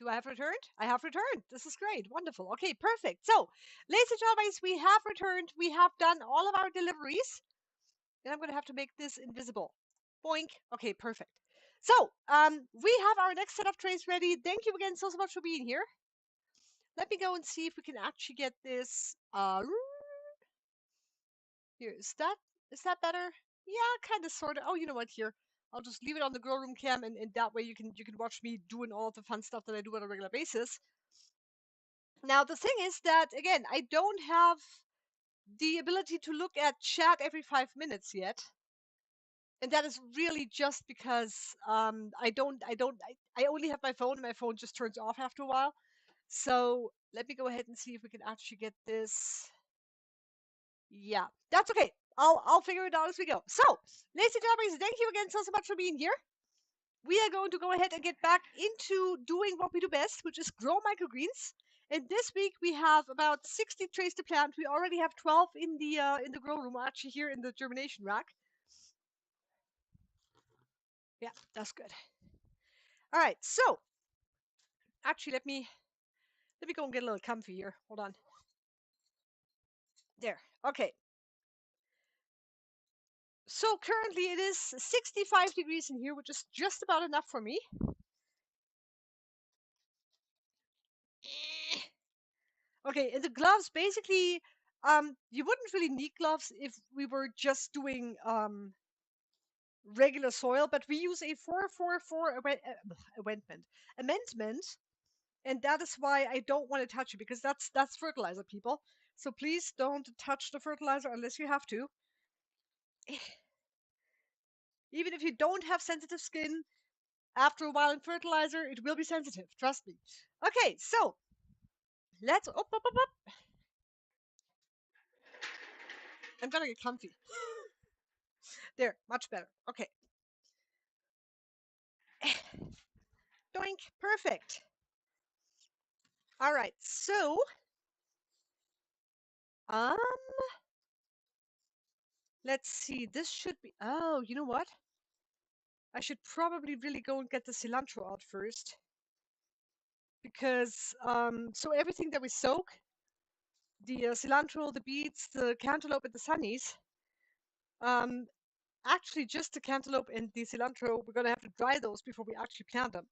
Do I have returned? I have returned. This is great. Wonderful. Okay, perfect. So, ladies and gentlemen, we have returned. We have done all of our deliveries. And I'm going to have to make this invisible. Boink. Okay, perfect. So, we have our next set of trays ready. Thank you again so much for being here. Let me go and see if we can actually get this. Here, is that better? Yeah, kind of, sort of. Oh, you know what? Here, I'll just leave it on the grow room cam, and that way you can watch me doing all the fun stuff that I do on a regular basis. Now, the thing is that again, I don't have the ability to look at chat every 5 minutes yet, and that is really just because I only have my phone, and my phone just turns off after a while. So let me go ahead and see if we can actually get this. Yeah, that's okay. I'll figure it out as we go. So, ladies and gentlemen, thank you again so much for being here. We are going to go ahead and get back into doing what we do best, which is grow microgreens. And this week we have about 60 trays to plant. We already have 12 in the grow room, actually here in the germination rack. Yeah, that's good. All right, so actually let me go and get a little comfy here. Hold on. There. Okay. So currently it is 65 degrees in here, which is just about enough for me. Okay, and the gloves basically, you wouldn't really need gloves if we were just doing regular soil, but we use a 444 amendment, and that is why I don't want to touch it, because that's fertilizer, people. So please don't touch the fertilizer unless you have to. Even if you don't have sensitive skin, after a while in fertilizer, it will be sensitive. Trust me. Okay, so let's. Up. I'm gonna get comfy. There, much better. Okay. Doink. Perfect. All right. So, um, let's see. This should be. Oh, you know what? I should probably really go and get the cilantro out first, because so everything that we soak, the cilantro, the beets, the cantaloupe, and the sunnies, um, actually just the cantaloupe and the cilantro, we're gonna have to dry those before we actually plant them,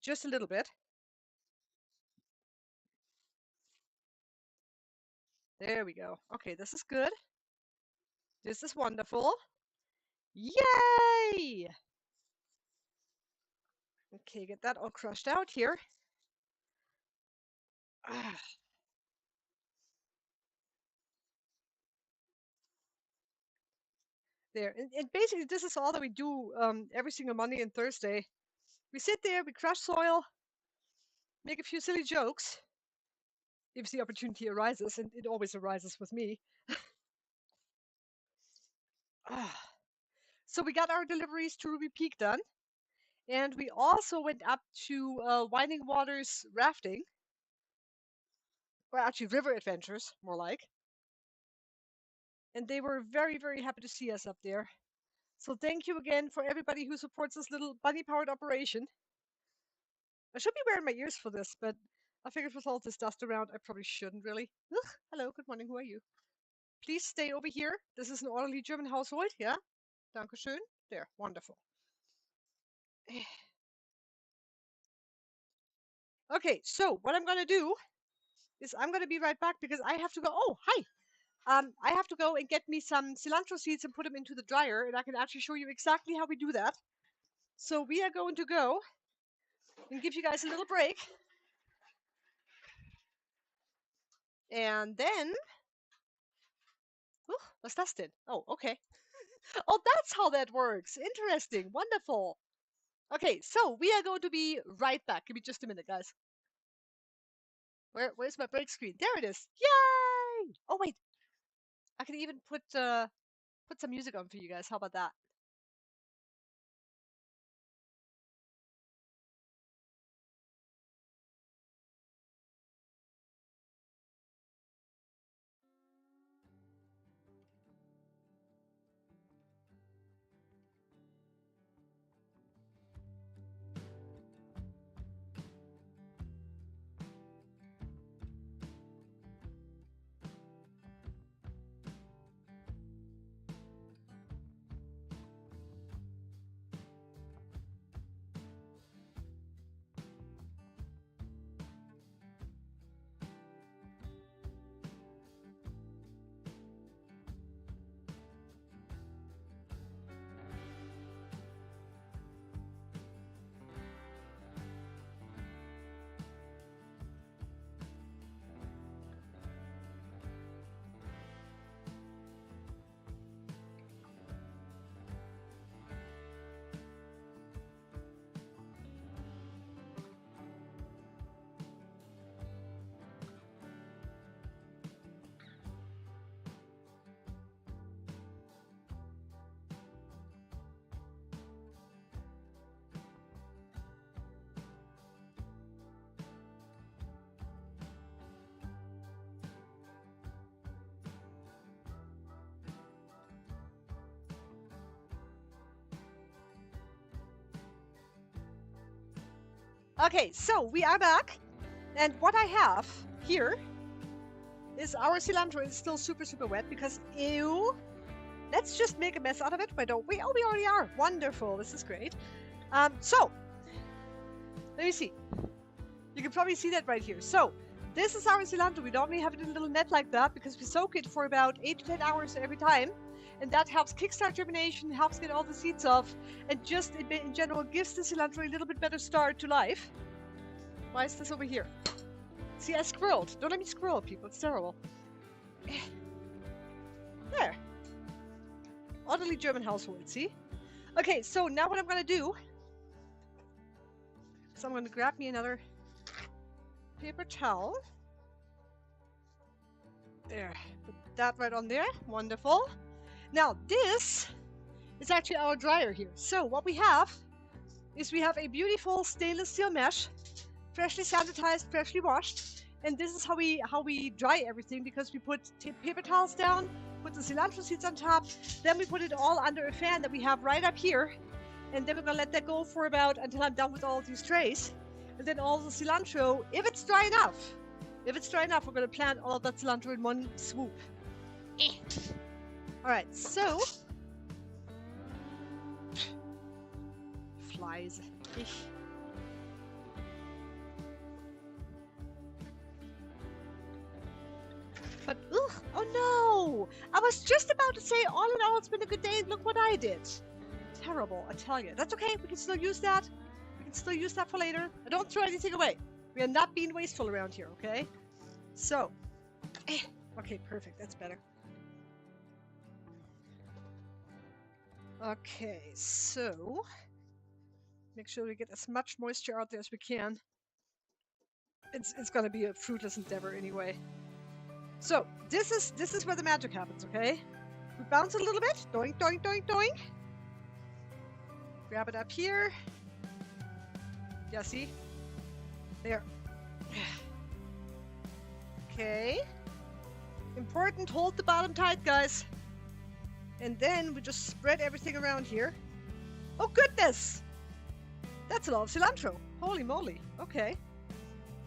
just a little bit. There we go. Okay, this is good. This is wonderful. Yay! Okay, get that all crushed out here. Ah. There. And basically, this is all that we do every single Monday and Thursday. We sit there, we crush soil, make a few silly jokes if the opportunity arises, and it always arises with me. Ah. So we got our deliveries to Ruby Peak done, and we also went up to Winding Waters rafting, or actually river adventures, more like. And they were very, very happy to see us up there. So thank you again for everybody who supports this little bunny-powered operation. I should be wearing my ears for this, but I figured with all this dust around, I probably shouldn't really. Ugh, hello, good morning, who are you? Please stay over here. This is an orderly German household, yeah? Dankeschön. There, wonderful. Okay, so what I'm gonna do is I'm gonna be right back, because I have to go. Oh, hi. I have to go and get me some cilantro seeds and put them into the dryer, and I can actually show you exactly how we do that. So we are going to go and give you guys a little break. And then, what's that then? Oh, okay. Oh, that's how that works. Interesting. Wonderful. Okay, so we are going to be right back. Give me just a minute, guys. Where's my break screen? There it is. Yay! Oh wait, I can even put some music on for you guys. How about that? Okay, so we are back. And what I have here is our cilantro is still super, super wet because, ew. Let's just make a mess out of it. Why don't we? Oh, we already are. Wonderful. This is great. So, let me see. You can probably see that right here. So, this is our cilantro. We normally have it in a little net like that because we soak it for about 8 to 10 hours every time. And that helps kickstart germination, helps get all the seeds off, and just in general gives the cilantro a little bit better start to life. Why is this over here? See, I squirreled. Don't let me squirrel, people. It's terrible. There. Orderly German household, see? Okay, so now what I'm going to do is I'm going to grab me another paper towel. There. Put that right on there. Wonderful. Now, this is actually our dryer here. So what we have is we have a beautiful stainless steel mesh, freshly sanitized, freshly washed. And this is how we dry everything, because we put paper towels down, put the cilantro seeds on top, then we put it all under a fan that we have right up here. And then we're going to let that go for about until I'm done with all of these trays. And then all the cilantro, if it's dry enough, we're going to plant all of that cilantro in one swoop. All right, so flies. But ugh, oh no! I was just about to say, all in all, it's been a good day. Look what I did. Terrible, I tell you. That's okay. We can still use that. We can still use that for later. I don't throw anything away. We are not being wasteful around here, okay? So, okay, perfect. That's better. Okay, so make sure we get as much moisture out there as we can. It's gonna be a fruitless endeavor anyway. So this is where the magic happens, okay? We bounce it a little bit. Doink, doink, doink, doink. Grab it up here. Yeah, see? There. Okay. Important, hold the bottom tight, guys. And then we just spread everything around here. Oh, goodness! That's a lot of cilantro. Holy moly. Okay.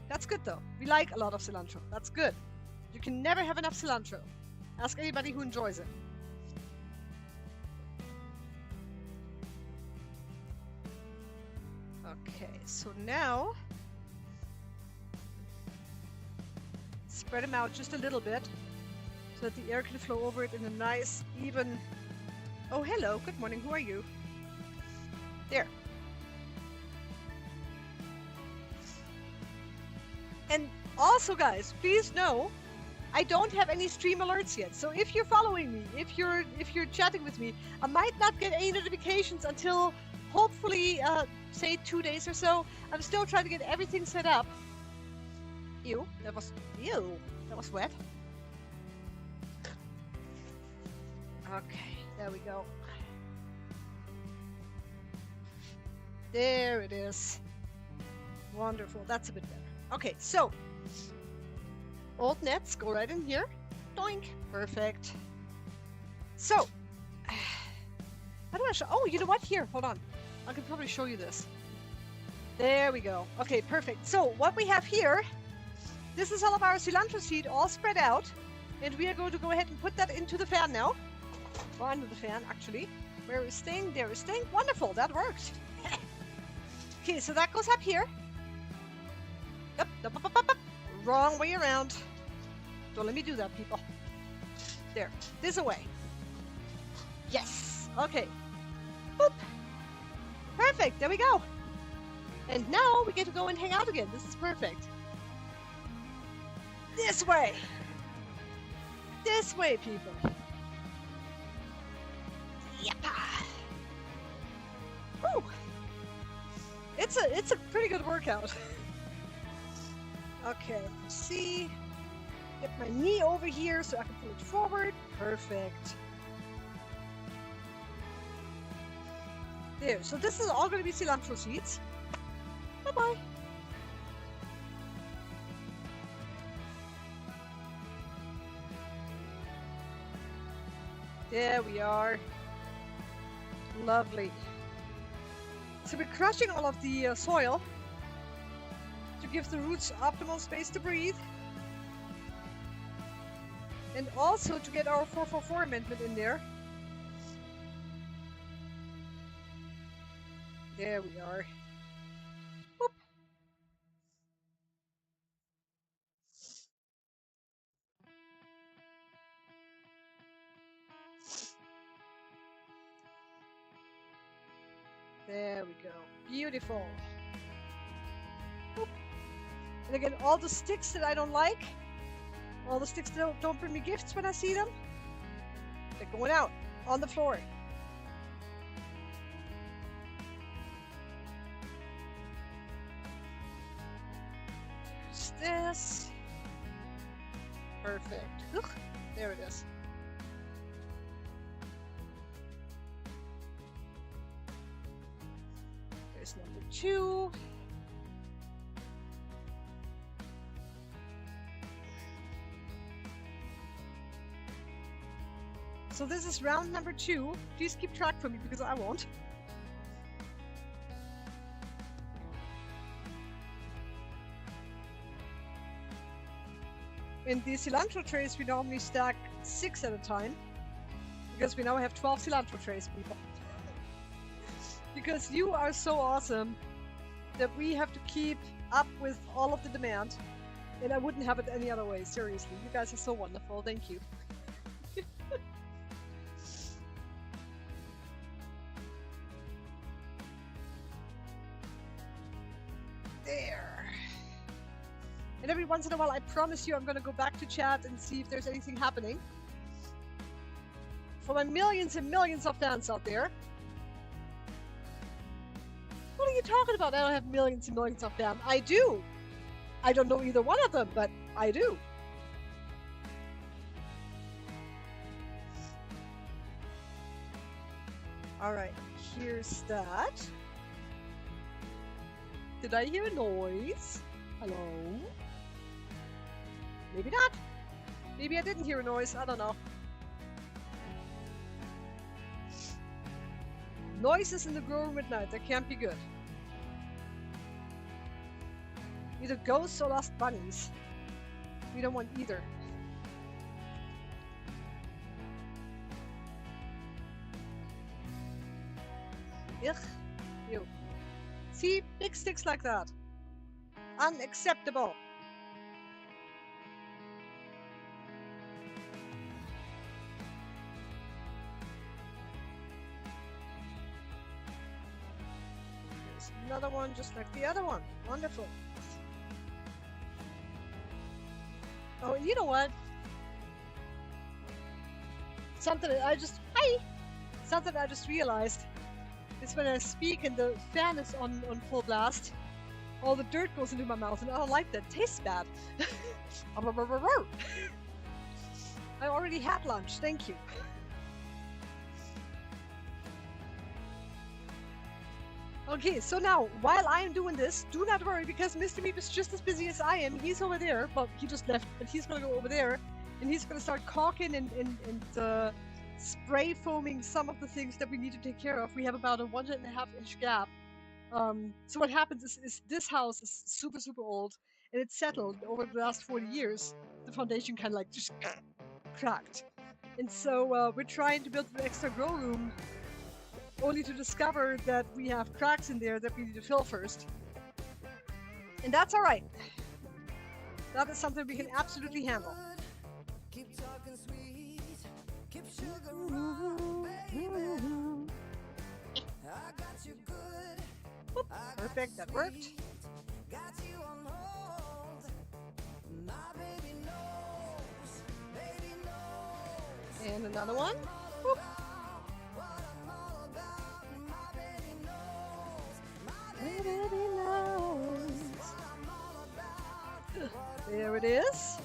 That's good, though. We like a lot of cilantro. That's good. You can never have enough cilantro. Ask anybody who enjoys it. Okay, so now spread them out just a little bit so that the air can flow over it in a nice, even... Oh, hello. Good morning. Who are you? There. And also, guys, please know, I don't have any stream alerts yet. So if you're following me, if you're chatting with me, I might not get any notifications until hopefully, say 2 days or so. I'm still trying to get everything set up. Ew, that was wet. Okay, there we go. There it is. Wonderful, that's a bit better. Okay, so old nets go right in here. Doink, perfect. So, how do I show? Oh, you know what? Here, hold on. I can probably show you this. There we go. Okay, perfect. So what we have here, this is all of our cilantro seed all spread out. And we are going to go ahead and put that into the fan now. Or under the fan, actually. Where is staying? There is staying. Wonderful, that works. Okay, so that goes up here. Up, up, up, up, up, up. Wrong way around. Don't let me do that, people. There, this away. Yes, okay. Boop. Perfect, there we go. And now we get to go and hang out again. This is perfect. This way. This way, people. Yep. Woo. It's a pretty good workout. Okay, let's see. Get my knee over here so I can pull it forward. Perfect. There, so this is all going to be cilantro seeds. Bye-bye. There we are. Lovely. So we're crushing all of the soil to give the roots optimal space to breathe. And also to get our 444 amendment in there. There we are. Whoop. There we go. Beautiful. Whoop. And again, all the sticks that I don't like, all the sticks that don't bring me gifts when I see them, they're going out on the floor. There's this. Perfect. Ugh, there it is. There's number 2. So this is round number 2. Please keep track for me because I won't. In the cilantro trays, we normally stack 6 at a time because we now have 12 cilantro trays, people. Because you are so awesome that we have to keep up with all of the demand, and I wouldn't have it any other way. Seriously, you guys are so wonderful. Thank you. There. And every once in a while, I promise you, I'm going to go back to chat and see if there's anything happening. For my millions and millions of fans out there. What are you talking about? I don't have millions and millions of fans. I do. I don't know either one of them, but I do. All right, here's that. Did I hear a noise? Hello? Maybe not. Maybe I didn't hear a noise. I don't know. Noises in the grow room at night. That can't be good. Either ghosts or lost bunnies. We don't want either. Ugh. Ew. See? Big sticks like that. Unacceptable. There's another one just like the other one. Wonderful. Oh, and you know what? Something I just realized is when I speak and the fan is on full blast, all the dirt goes into my mouth and I don't like that. It tastes bad. I already had lunch, thank you. Okay, so now, while I am doing this, do not worry because Mr. Meep is just as busy as I am. He's over there, well, he just left, but he's gonna go over there and he's gonna start caulking and spray foaming some of the things that we need to take care of. We have about a 1.5-inch gap. So what happens is this house is super, super old and it's settled over the last 40 years. The foundation kind of like just cracked. And so we're trying to build an extra grow room only to discover that we have cracks in there that we need to fill first. And that's all right. That is something we can absolutely handle. Keep talking sweet, keep sugar around, baby. I got you good. Whoop, perfect, that worked. Got you on hold. My baby knows, baby knows. And another one. Whoop. There it is.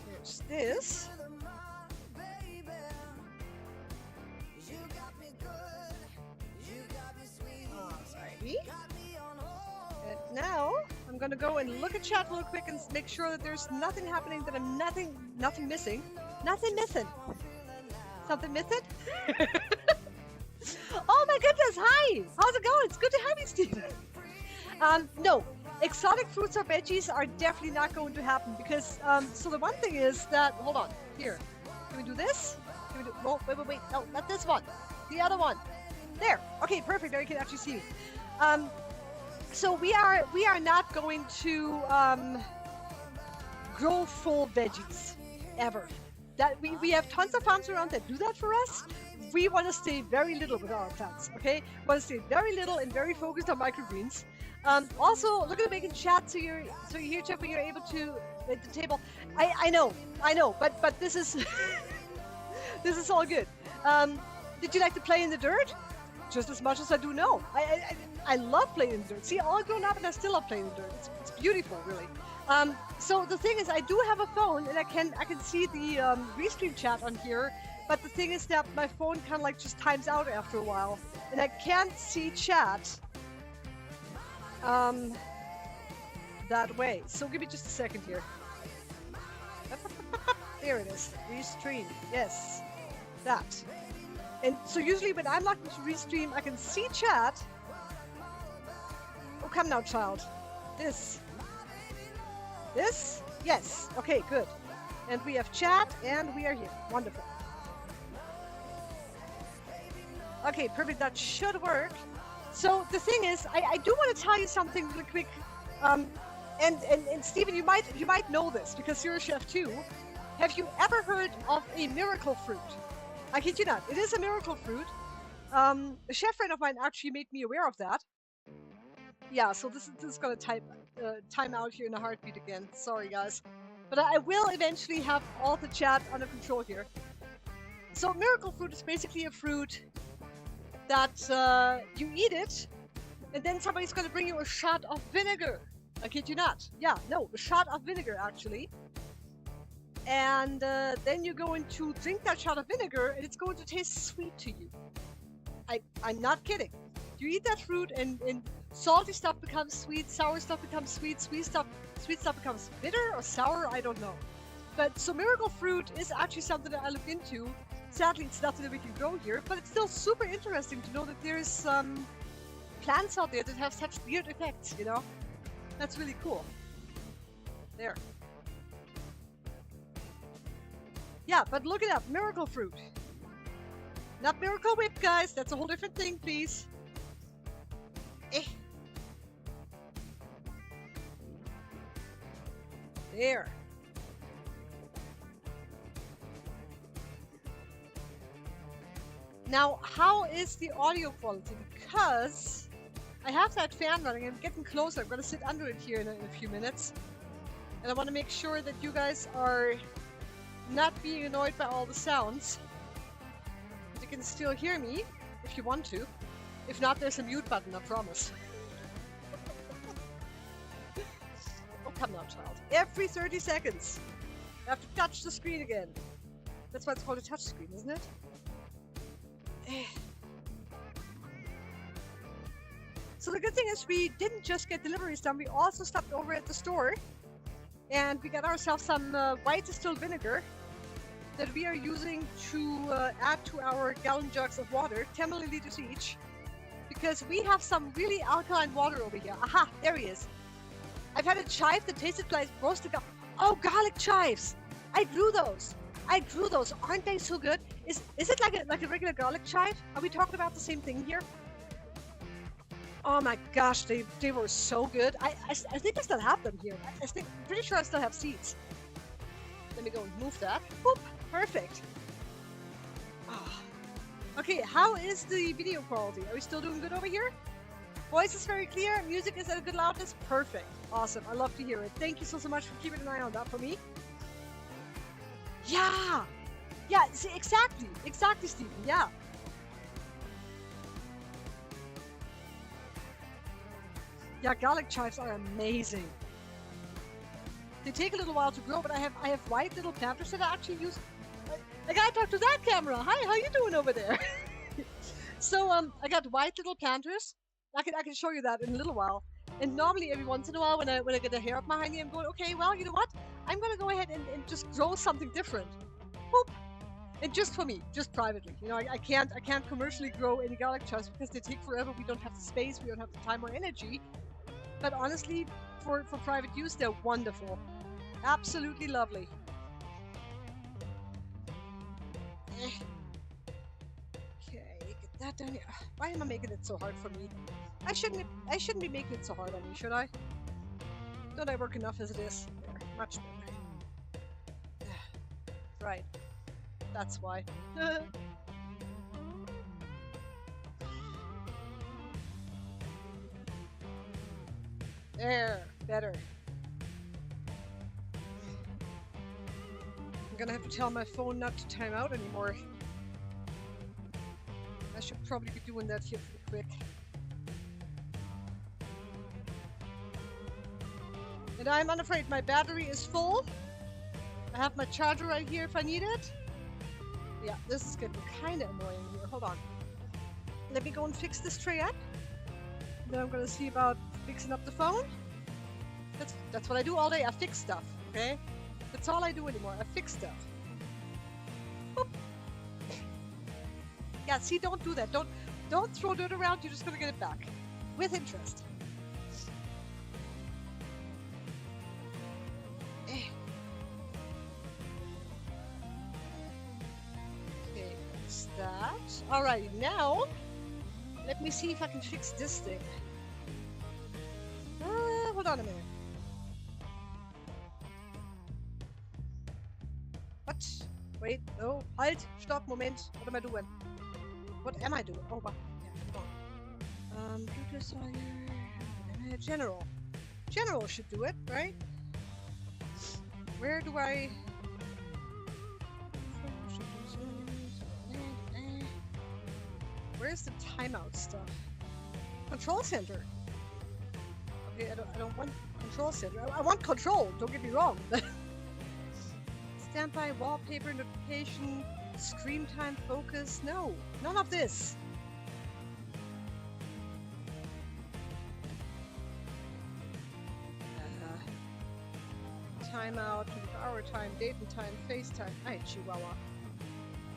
There's this. Alrighty. And now I'm gonna go and look at chat real quick and make sure that there's nothing happening, that I'm nothing missing. Nothing missing. Something missing? Oh my goodness, hi! How's it going? It's good to have you, Stephen. No, exotic fruits or veggies are definitely not going to happen because, so the one thing is that, hold on, here, can we do this? Can we do, oh, wait, no, not this one, the other one. There, okay, perfect, there you can actually see. So we are not going to, grow full veggies, ever. That we have tons of farms around that do that for us. We want to stay very little with our plants, okay? We want to stay very little and very focused on microgreens. Also, look at making chat so you're here, Jeff, when you're able to at the table. I know, but this is this is all good. Did you like to play in the dirt? Just as much as I do now. I love playing in the dirt. See, all grown up and I still love playing in the dirt. It's beautiful, really. So the thing is, I do have a phone and I can see the restream chat on here. But the thing is that my phone kind of like just times out after a while, and I can't see chat that way. So give me just a second here. There it is. Restream. Yes, that. And so usually when I'm looking to restream, I can see chat. Oh, come now, child. This. Yes. Okay, good. And we have chat, and we are here. Wonderful. Okay, perfect. That should work. So the thing is, I do want to tell you something really quick. And Stephen, you might know this because you're a chef too. Have you ever heard of a miracle fruit? I kid you not. It is a miracle fruit. A chef friend of mine actually made me aware of that. Yeah, so this is going to time out here in a heartbeat again. Sorry, guys. But I will eventually have all the chat under control here. So miracle fruit is basically a fruit that you eat it, and then somebody's going to bring you a shot of vinegar. I kid you not. Yeah, no, a shot of vinegar, actually. And then you're going to drink that shot of vinegar, and it's going to taste sweet to you. I'm not kidding. You eat that fruit, and salty stuff becomes sweet, sour stuff becomes sweet, sweet stuff becomes bitter or sour, I don't know. But so miracle fruit is actually something that I look into. Sadly, it's nothing that we can grow here, but it's still super interesting to know that there's plants out there that have such weird effects, you know? That's really cool. There. Yeah, but look it up, miracle fruit. Not Miracle Whip, guys, that's a whole different thing, please. There. Now, how is the audio quality? Because I have that fan running. I'm getting closer. I'm going to sit under it here in a few minutes. And I want to make sure that you guys are not being annoyed by all the sounds. You can still hear me if you want to. If not, there's a mute button, I promise. Oh, come now, child. Every 30 seconds, you have to touch the screen again. That's why it's called a touch screen, isn't it? So the good thing is we didn't just get deliveries done, we also stopped over at the store and we got ourselves some white distilled vinegar that we are using to add to our gallon jugs of water, 10 milliliters each, because we have some really alkaline water over here. Aha, there he is. I've had a chive that tasted like roasted garlic. Oh, garlic chives! I grew those. Aren't they so good? Is it like a regular garlic chive? Are we talking about the same thing here? Oh my gosh, they were so good. I think I still have them here. I'm pretty sure I still have seeds. Let me go and move that. Boop, perfect. Oh. Okay, how is the video quality? Are we still doing good over here? Voice is very clear. Music is at a good loudness. Perfect. Awesome. I love to hear it. Thank you so much for keeping an eye on that for me. Yeah. Yeah, see, exactly, Stephen, yeah. Yeah, garlic chives are amazing. They take a little while to grow, but I have white little planters that I actually use. I gotta talk to that camera. Hi, how you doing over there? So I got white little planters. I can show you that in a little while. And normally every once in a while when I get a hair up behind me, I'm going, okay, well, you know what? I'm gonna go ahead and just grow something different. Boop. And just for me, just privately. You know, I can't commercially grow any garlic chives because they take forever. We don't have the space, we don't have the time or energy. But honestly, for private use, they're wonderful. Absolutely lovely. Okay, get that done here. Why am I making it so hard for me? I shouldn't be making it so hard on me, should I? Don't I work enough as it is? There, much better. Right. That's why. There, better. I'm gonna have to tell my phone not to time out anymore. I should probably be doing that here pretty quick. And I'm unafraid my battery is full. I have my charger right here if I need it. Yeah, this is getting kind of annoying here. Hold on. Let me go and fix this tray up. Then I'm gonna see about fixing up the phone. That's what I do all day. I fix stuff, okay? That's all I do anymore. I fix stuff. Boop. Yeah, see, don't do that. Don't throw dirt around. You're just gonna get it back. With interest. Okay, fix that. Alright, now let me see if I can fix this thing. Hold on a minute. What? Wait, no. Halt! Stop, Moment. What am I doing? What am I doing? Oh, wow. Yeah, come on. General. General should do it, right? Where do I... Where's the timeout stuff? Control center. Okay, I don't want control center. I want control, don't get me wrong. Standby, wallpaper, notification, screen time, focus. No, none of this. Timeout, 24-hour time, date and time, FaceTime. Ay, Chihuahua.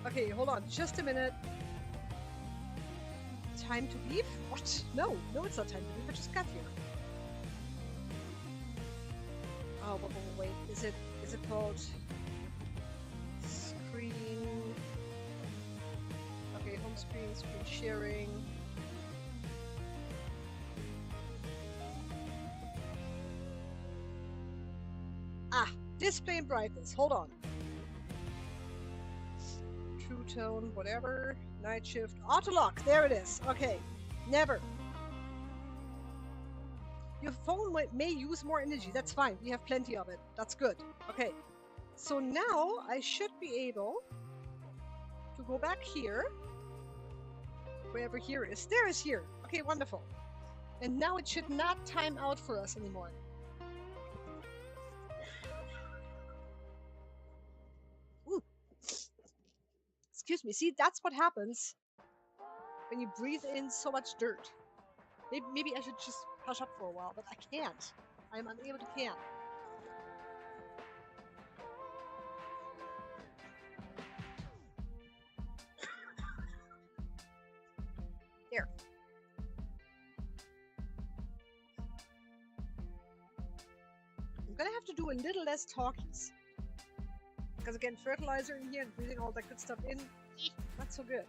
Okay, hold on, just a minute. Time to leave? What? No, it's not time to leave. I just got here. Oh, wait. Is it called screen? Okay, home screen sharing. Ah, display and brightness. Hold on. True tone, whatever. Night shift. Auto lock. There it is. Okay. Never. Your phone may use more energy. That's fine. We have plenty of it. That's good. Okay. So now I should be able to go back here. Wherever here is. There is here. Okay, wonderful. And now it should not time out for us anymore. Ooh. Excuse me. See, that's what happens when you breathe in so much dirt. Maybe I should just hush up for a while, but I can't. I'm unable to can. There. I'm gonna have to do a little less talkies. Because again, fertilizer in here and breathing all that good stuff in, not so good.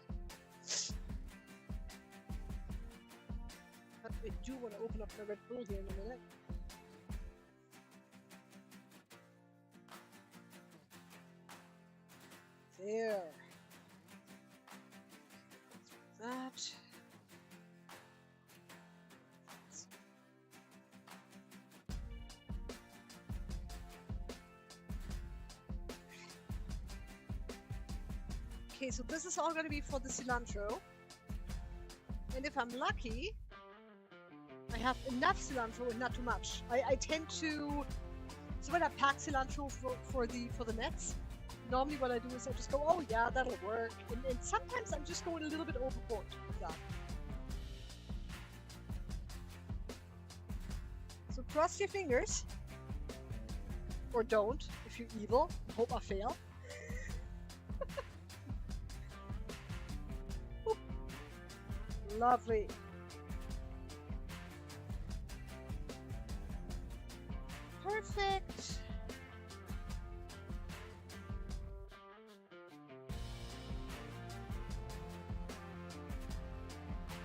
But I do want to open up my Red Bull here in a minute. There. That. Okay, so this is all going to be for the cilantro. And if I'm lucky, I have enough cilantro and not too much. I tend to, so when I pack cilantro for the nets, normally what I do is I just go, oh yeah, that'll work. And sometimes I'm just going a little bit overboard with that. So cross your fingers. Or don't, if you're evil. Hope I fail. Lovely. Perfect.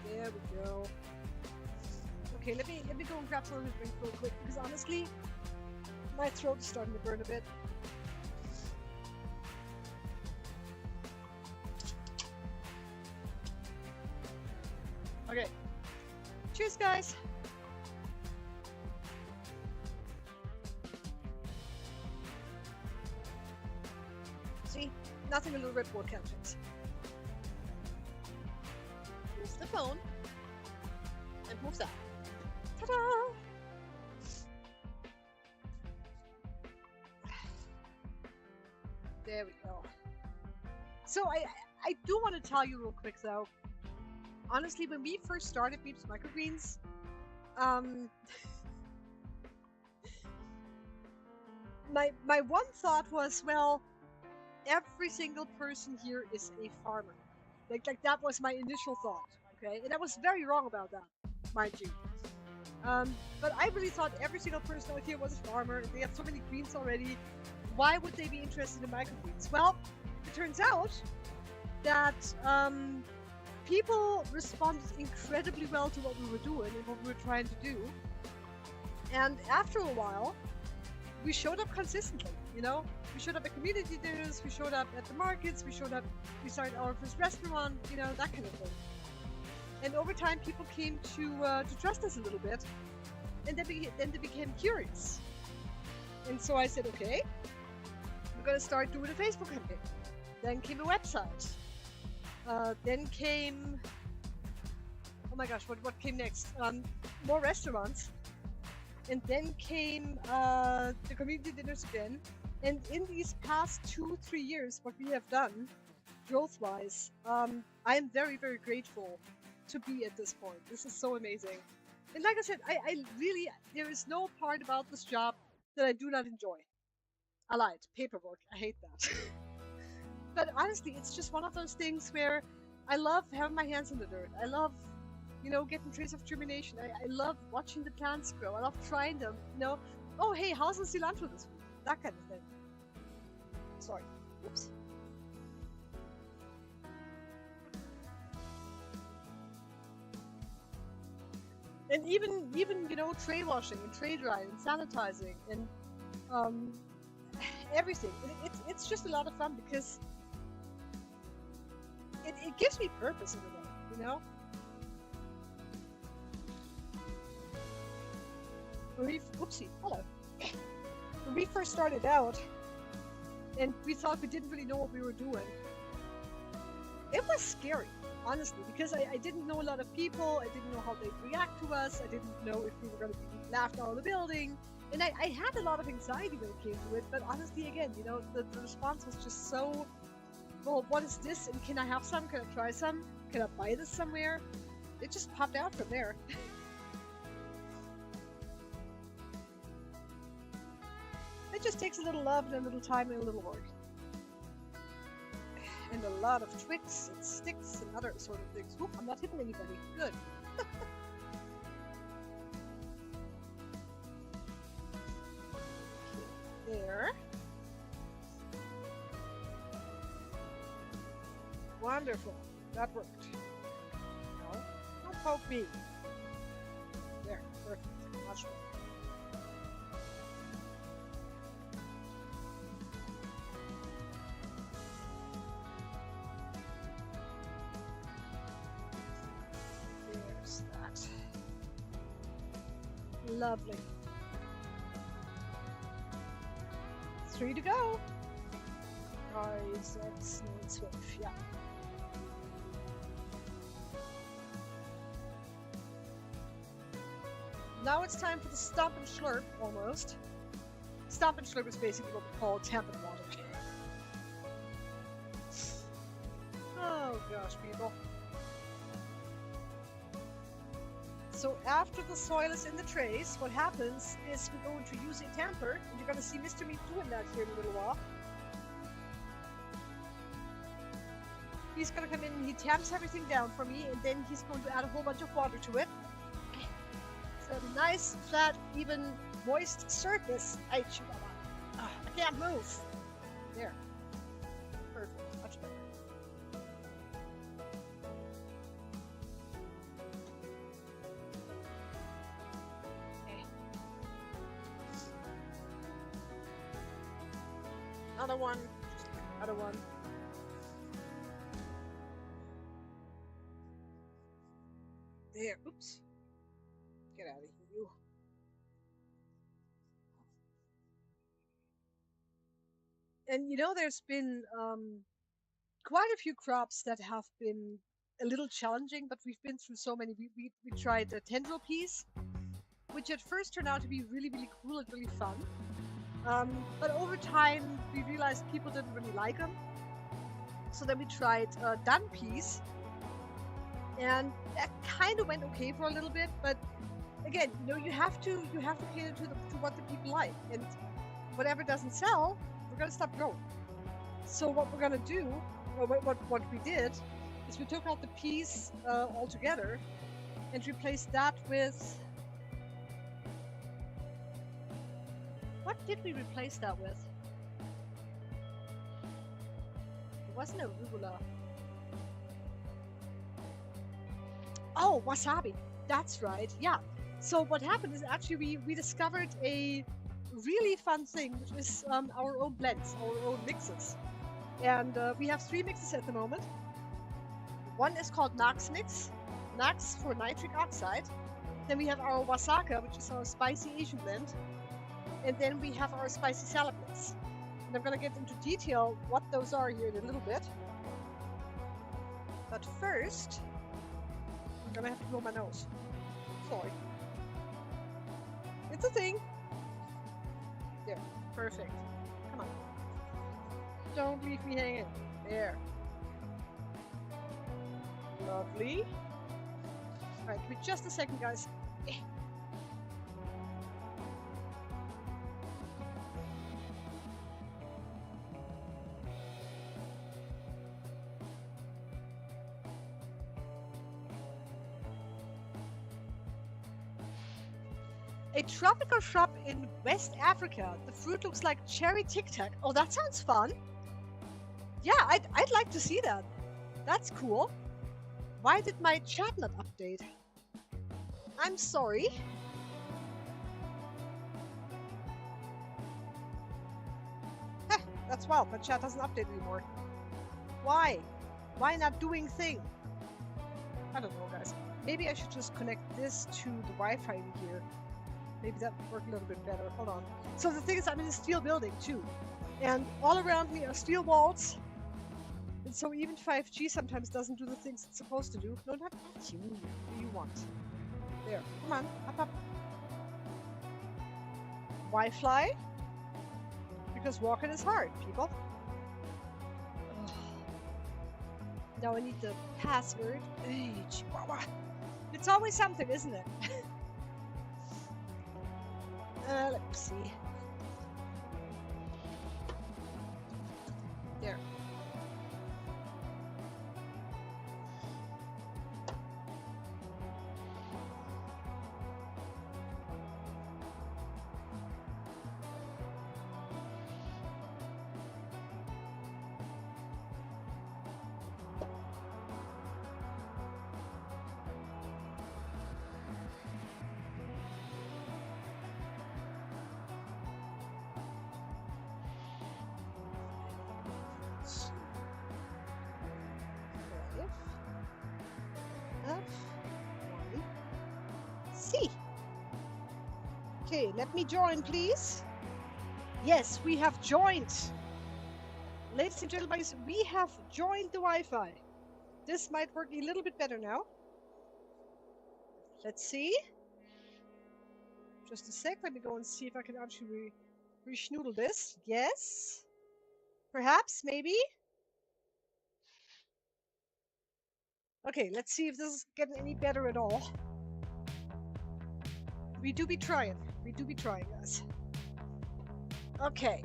There we go. Okay, let me go and grab some of the drink real quick because honestly, my throat is starting to burn a bit. Okay. Cheers, guys. See, nothing a little Red Bull can't fix. Move the phone and move that. Ta-da! There we go. So I do want to tell you real quick though. Honestly, when we first started Beeps Microgreens, my one thought was, well, every single person here is a farmer. Like that was my initial thought. Okay, and I was very wrong about that, mind you. But I really thought every single person out here was a farmer. They have so many greens already. Why would they be interested in microgreens? Well, it turns out that people responded incredibly well to what we were doing and what we were trying to do. And after a while, we showed up consistently, you know? We showed up at community dinners, we showed up at the markets, we started our first restaurant, you know, that kind of thing. And over time, people came to trust us a little bit, and then they became curious. And so I said, okay, we're gonna start doing a Facebook campaign. Then came a website. Then came, oh my gosh, what came next? More restaurants. And then came the community dinners again. And in these past 2-3 years, what we have done, growth-wise, I am very, very grateful to be at this point. This is so amazing. And like I said, I really, there is no part about this job that I do not enjoy. I lied, paperwork, I hate that. But honestly, it's just one of those things where I love having my hands in the dirt. I love, you know, getting traces of germination. I love watching the plants grow. I love trying them, you know. Oh, hey, how's the cilantro this week? That kind of thing. Sorry. Oops. And even you know, tray washing and tray drying and sanitizing and everything. It's just a lot of fun because it gives me purpose in a way, you know? Oopsie, hello. When we first started out and we thought we didn't really know what we were doing, it was scary, honestly, because I didn't know a lot of people, I didn't know how they'd react to us, I didn't know if we were going to be laughed out of the building, and I had a lot of anxiety when it came to it, but honestly, again, you know, the response was just so, well, what is this, and can I have some, can I try some, can I buy this somewhere? It just popped out from there. It just takes a little love and a little time and a little work. And a lot of twigs and sticks and other sort of things. Oop, I'm not hitting anybody. Good. There. Wonderful. That worked. No, don't poke me. There, perfect. Much better. There's that. Lovely. 3 to go. Isaac Swift, yeah. Now it's time for the Stomp and Slurp, almost. Stomp and Slurp is basically what we call tampered water. Oh gosh, people. So after the soil is in the trays, what happens is we're going to use a tamper, and you're going to see Mr. Meat doing that here in a little while. He's gonna come in and he tamps everything down for me, and then he's going to add a whole bunch of water to it. So a nice, flat, even, moist surface. I can't move. There. Perfect. Much better. Okay. Another one. Another one. There. Oops. Get out of here, you. And you know, there's been quite a few crops that have been a little challenging, but we've been through so many. We tried the tendril peas, which at first turned out to be really, really cool and really fun. But over time, we realized people didn't really like them. So then we tried dun peas, and that kind of went okay for a little bit. But again, you know, you have to cater to what the people like, and whatever doesn't sell, we're gonna stop growing. So what we're gonna do, or what we did, is we took out the peas altogether and replaced that with. What did we replace that with? It wasn't arugula. Oh, wasabi. That's right. Yeah. So what happened is actually we discovered a really fun thing, which is our own blends, our own mixes. And we have 3 mixes at the moment. One is called Nax Mix. Nax for nitric oxide. Then we have our Wasaka, which is our spicy Asian blend. And then we have our spicy salad mix. And I'm going to get into detail what those are here in a little bit. But first, I'm going to have to blow my nose. Sorry. It's a thing. There. Perfect. Come on. Don't leave me hanging. There. Lovely. Alright, give me just a second, guys. A tropical shrub in West Africa. The fruit looks like cherry Tic Tac. Oh, that sounds fun. Yeah, I'd like to see that. That's cool. Why did my chat not update? I'm sorry. Heh, that's wild. My chat doesn't update anymore. Why? Why not doing thing? I don't know, guys. Maybe I should just connect this to the Wi-Fi here. Maybe that would work a little bit better. Hold on. So the thing is, I'm in a steel building too. And all around me are steel walls. And so even 5G sometimes doesn't do the things it's supposed to do. No, not you. What do you want? There. Come on. Up, up. Why fly? Because walking is hard, people. Ugh. Now I need the password. Hey, Chihuahua. It's always something, isn't it? Let me see. There. C. Okay, let me join, please. Yes, we have joined. Ladies and gentlemen, we have joined the Wi-Fi. This might work a little bit better now. Let's see. Just a sec. Let me go and see if I can actually re-schnoodle this. Yes. Perhaps, maybe. Okay, let's see if this is getting any better at all. We do be trying. We do be trying, guys. Okay.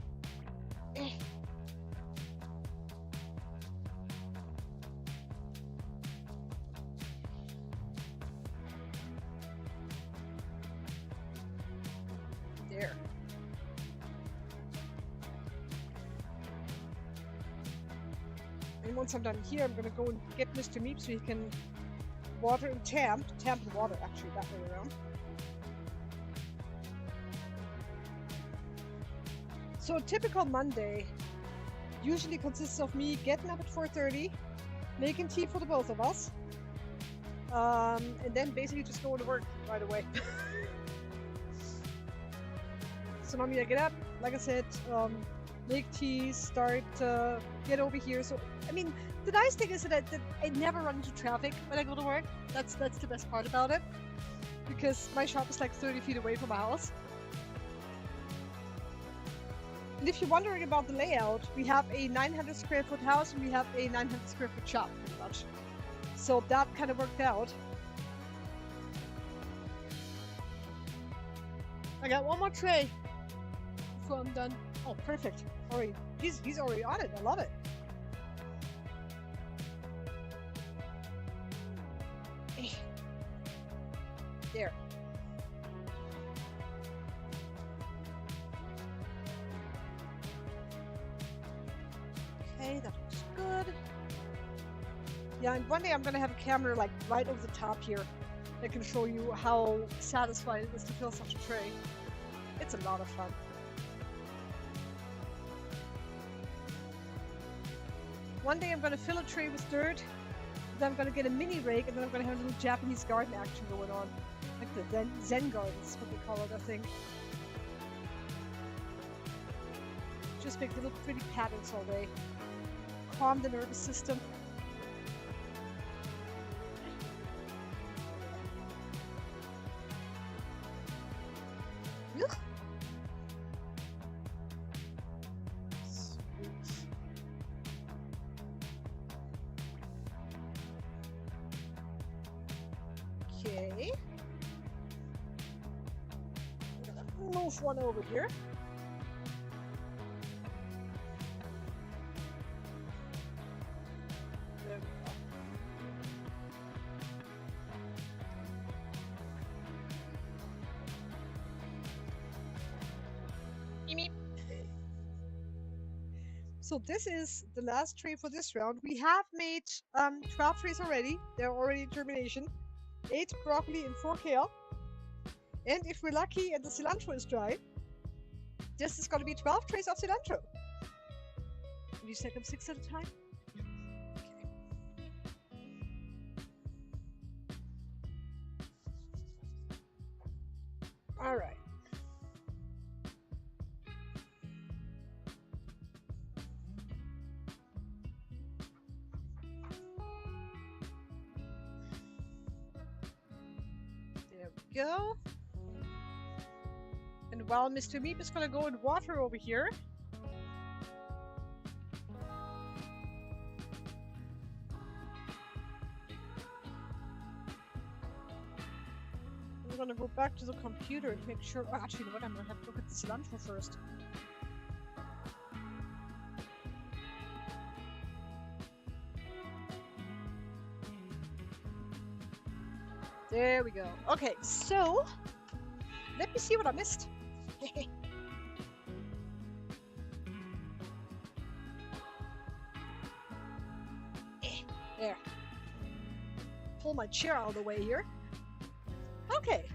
And once I'm done here, I'm gonna go and get Mr. Meep so he can water and tamp and water, actually, that way around. So a typical Monday usually consists of me getting up at 4:30, making tea for the both of us, and then basically just going to work right away. So normally I get up, like I said, make tea, start, get over here. So, I mean, the nice thing is that I never run into traffic when I go to work. That's the best part about it, because my shop is like 30 feet away from my house. And if you're wondering about the layout, we have a 900 square foot house and we have a 900 square foot shop, pretty much. So that kind of worked out. I got one more tray before I'm done. Oh, perfect. Already, he's already on it. I love it. There. Okay, that looks good. Yeah, and one day I'm gonna have a camera like right over the top here that can show you how satisfying it is to fill such a tray. It's a lot of fun. One day I'm gonna fill a tray with dirt, then I'm gonna get a mini rake, and then I'm gonna have a little Japanese garden action going on. Like the Zen garden is what they call it, I think. Just make little pretty patterns all day. Calm the nervous system. Ugh. Okay. Move one over here. There we go. Meep. So this is the last tray for this round. We have made 12 trays already. They're already in termination. 8 broccoli and 4 kale. And if we're lucky and the cilantro is dry, this is going to be 12 trays of cilantro. Will you take them 6 at a time? Okay. All right. There we go. And while Mr. Meep is gonna go and water over here, I'm gonna go back to the computer and make sure. Oh, actually, you know what? I'm gonna have to look at the cilantro first. There we go. Okay, so let me see what I missed. There. Pull my chair out of the way here. Okay.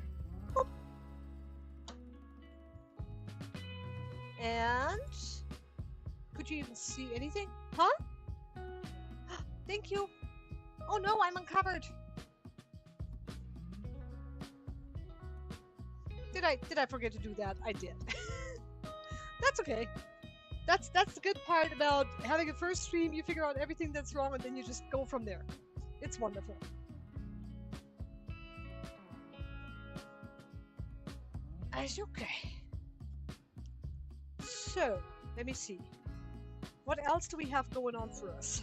Oop. And could you even see anything? Huh? Thank you. Oh no, I'm uncovered. Did I forget to do that? I did. That's okay. That's the good part about having a first stream. You figure out everything that's wrong and then you just go from there. It's wonderful. It's okay. So, let me see. What else do we have going on for us?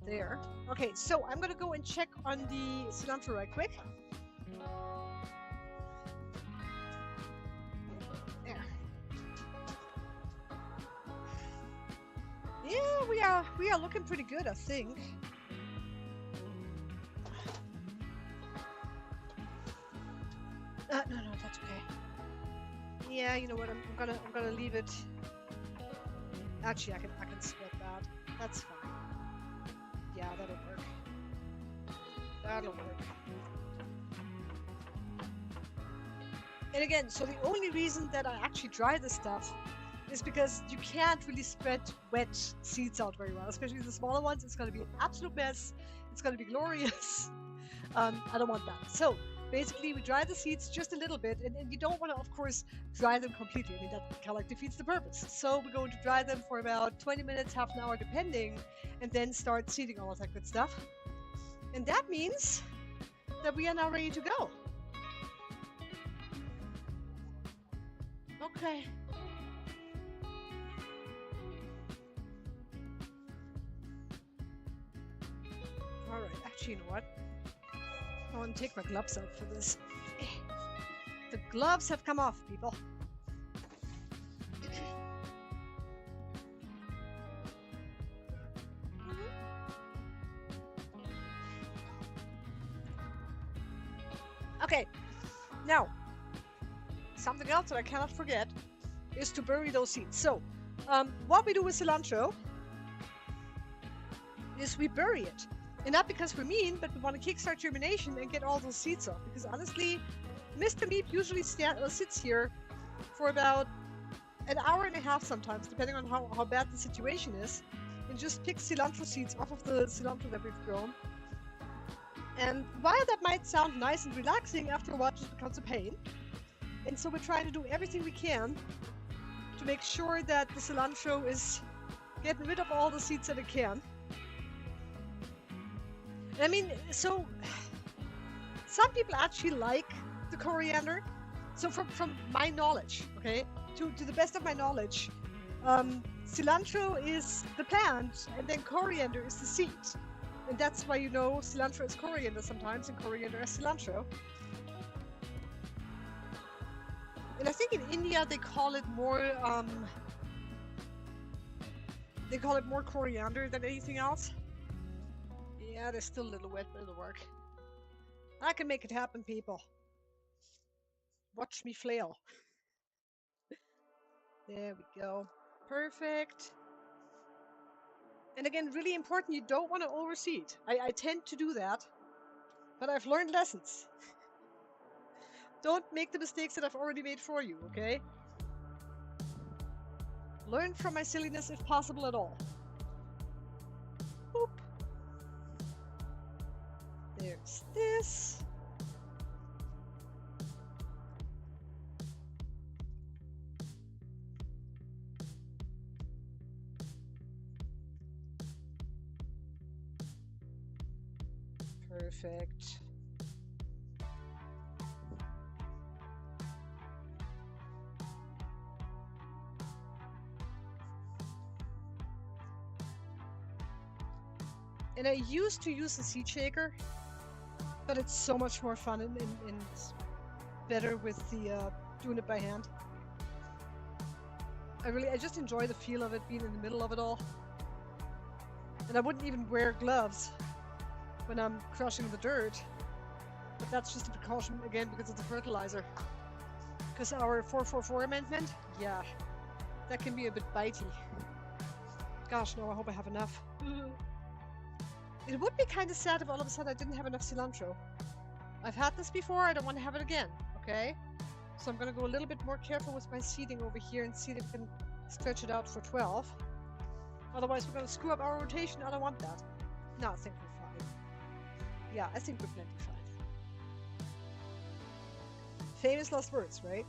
There. Okay, so I'm gonna go and check on the cilantro right quick. Yeah, we are looking pretty good, I think. No, that's okay. Yeah, you know what? I'm gonna leave it. Actually, I can sweat that. That's fine. That'll work. And again, so the only reason that I actually dry this stuff is because you can't really spread wet seeds out very well, especially the smaller ones. It's going to be an absolute mess. It's going to be glorious. I don't want that. So basically, we dry the seeds just a little bit, and you don't want to, of course, dry them completely. I mean, that kind of like defeats the purpose. So we're going to dry them for about 20 minutes, half an hour, depending, and then start seeding all of that good stuff. And that means that we are now ready to go. Okay. All right, actually, you know what? I want to take my gloves out for this. The gloves have come off, people. Okay, now, something else that I cannot forget is to bury those seeds. So, what we do with cilantro is we bury it. And not because we're mean, but we want to kickstart germination and get all those seeds off. Because honestly, Mr. Meep usually sits here for about an hour and a half sometimes, depending on how bad the situation is, and just picks cilantro seeds off of the cilantro that we've grown. And while that might sound nice and relaxing, after a while it just becomes a pain. And so we're trying to do everything we can to make sure that the cilantro is getting rid of all the seeds that it can. I mean, so some people actually like the coriander. So from my knowledge, okay, to the best of my knowledge, cilantro is the plant, and then coriander is the seed. And that's why you know cilantro is coriander sometimes, and coriander is cilantro. And I think in India they call it more coriander than anything else. Yeah, there's still a little wet, but it'll work. I can make it happen, people. Watch me flail. There we go. Perfect. And again, really important, you don't want to overseed. I tend to do that, but I've learned lessons. Don't make the mistakes that I've already made for you, okay? Learn from my silliness if possible at all. Boop. There's this. Perfect. And I used to use the seed shaker, but it's so much more fun and better with the doing it by hand. I just enjoy the feel of it being in the middle of it all. And I wouldn't even wear gloves when I'm crushing the dirt. But that's just a precaution, again, because of the fertilizer. Because our 444 amendment, yeah, that can be a bit bitey. Gosh, no, I hope I have enough. It would be kind of sad if all of a sudden I didn't have enough cilantro. I've had this before, I don't want to have it again, okay? So I'm going to go a little bit more careful with my seeding over here and see if I can stretch it out for 12. Otherwise we're going to screw up our rotation, I don't want that. No, I think we're fine. Yeah, I think we're plenty fine. Famous last words, right?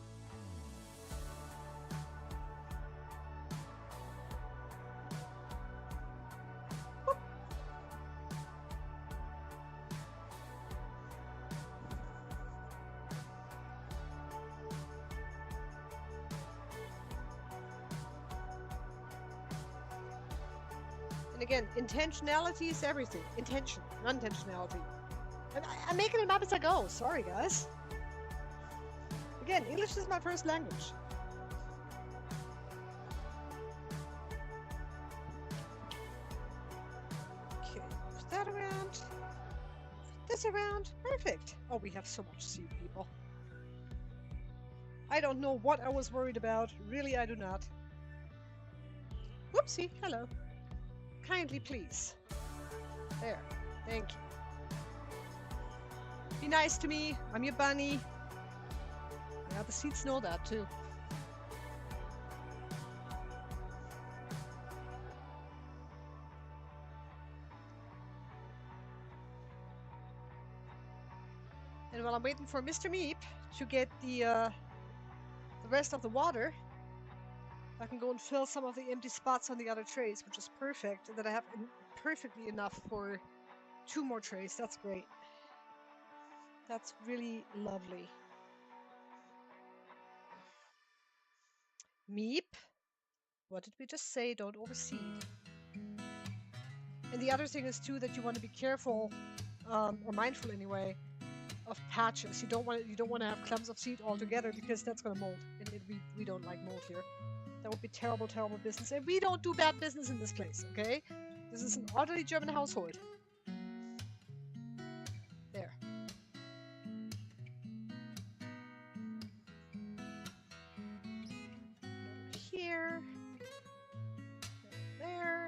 And again, intentionality is everything. Intention, not intentionality. I'm making them up as I go. Sorry, guys. Again, English is my first language. Okay, move that around. Move this around. Perfect. Oh, we have so much seed, people. I don't know what I was worried about. Really, I do not. Whoopsie. Hello. Kindly, please. There. Thank you. Be nice to me. I'm your bunny. Yeah, the seeds know that too. And while I'm waiting for Mr. Meep to get the rest of the water, I can go and fill some of the empty spots on the other trays, which is perfect. And then I have perfectly enough for 2 more trays. That's great. That's really lovely. Meep, what did we just say? Don't overseed. And the other thing is too that you want to be careful, or mindful anyway, of patches. You don't want to have clumps of seed all together because that's going to mold, and we don't like mold here. That would be terrible, terrible business. And we don't do bad business in this place, okay? This is an orderly German household. There. Here. There.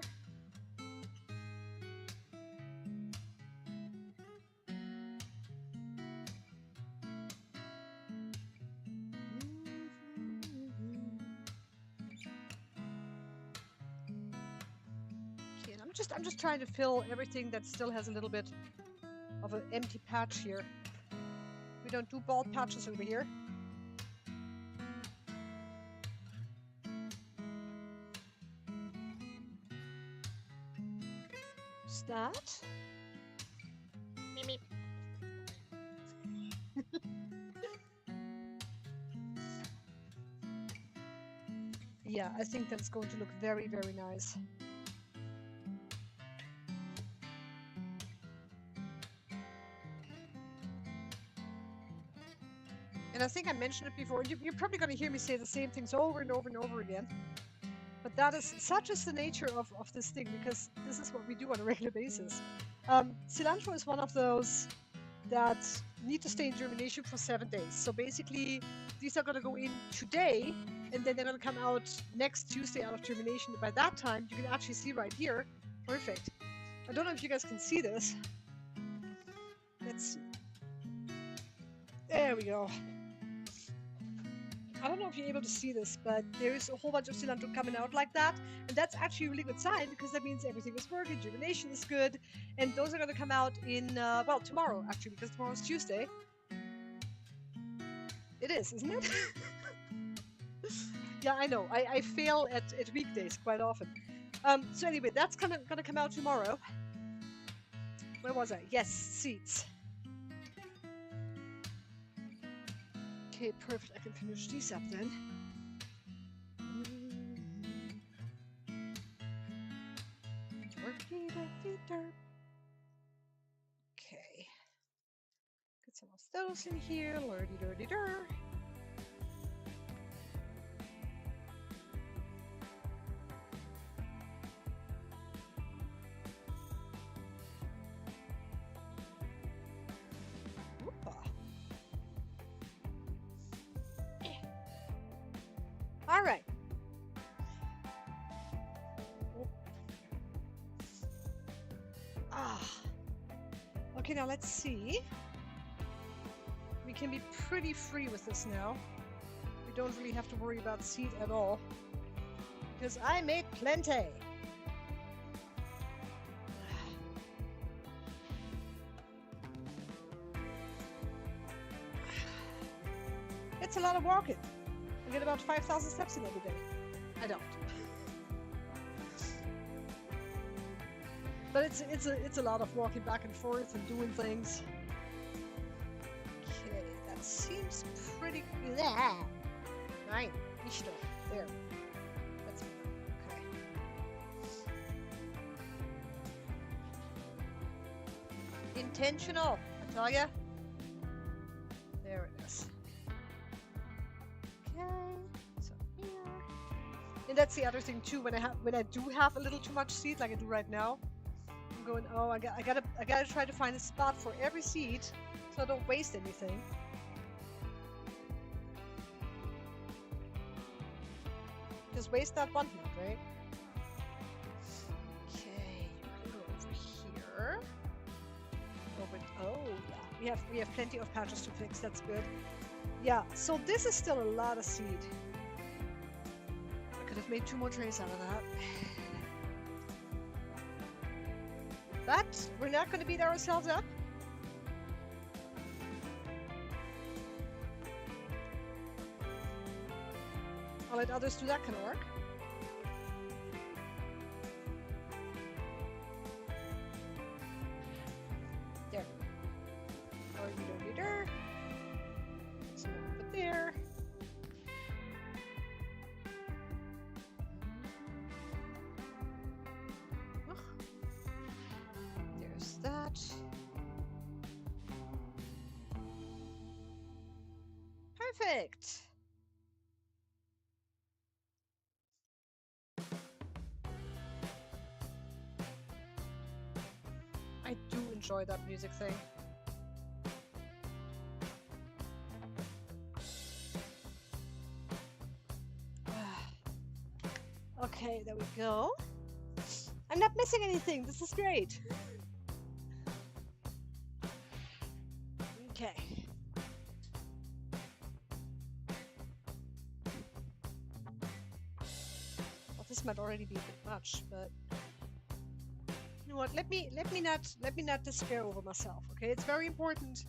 Okay, and I'm just trying to fill everything that still has a little bit of an empty patch here. We don't do bald patches over here. Is that? Meep, meep. Yeah, I think that's going to look very, very nice. And I think I mentioned it before. You're probably going to hear me say the same things over and over and over again. But that is such is the nature of this thing, because this is what we do on a regular basis. Cilantro is one of those that need to stay in germination for 7 days. So basically, these are going to go in today, and then they're going to come out next Tuesday out of germination. By that time, you can actually see right here. Perfect. I don't know if you guys can see this. Let's see. There we go. I don't know if you're able to see this, but there is a whole bunch of cilantro coming out like that. And that's actually a really good sign, because that means everything is working, germination is good. And those are going to come out in, well, tomorrow, actually, because tomorrow's Tuesday. It is, isn't it? Yeah, I know. I fail at weekdays quite often. So anyway, that's going to come out tomorrow. Where was I? Yes, seeds. Okay, perfect. I can finish these up then. Okay. Get some of those in here. Lurdy-durdy-dur. All right. Okay, now let's see. We can be pretty free with this now. We don't really have to worry about seed at all, because I made plenty. It's a lot of walking. I get about 5,000 steps in every day. I don't. But it's a lot of walking back and forth and doing things. Okay, that seems pretty good. Right, there. That's okay. Intentional, I tell ya. There it is. Okay, so here. And that's the other thing too. When I do have a little too much seed, like I do right now, I'm going, oh, I gotta try to find a spot for every seed, so I don't waste anything. Just waste that one nut, right? Okay, you can go over here. Oh, yeah. We have plenty of patches to fix. That's good. Yeah. So this is still a lot of seed. I could have made 2 more trays out of that. But we're not going to beat ourselves up. I'll let others do that kind of work. There. Or you don't need her. So put there. Ugh. There's that. Perfect. I do enjoy that music thing. Okay, there we go. I'm not missing anything. This is great. Okay. Well, this might already be a bit much, but you know what? Let me not despair over myself. Okay, it's very important.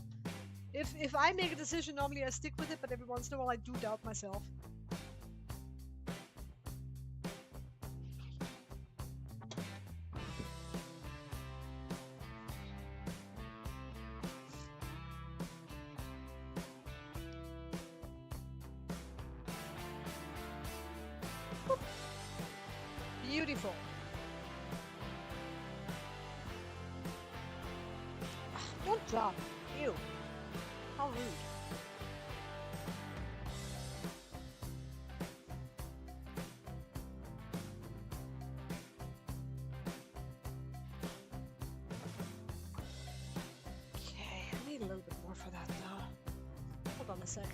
If I make a decision, normally I stick with it, but every once in a while I do doubt myself. Beautiful. Don't drop. Ew. How rude. Okay, I need a little bit more for that though. Hold on a sec.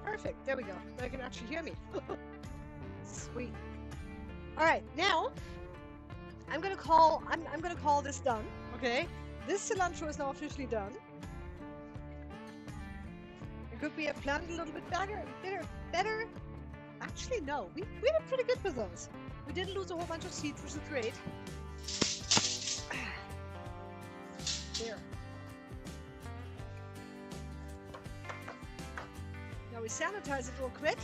Perfect. There we go. Now you can actually hear me. Sweet. All right. Now I'm gonna call this done. Okay. This cilantro is now officially done. Could we have planned a little bit better? Actually, no. We did pretty good with those. We didn't lose a whole bunch of seeds, which is great. There. Now we sanitize it real quick.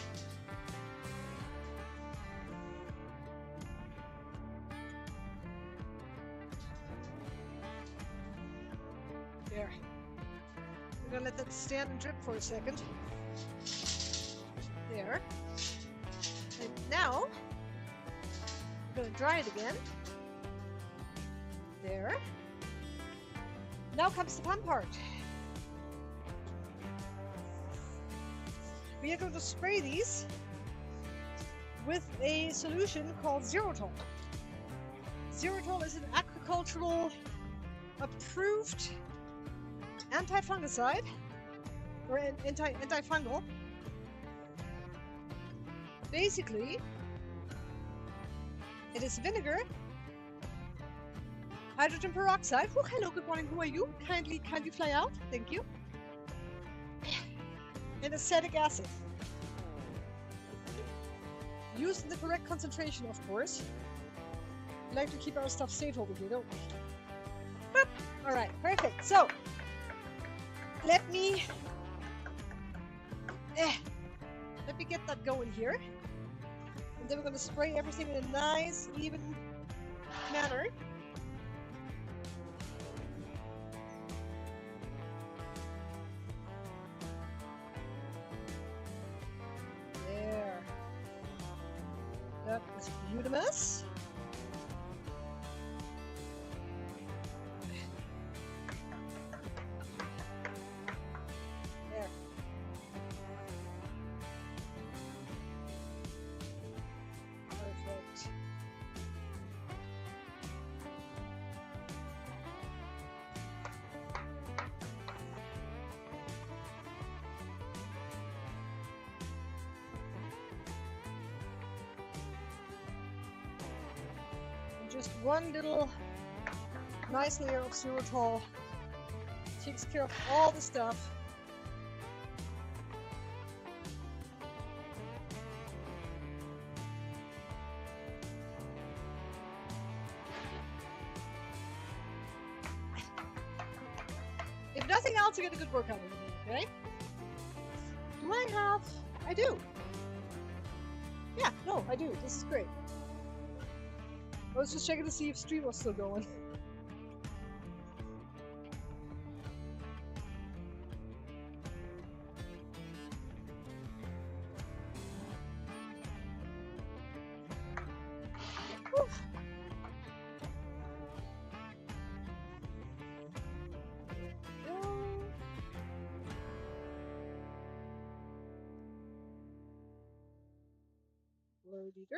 There. We're gonna let that stand and drip for a second. There. And now, we're gonna dry it again. There. Now comes the fun part. We are going to spray these with a solution called Zerotol. Zerotol is an agricultural approved anti-fungicide or an antifungal. Basically, it is vinegar, hydrogen peroxide. Oh, hello, good morning. Who are you? Kindly fly out. Thank you. And acetic acid. Used in the correct concentration, of course. We like to keep our stuff safe over here, don't we? Boop. All right, perfect. So, let me get that going here. And then we're going to spray everything in a nice, even manner. There. That is beautimous. There. Perfect. And just one little nice layer of Zerotol takes care of all the stuff. If nothing else, you get a good workout in the day, okay? Do I have? I do. Yeah, no, I do. This is great. I was just checking to see if stream was still going. Whew. Blur-de-der.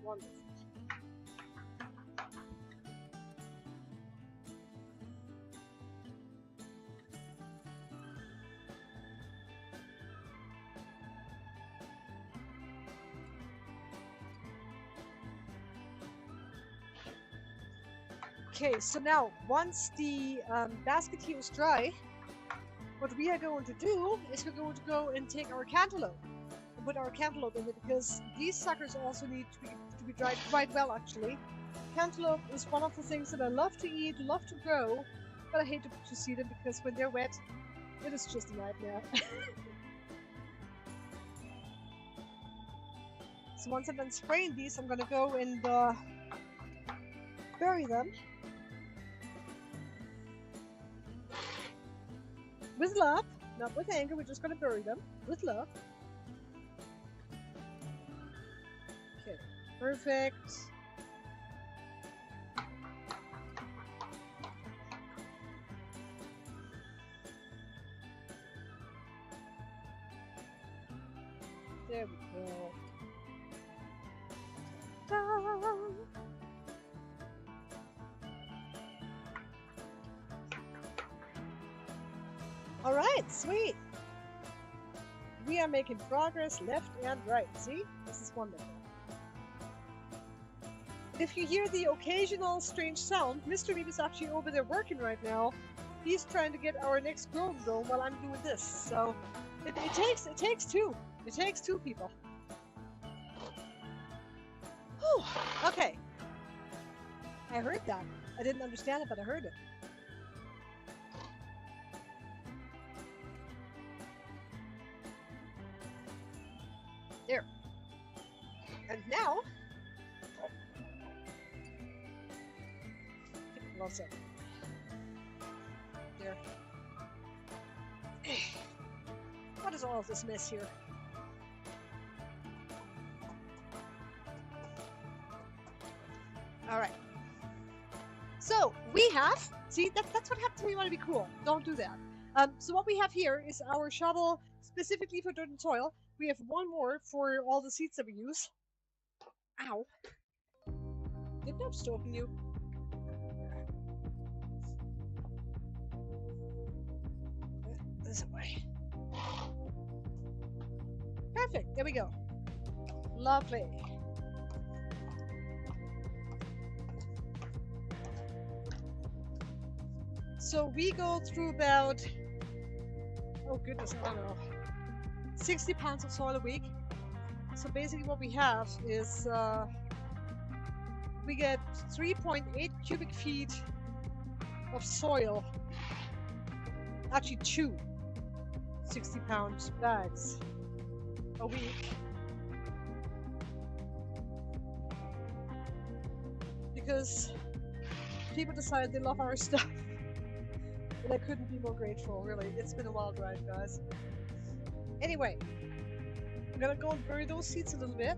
Wonderful. Okay, so now once the basket here is dry, what we are going to do is we're going to go and take our cantaloupe and put our cantaloupe in it, because these suckers also need to be dried quite well, actually. Cantaloupe is one of the things that I love to eat, love to grow, but I hate to see them because when they're wet, it is just a nightmare. So once I'm done spraying these, I'm gonna go and bury them. With love, not with anger, we're just gonna bury them with love. Okay, perfect. There we go. Ta-da! All right, sweet. We are making progress left and right. See? This is wonderful. If you hear the occasional strange sound, Mr. Reed is actually over there working right now. He's trying to get our next grow going while I'm doing this. So it takes two. It takes two people. Whew. Okay. I heard that. I didn't understand it, but I heard it. There. And now, gloves up. there. What is all of this mess here? All right. So we have, see, that's what happens when you want to be cool. Don't do that. So what we have here is our shovel specifically for dirt and soil. We have one more for all the seeds that we use. Ow. Didn't have stolen you. This way. Perfect. There we go. Lovely. So we go through about, oh goodness, I don't know, 60 pounds of soil a week. So basically what we have is we get 3.8 cubic feet of soil. Actually 2 60-pound bags a week. Because people decide they love our stuff. And I couldn't be more grateful, really. It's been a wild ride, guys. Anyway, I'm gonna go and bury those seeds a little bit.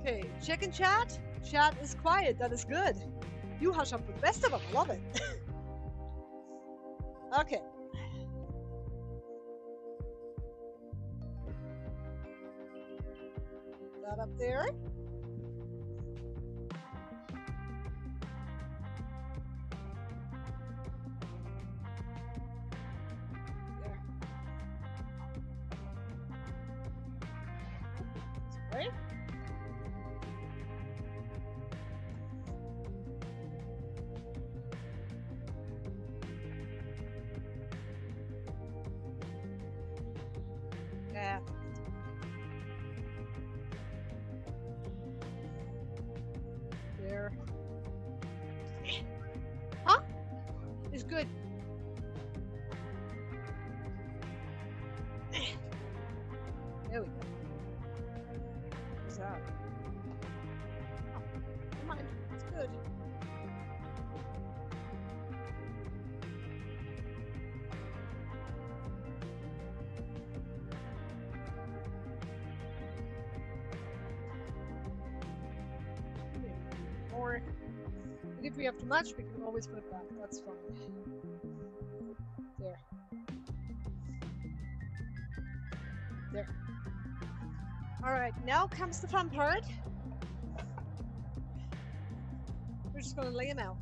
Okay, check in chat. Chat is quiet, that is good. You hush up with the best of them, I love it. Okay. That up there. There. Right? Yeah. There. Huh? It's good. There we go. What's that? Oh, never mind. It's good. Or if we have too much, we can always put it back. That's fine. There. There. Alright, now comes the fun part. We're just gonna lay them out.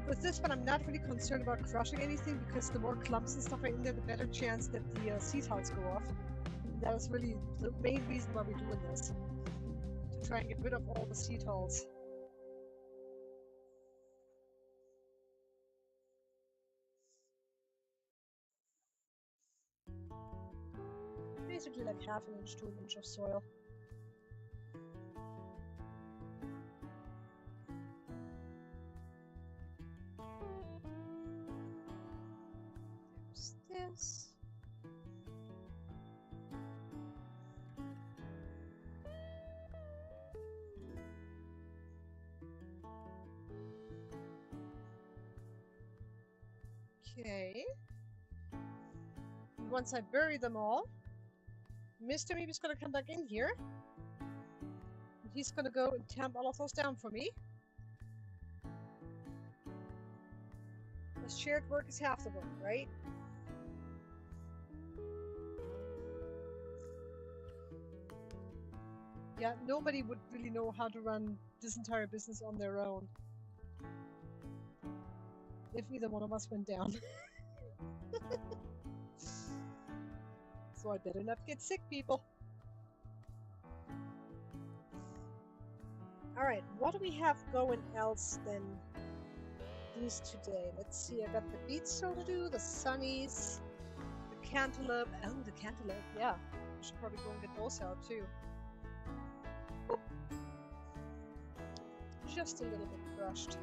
With this one, I'm not really concerned about crushing anything because the more clumps and stuff are in there, the better chance that the seed hulls go off. And that is really the main reason why we're doing this. To try and get rid of all the seed hulls. Basically like 1/2 inch to 1 inch of soil. There's this. Okay. And once I bury them all, Mr. Meep is gonna come back in here. And he's gonna go and tamp all of those down for me. The shared work is half the work, right? Yeah, nobody would really know how to run this entire business on their own. If either one of us went down. So I better not get sick, people. Alright, what do we have going else than these today? Let's see, I got the beets still to do, the sunnies, the cantaloupe. Oh, the cantaloupe, yeah. I should probably go and get those out too. Oop. Just a little bit crushed.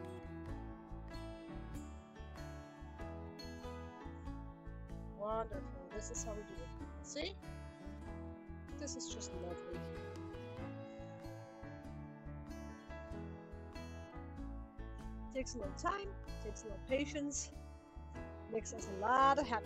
Wonderful. This is how we do it. See? This is just lovely. Takes a little time, takes a little patience, makes us a lot of happy.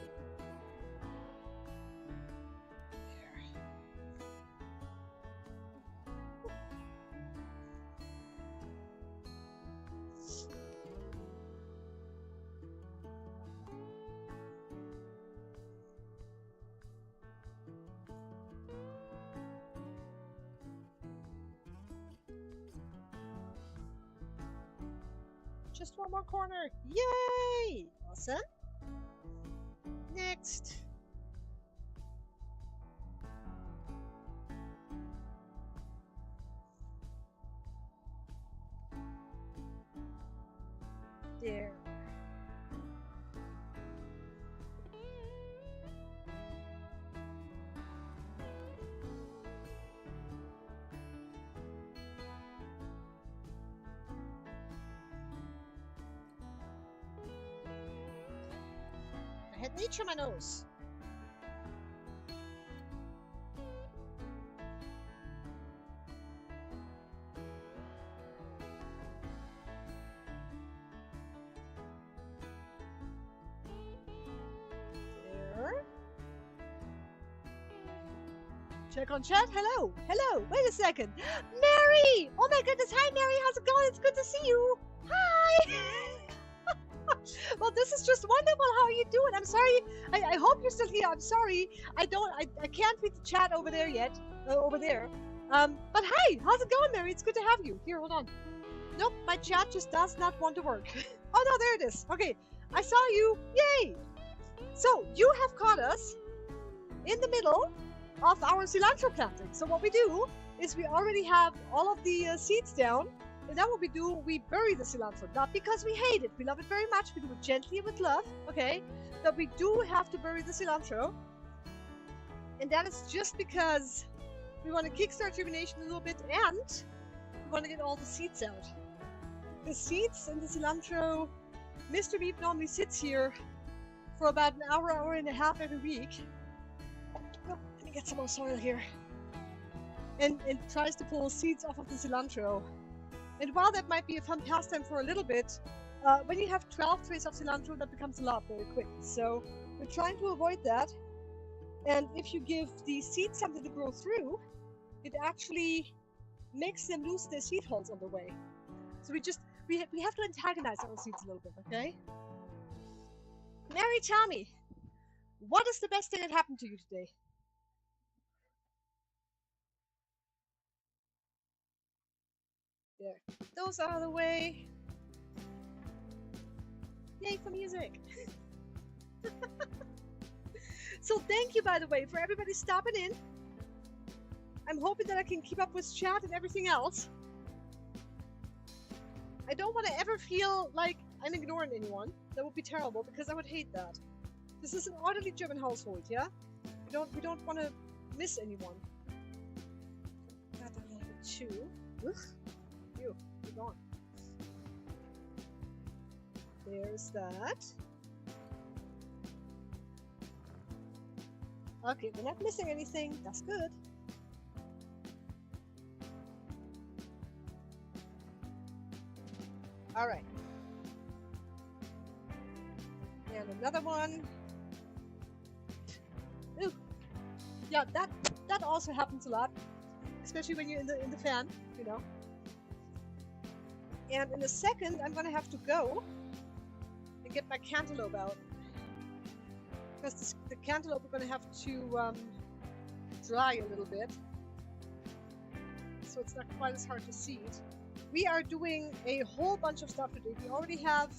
Just one more corner. Yay! Awesome. Next. There. I had nature on my nose. There. Check on chat. Hello. Hello. Wait a second. Mary! Oh my goodness. Hi, Mary. How's it going? It's good to see you. Hi. Well, this is just wonderful. How are you doing? I'm sorry. I hope you're still here. I'm sorry. I can't read the chat over there yet. Over there. But hi. How's it going, Mary? It's good to have you. Here, hold on. Nope. My chat just does not want to work. Oh, no. There it is. Okay. I saw you. Yay. So, you have caught us in the middle of our cilantro planting. So what we do is we already have all of the seeds down. And then what we do, we bury the cilantro. Not because we hate it. We love it very much. We do it gently with love. Okay? But we do have to bury the cilantro. And that is just because we want to kickstart germination a little bit. And we want to get all the seeds out. The seeds and the cilantro, Mr. Beep normally sits here for about an hour, hour and a half every week. Oh, let me get some more soil here. And tries to pull seeds off of the cilantro. And while that might be a fun pastime for a little bit, when you have 12 trays of cilantro, that becomes a lot very quick. So we're trying to avoid that. And if you give the seeds something to grow through, it actually makes them lose their seed holes on the way. So we have to antagonize our seeds a little bit, okay? Mary, tell me, what is the best thing that happened to you today? There. Those are the way. Yay for music. So thank you, by the way, for everybody stopping in. I'm hoping that I can keep up with chat and everything else. I don't want to ever feel like I'm ignoring anyone. That would be terrible, because I would hate that. This is an orderly German household, yeah? We don't want to miss anyone. Got a little bit too. Ugh. You're gone. There's that. Okay, we're not missing anything. That's good. All right. And another one. Ooh. Yeah, that also happens a lot, especially when you're in the fan, you know. And in a second, I'm gonna have to go and get my cantaloupe out, because the cantaloupe are gonna have to dry a little bit, so it's not quite as hard to seed. We are doing a whole bunch of stuff today. We already have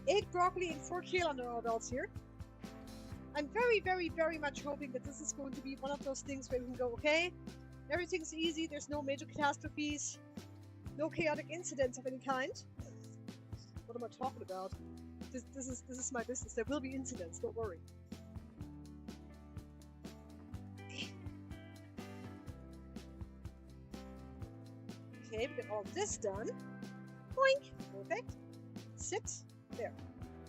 8 broccoli and 4 kale under our belts here. I'm very, very, very much hoping that this is going to be one of those things where we can go, okay, everything's easy, there's no major catastrophes, no chaotic incidents of any kind. What am I talking about? This is my business. There will be incidents, don't worry. Okay, we got all this done. Boink! Perfect. Sit. There.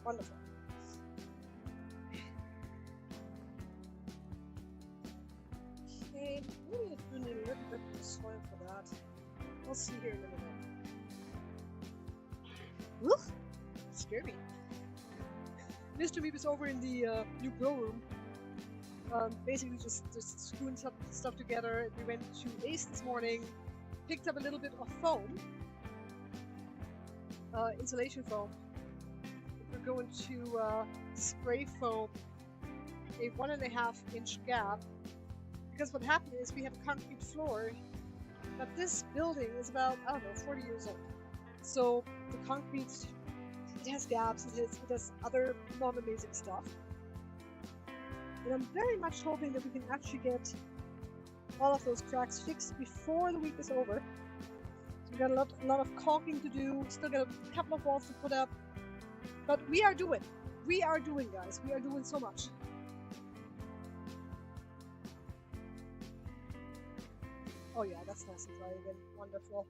Wonderful. soil for that. We'll see here in a minute. Woo! Scared me. Mr. Meep is over in the new grow room. Basically just screwing stuff together. We went to Ace this morning, picked up a little bit of foam, insulation foam. We're going to spray foam a 1.5-inch gap, because what happened is we have a concrete floor, but this building is about, I don't know, 40 years old. So the concrete, it has gaps, it has other non-amazing stuff. And I'm very much hoping that we can actually get all of those cracks fixed before the week is over. So we got a lot of caulking to do, still got a couple of walls to put up. But we are doing, guys. We are doing so much. Oh yeah, that's nice and dry again. Wonderful.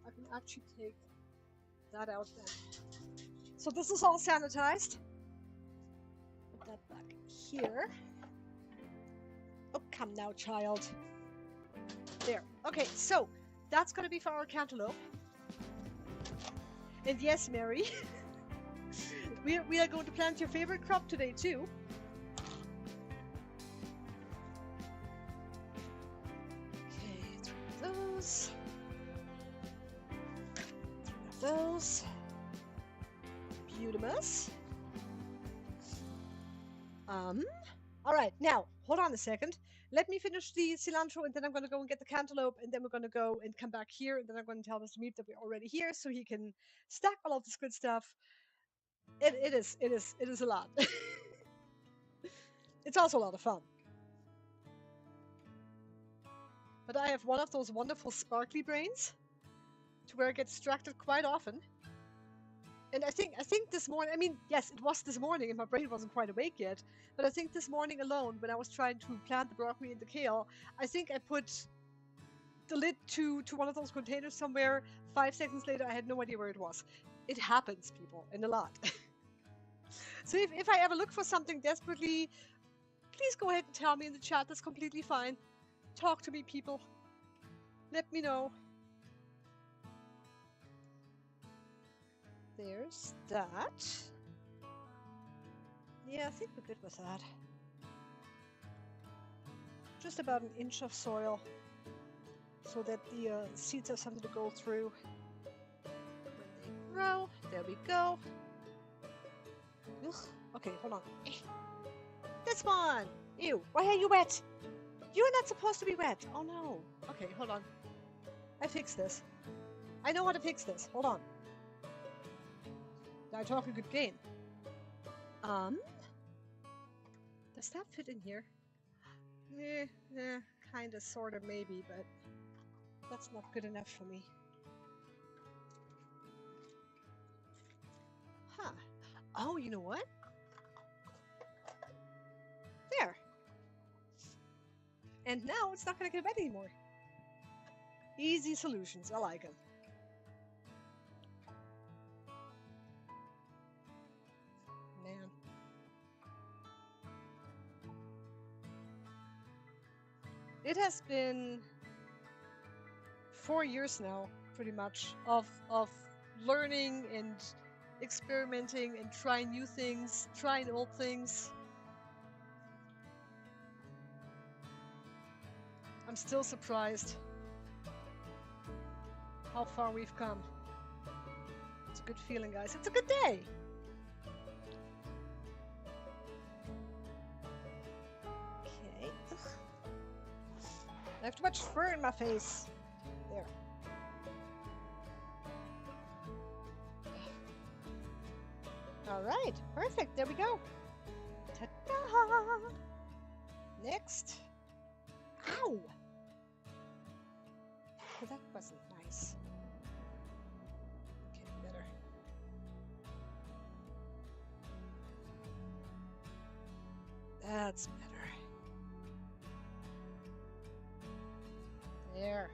I can actually take that out then. So this is all sanitized. Put that back here. Oh, come now, child. There. Okay, so that's going to be for our cantaloupe. And yes, Mary, we are going to plant your favorite crop today, too. Okay, 3 of those. 3 of those. Beautimus. All right, now, hold on a second. Let me finish the cilantro, and then I'm going to go and get the cantaloupe, and then we're going to go and come back here, and then I'm going to tell Mr. Meep that we're already here, so he can stack all of this good stuff. It is a lot. It's also a lot of fun. But I have one of those wonderful sparkly brains, to where I get distracted quite often. And I think this morning, I mean, yes, it was this morning and my brain wasn't quite awake yet, but I think this morning alone, when I was trying to plant the broccoli and the kale, I think I put the lid to one of those containers somewhere. 5 seconds later, I had no idea where it was. It happens, people, and a lot. So if I ever look for something desperately, please go ahead and tell me in the chat. That's completely fine. Talk to me, people. Let me know. There's that. Yeah, I think we're good with that. Just about 1 inch of soil, so that the seeds have something to go through when they grow. There we go. Ugh. Okay, hold on. This one! Ew, why are you wet? You're not supposed to be wet. Oh no. Okay, hold on. I fixed this. I know how to fix this. Hold on. I talk a good game. Does that fit in here? Kinda, sorta, maybe, but that's not good enough for me. Huh. Oh, you know what? There. And now it's not gonna get wet anymore. Easy solutions. I like them. Man. It has been 4 years now, pretty much, of learning and experimenting and trying new things, trying old things. I'm still surprised how far we've come. It's a good feeling, guys. It's a good day. Okay. I have too much fur in my face. There. All right, perfect. There we go. Ta-da! Next. Ow! Oh, that wasn't nice. Okay, better. That's better. There.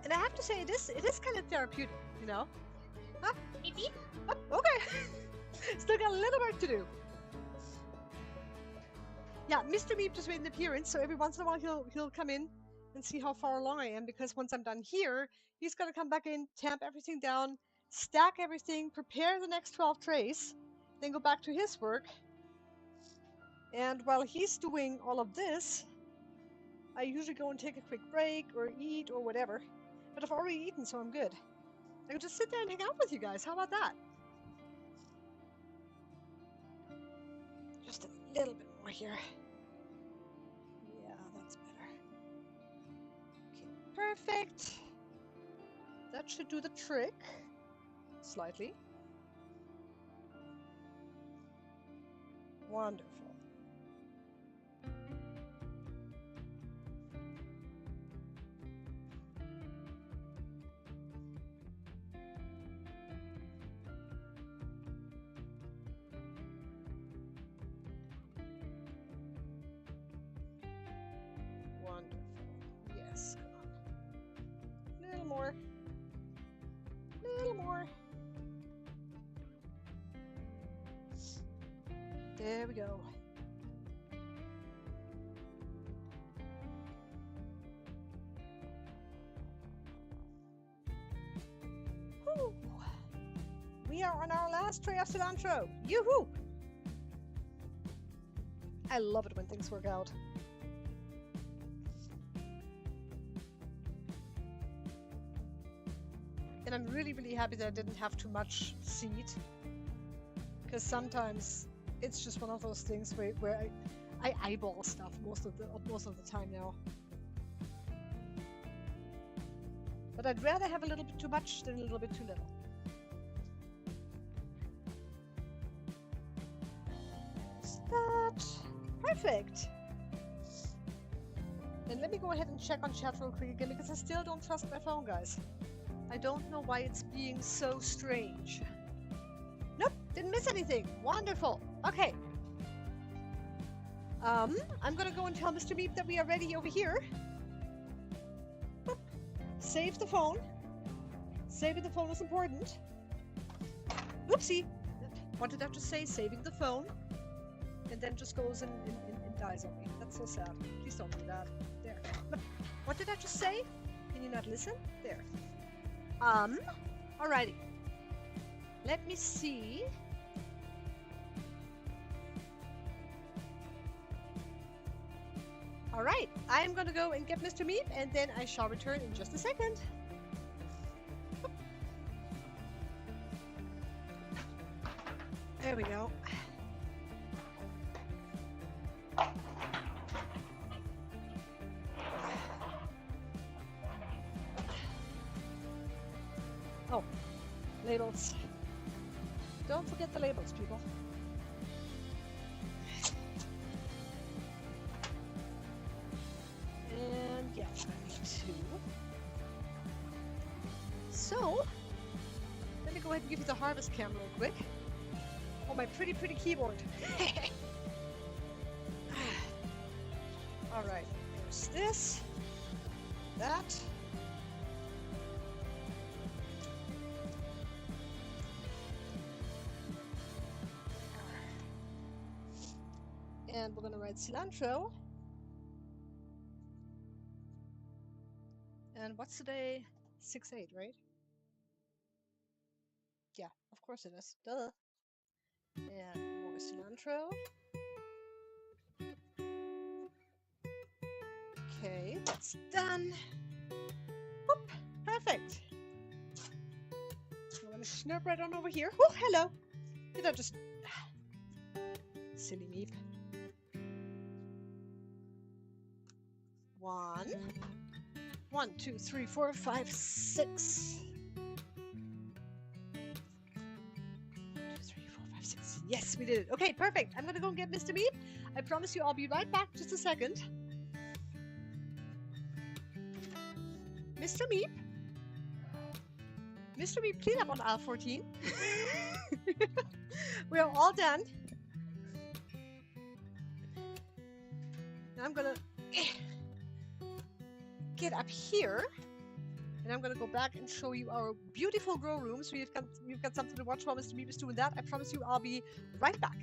And I have to say, it is kind of therapeutic, you know? Huh? Beep beep. Oh, okay. Still got a little work to do. Yeah, Mr. Meep just made an appearance, so every once in a while he'll come in and see how far along I am, because once I'm done here, he's gonna come back in, tamp everything down, stack everything, prepare the next 12 trays, then go back to his work. And while he's doing all of this, I usually go and take a quick break or eat or whatever. But I've already eaten, so I'm good. I can just sit there and hang out with you guys. How about that? Just a little bit more here. Yeah, that's better. Okay, perfect. That should do the trick. Slightly. Wonderful. Wonderful. Yes, come on. A little more. A little more. There we go. Whew. We are on our last tray of cilantro. Yoo-hoo! I love it when things work out. And I'm really, really happy that I didn't have too much seed. Because sometimes it's just one of those things where I eyeball stuff most of the time now. But I'd rather have a little bit too much than a little bit too little. Is that perfect? And let me go ahead and check on chat real quick again, because I still don't trust my phone, guys. I don't know why it's being so strange. Nope, didn't miss anything. Wonderful. Okay. I'm gonna go and tell Mr. Meep that we are ready over here. Boop. Save the phone. Saving the phone is important. Oopsie. What did I just say? Saving the phone. And then just goes and dies on me. That's so sad. Please don't do that. There. But what did I just say? Can you not listen? There. Alrighty. Let me see. Alright, I am gonna go and get Mr. Meep, and then I shall return in just a second. There we go. Oh, labels. Don't forget the labels, people. And yeah, I need to. So, let me go ahead and give you the harvest cam real quick. Oh, my pretty keyboard. All right, there's this, that. And we're gonna write cilantro. And what's today? 6/8, right? Yeah, of course it is. Duh. And more cilantro. Okay, that's done. Whoop, perfect. I'm gonna snurp right on over here. Oh, hello. Did I just... Silly Meep. 1, 2, 3, 4, 5, 6. 2, 3, 4, 5, 6. Yes, we did it. Okay, perfect. I'm gonna go and get Mr. Meep. I promise you I'll be right back. Just a second. Mr. Meep? Mr. Meep, clean up on aisle 14. We are all done. Now I'm gonna get up here and I'm gonna go back and show you our beautiful grow room. So you've got something to watch while Mr. Meep is doing that. I promise you, I'll be right back.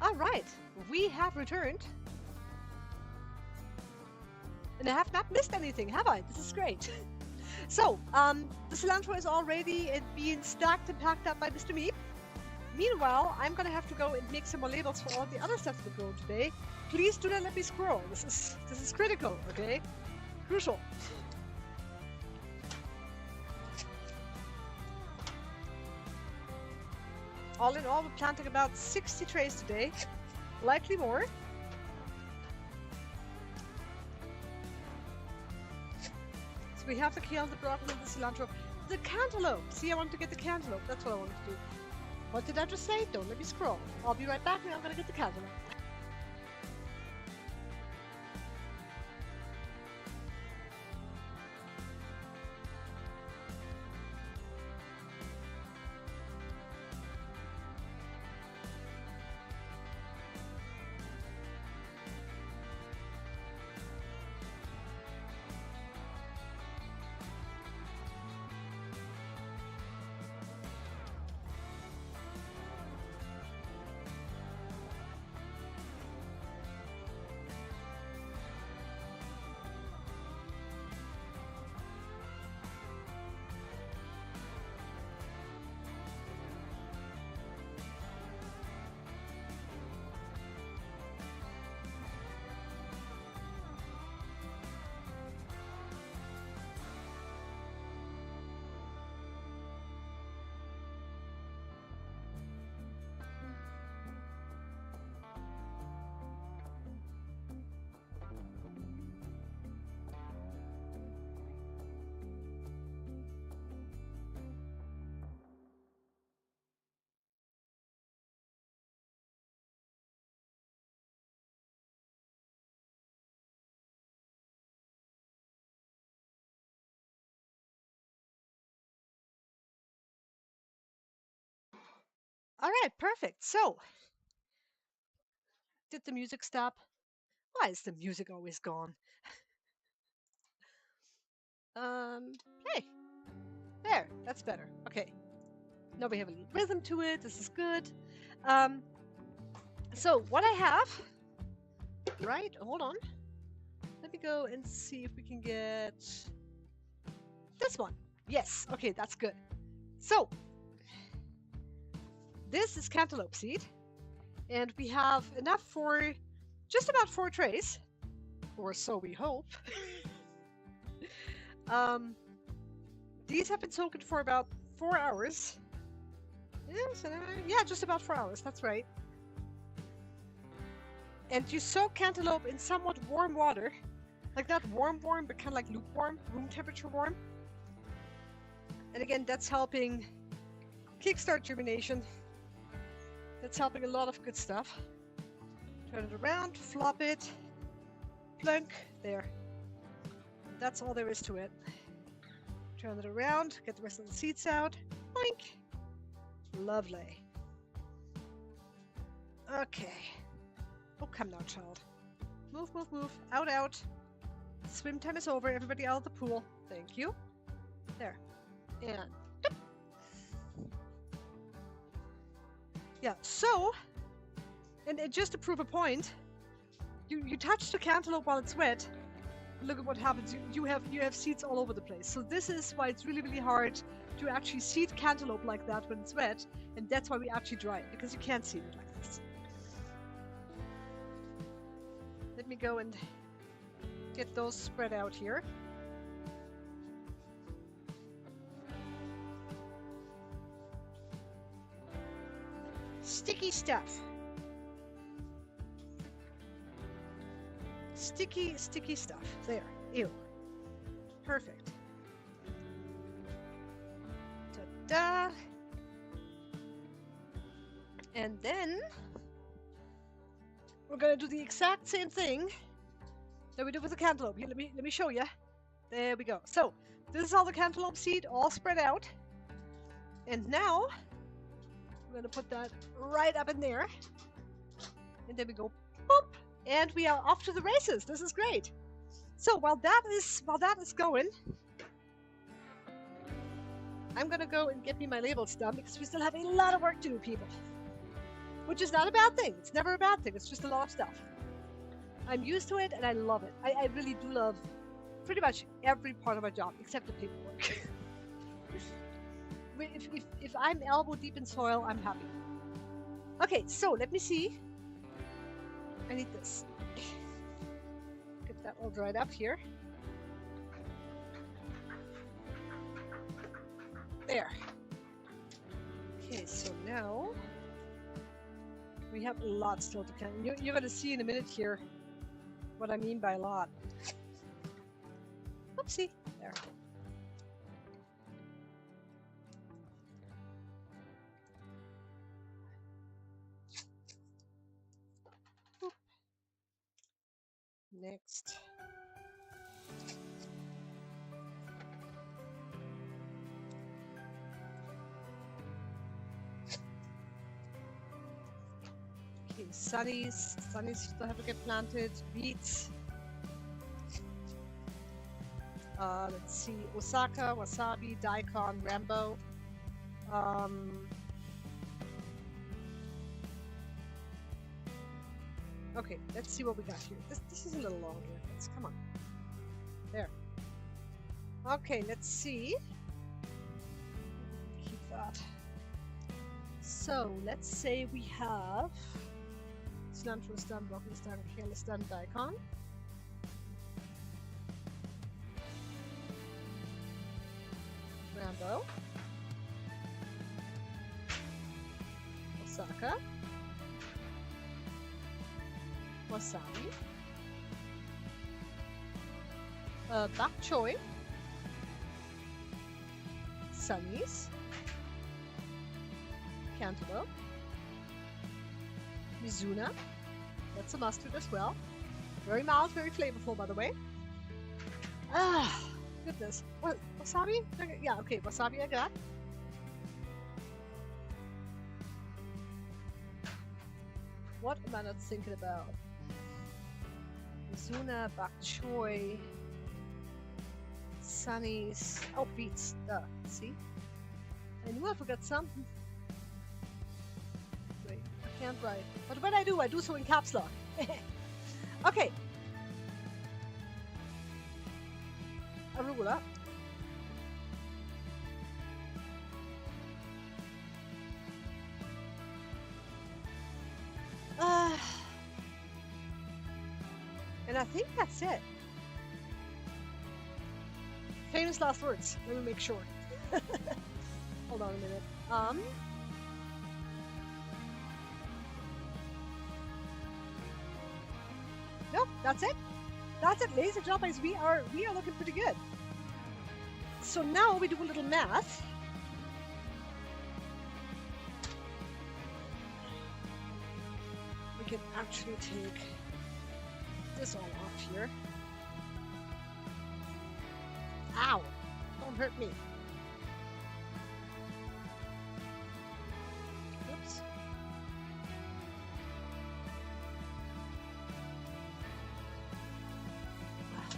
All right, we have returned. And I have not missed anything, have I? This is great. So, the cilantro is all ready and being stacked and packed up by Mr. Meep. Meanwhile, I'm gonna have to go and make some more labels for all the other stuff we grow today. Please do not let me scroll. This is critical, okay? Crucial. All in all, we're planting about 60 trays today, likely more. So we have the kale, the broccoli, the cilantro, the cantaloupe. See, I want to get the cantaloupe. That's what I wanted to do. What did I just say? Don't let me scroll. I'll be right back now. I'm gonna get the cantaloupe. All right, perfect. So, did the music stop? Why is the music always gone? Play. There, that's better. Okay. Now we have a little rhythm to it. This is good. Um, so what I have, right? Hold on. Let me go and see if we can get this one. Yes. Okay, that's good. So this is cantaloupe seed, and we have enough for just about 4 trays, or so we hope. These have been soaking for about 4 hours. Yes, yeah, just about 4 hours. That's right. And you soak cantaloupe in somewhat warm water, like not warm, but kind of like lukewarm, room temperature warm. And again, that's helping kickstart germination. That's helping a lot of good stuff. Turn it around, flop it, plunk, there. That's all there is to it. Turn it around, get the rest of the seeds out, boink. Lovely. Okay. Oh, come now, child. Move, move, move. Out, out. Swim time is over. Everybody out of the pool. Thank you. There. And... doop. Yeah, so... And just to prove a point, you touch the cantaloupe while it's wet. Look at what happens. You have seeds all over the place. So this is why it's really, really hard to actually seed cantaloupe like that when it's wet. And that's why we actually dry it, because you can't seed it like this. Let me go and get those spread out here. Sticky stuff. Sticky stuff. There. Ew. Perfect. Ta-da! And then we're gonna do the exact same thing that we did with the cantaloupe. Here, let me show you. There we go. So this is all the cantaloupe seed all spread out. And now we're gonna put that right up in there. And then we go boop, and we are off to the races. This is great. So while that is going, I'm gonna go and get me my labels done, because we still have a lot of work to do, people. Which is not a bad thing. It's never a bad thing. It's just a lot of stuff. I'm used to it and I love it. I really do love pretty much every part of my job except the paperwork. if I'm elbow deep in soil, I'm happy. Okay, so let me see. I need this. Get that all dried up here. There. Okay, so now we have a lot still to come. You're going to see in a minute here what I mean by a lot. Oopsie. There. Oop. Next. Okay, sunnies still have to get planted. Beets. Let's see, Osaka, Wasabi, Daikon, Rambo. Okay, let's see what we got here. This is a little long here. Come on. There. Okay, let's see. Keep that. So let's say we have cilantro stem, broccoli stem, kale stem, daikon. Rambo. Osaka. Wasabi. Bok choy. Sunnies. Cantaloupe. Mizuna. That's a mustard as well. Very mild, very flavorful, by the way. Ah, goodness. What? Wasabi? Yeah, okay, wasabi I got. What am I not thinking about? Mizuna, Bok Choy, Sunnies. Oh, beets. Duh. See? I knew I forgot something. Wait, I can't write. But when I do so in caps lock. Okay. Arugula. And I think that's it. Famous last words. Let me make sure. Hold on a minute. No, that's it. That's it, ladies and gentlemen. We are looking pretty good. So now we do a little math. We can actually take this all off here. Ow! Don't hurt me. Oops.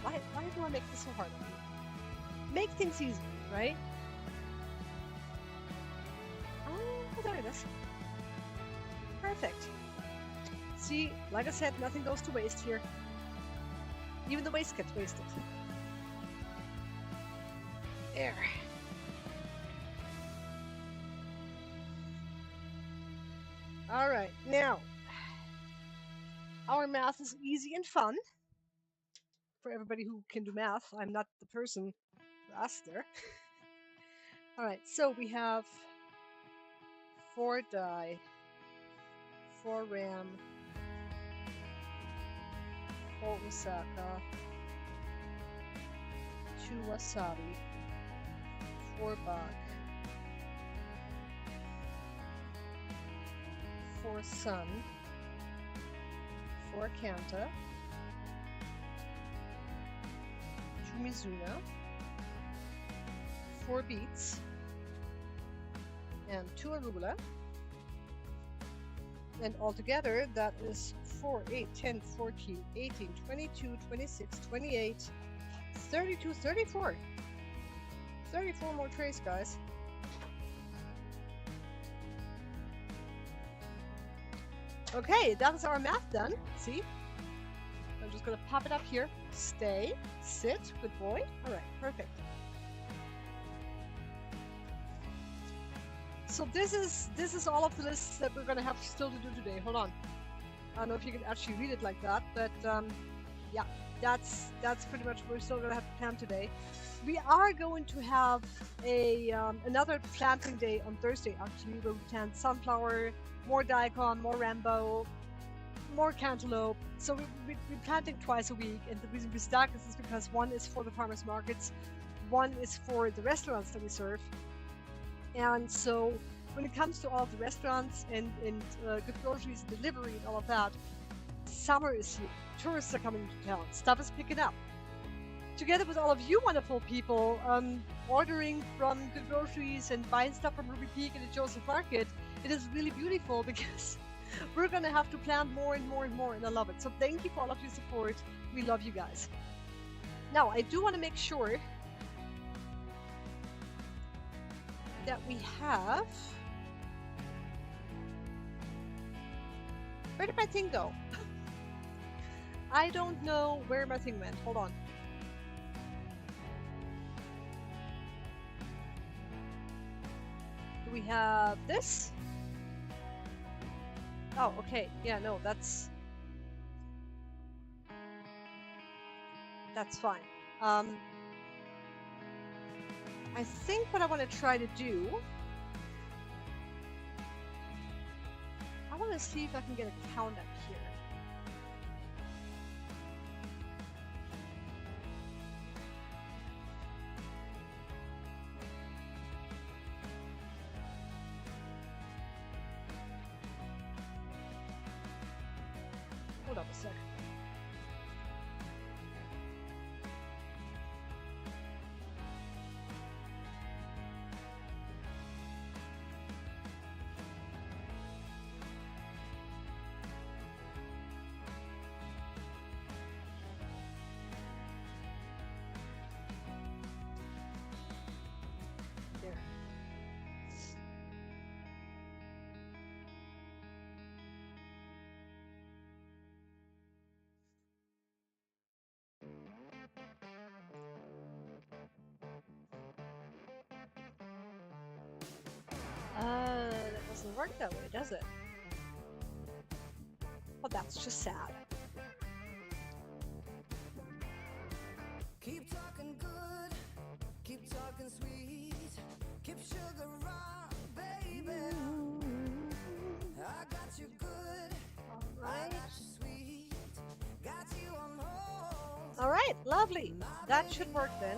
Why do I make this so hard on you? Make things easy, right? Oh, there it is. Perfect. See, like I said, nothing goes to waste here. Even the waste gets wasted. There. All right, now our math is easy and fun for everybody who can do math. I'm not the person who asked there. All right, so we have 4 dye, 4 ram, 4 Osaka, 2 wasabi, 4 bak, 4 sun, 4 kanta, 2 mizuna, 4 beets, and 2 arugula. And altogether, that is 4, 8, 10, 14, 18, 22, 26, 28, 32, 34. 34 more trays, guys. Okay, that is our math done. See? I'm just gonna pop it up here. Stay, sit, good boy. All right, perfect. So this is all of the lists that we're gonna have still to do today. Hold on. I don't know if you can actually read it like that, but yeah, that's pretty much what we're still gonna have to plan today. We are going to have a another planting day on Thursday. Actually, where we plant sunflower, more daikon, more rambo, more cantaloupe. So we're planting twice a week, and the reason we stack this is because one is for the farmers markets, one is for the restaurants that we serve. And so when it comes to all of the restaurants and good groceries and delivery and all of that, summer is here. Tourists are coming to town. Stuff is picking up. Together with all of you wonderful people ordering from Good Groceries and buying stuff from Ruby Peak and the Joseph Market, it is really beautiful because we're going to have to plant more and more and more, and I love it. So thank you for all of your support. We love you guys. Now, I do want to make sure that we have... Where did my thing go? I don't know where my thing went. Hold on. Do we have this? Oh, okay. Yeah, no, that's fine. I think what I want to try to do, I want to see if I can get a count up here. Hold up a sec. work that way, does it? Well, that's just sad. Keep talking good, keep talking sweet, keep sugar on, baby. I got you good, I got you sweet, got you on hold. All right, lovely. That should work then.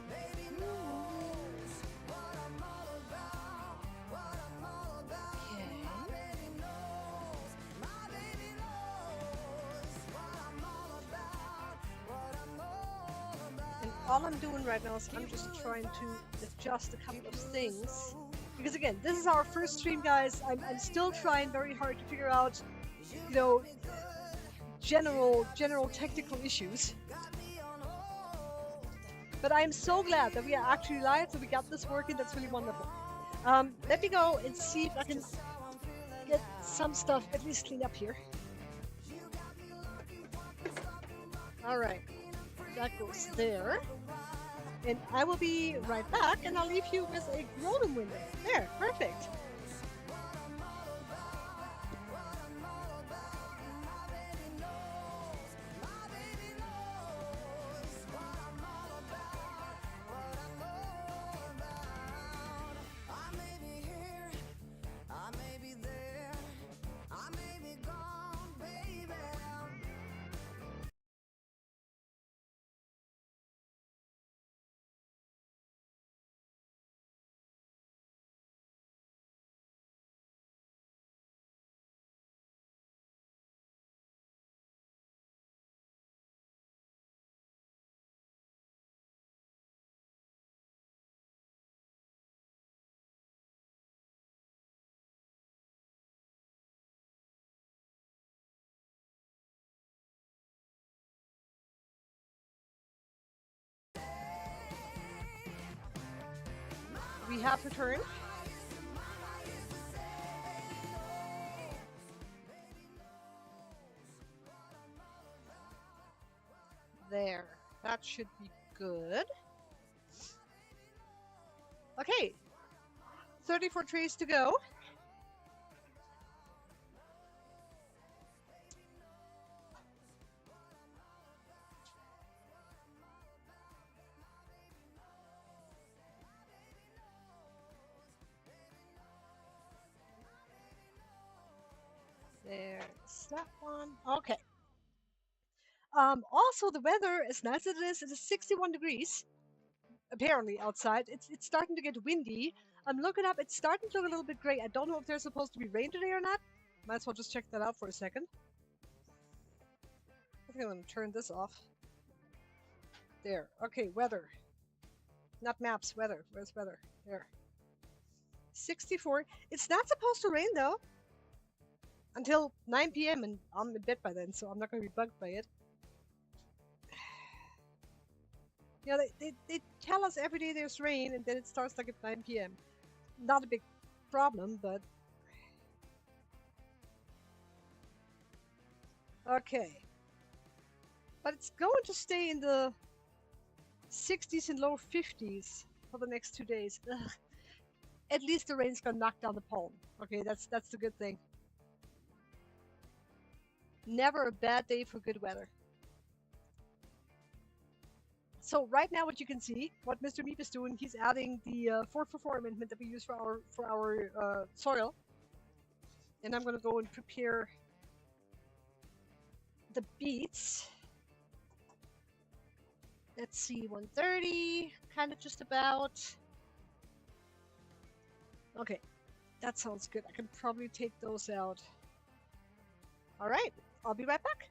Baby knows what I'm all about, what I'm all about. My baby knows, my baby knows what I'm all about, what I'm all about. And all I'm doing right now is I'm just trying to adjust a couple of things. Because again, this is our first stream, guys. I'm still trying very hard to figure out, you know, general technical issues. But I am so glad that we are actually live, that we got this working. That's really wonderful. Let me go and see if I can get some stuff at least cleaned up here. All right, that goes there. And I will be right back, and I'll leave you with a rolling window. There, perfect. I may be here, I may be there, I may be gone, baby. We have returned. There, that should be good. Okay, 34 trays to go. There's that one. Okay. Also, the weather, as nice as it is 61 degrees, apparently, outside. It's starting to get windy. I'm looking up, it's starting to look a little bit gray. I don't know if there's supposed to be rain today or not. Might as well just check that out for a second. I think I'm going to turn this off. There. Okay, weather. Not maps, weather. Where's weather? There. 64. It's not supposed to rain, though. Until 9 p.m. and I'm in bed by then, so I'm not going to be bugged by it. Yeah, they tell us every day there's rain, and then it starts like at 9 p.m. Not a big problem, but... Okay. But it's going to stay in the 60s and low 50s for the next 2 days. Ugh. At least the rain's gonna knock down the pollen. Okay, that's the good thing. Never a bad day for good weather. So right now, what you can see, what Mr. Meep is doing, he's adding the 444 amendment that we use for our soil, and I'm gonna go and prepare the beets. Let's see, 130, kind of just about. Okay, that sounds good. I can probably take those out. All right, I'll be right back.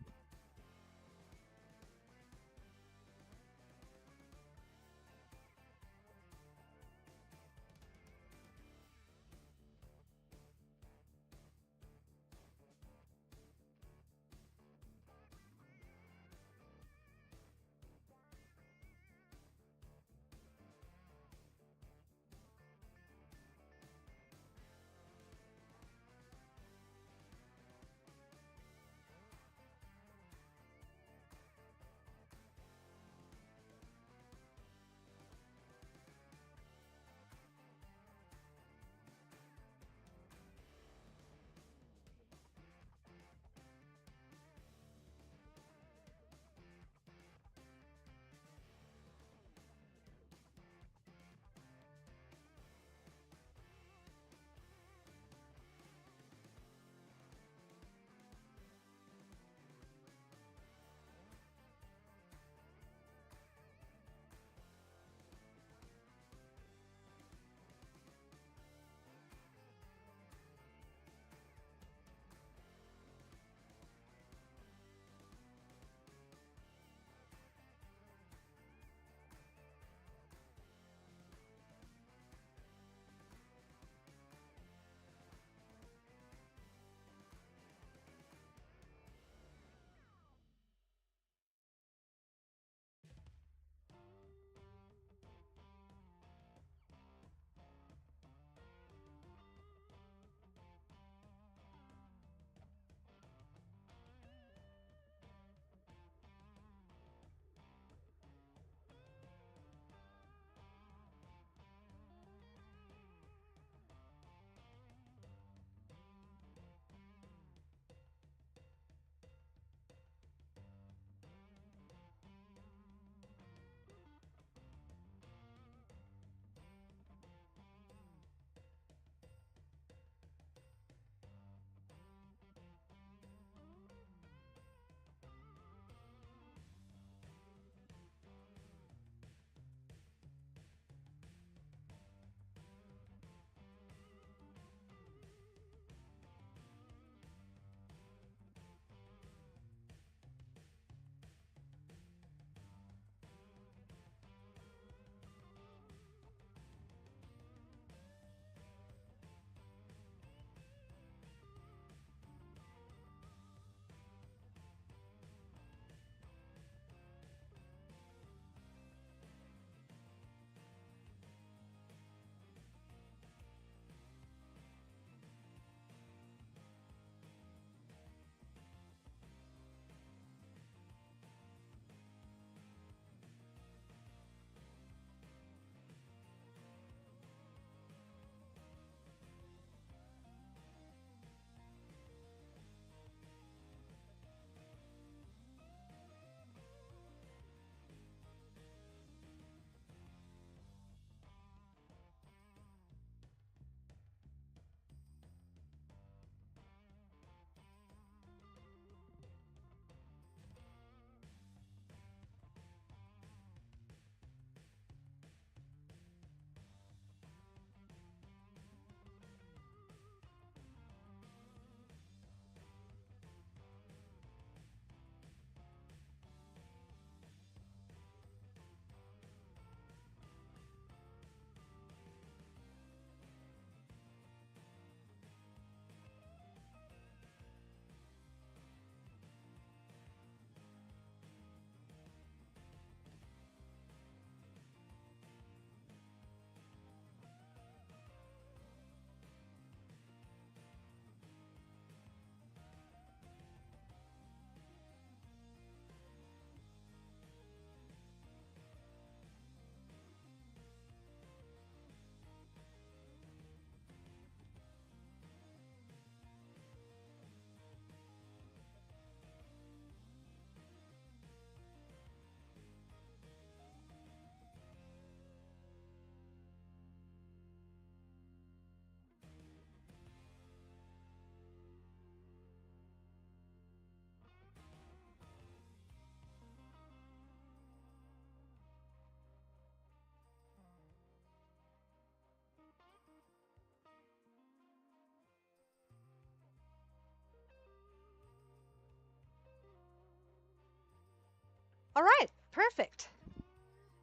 All right, perfect.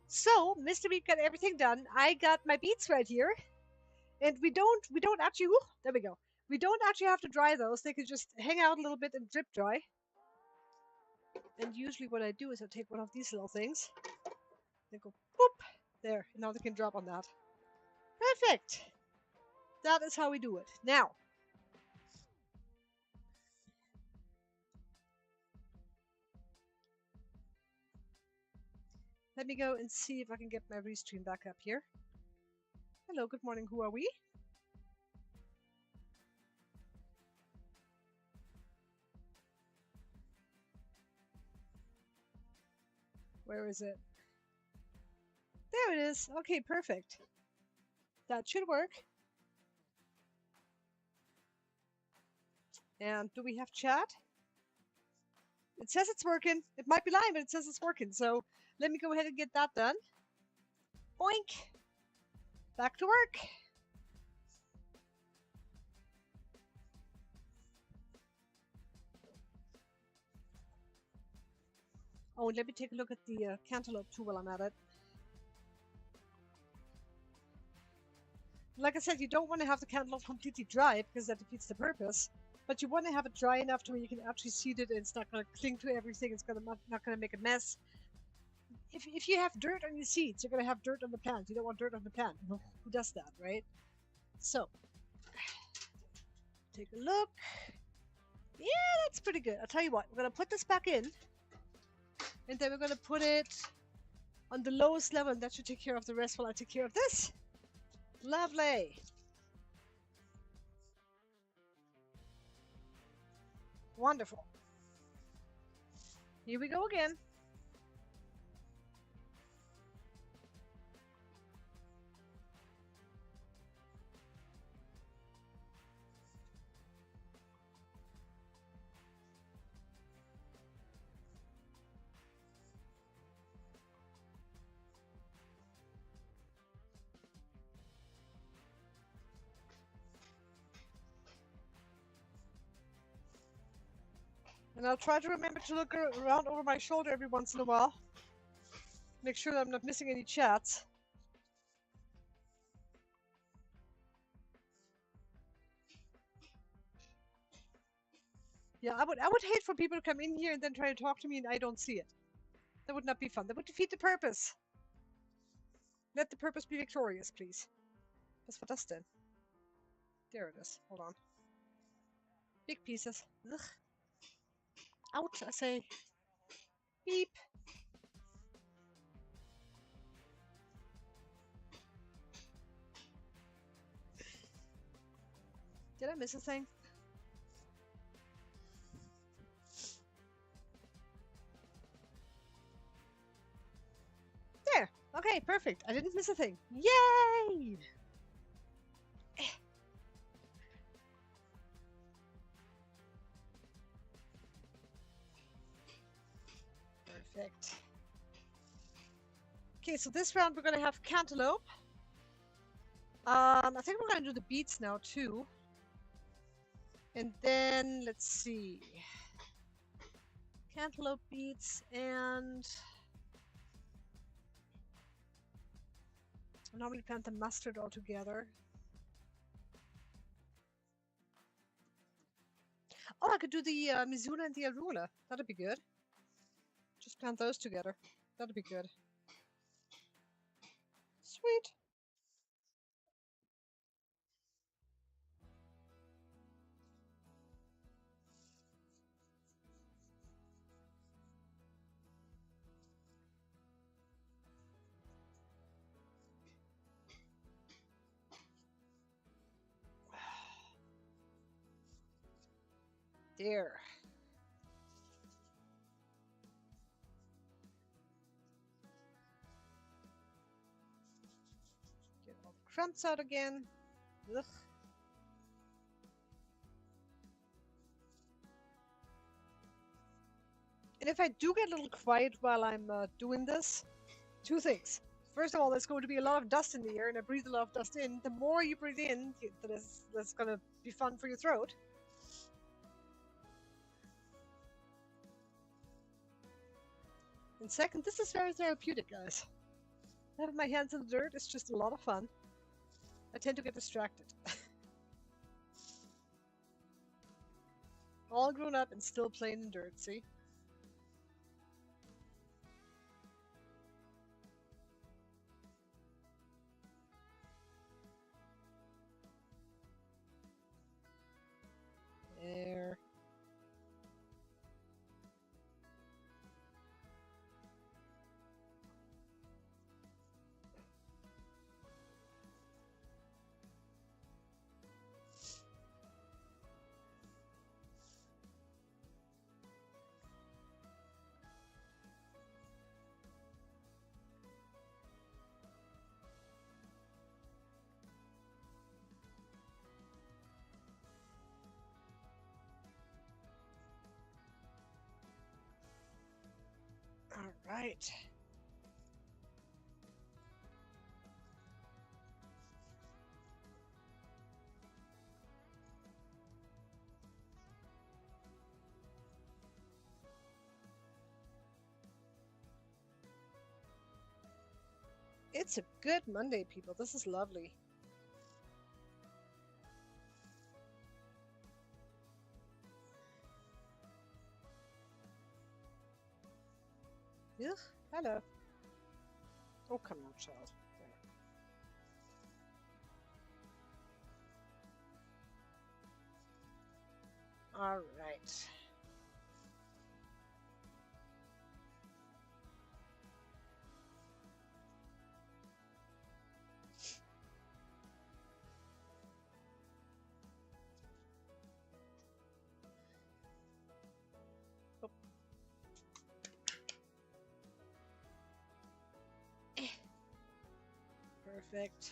So, Mr. Beat got everything done. I got my beets right here, and we don't actually. Ooh, there we go. We don't actually have to dry those. They can just hang out a little bit and drip dry. And usually, what I do is I take one of these little things, and go boop there. Now they can drop on that. Perfect. That is how we do it. Now, let me go and see if I can get my restream back up here. Hello, good morning. Who are we? Where is it? There it is. Okay, perfect. That should work. And do we have chat? It says it's working. It might be lying, but it says it's working. So let me go ahead and get that done. Boink. Back to work. Oh, and let me take a look at the cantaloupe too while I'm at it. Like I said, you don't want to have the cantaloupe completely dry because that defeats the purpose. But you want to have it dry enough to where you can actually seed it and it's not going to cling to everything. It's not going to make a mess. If you have dirt on your seeds, you're going to have dirt on the plant. You don't want dirt on the plant. Who does that, right? So, take a look. Yeah, that's pretty good. I'll tell you what, we're going to put this back in. And then we're going to put it on the lowest level. And that should take care of the rest while I take care of this. Lovely. Wonderful. Here we go again. And I'll try to remember to look around over my shoulder every once in a while. Make sure that I'm not missing any chats. Yeah, I would hate for people to come in here and then try to talk to me and I don't see it. That would not be fun. That would defeat the purpose. Let the purpose be victorious, please. Was war das denn? There it is. Hold on. Big pieces. Ugh. Ouch, I say. Beep. Did I miss a thing? There. Okay, perfect. I didn't miss a thing. Yay! Perfect. Okay, so this round we're gonna have cantaloupe. I think we're gonna do the beets now too. And then let's see. Cantaloupe, beets, and I normally plant the mustard all together. Oh, I could do the Mizuna and the arugula. That'd be good. Just plant those together. That'd be good. Sweet. There. Get all the crumbs out again. Ugh. And if I do get a little quiet while I'm doing this, two things. First of all, there's going to be a lot of dust in the air, and I breathe a lot of dust in. The more you breathe in, that's going to be fun for your throat. And second, this is very therapeutic, guys. Having my hands in the dirt is just a lot of fun. I tend to get distracted. All grown up and still playing in dirt, see? There. All right. It's a good Monday, people. This is lovely. Yeah, hello. Oh, come on, child. There. All right. Oh. Perfect.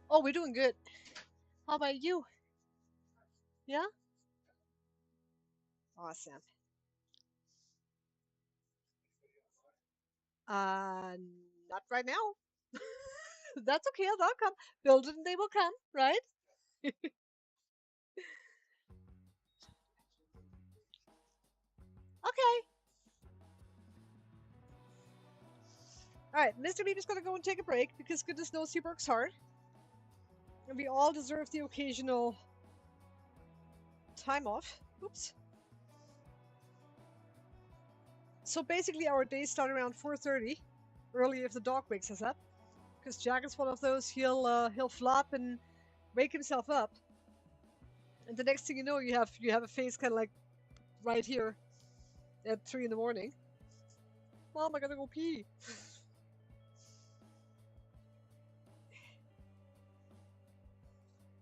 Oh, we're doing good. How about you? Yeah? Awesome. Uh, not right now. That's okay. They'll come. Build it and they will come, right? Okay. All right. Mr. Beaver's going to go and take a break because goodness knows he works hard. And we all deserve the occasional time off. Oops. So basically, our days start around 4:30, early if the dog wakes us up. Because Jack is one of those, he'll flop and wake himself up. And the next thing you know, you have a face kind of like right here at 3 in the morning. Mom, I gotta go pee.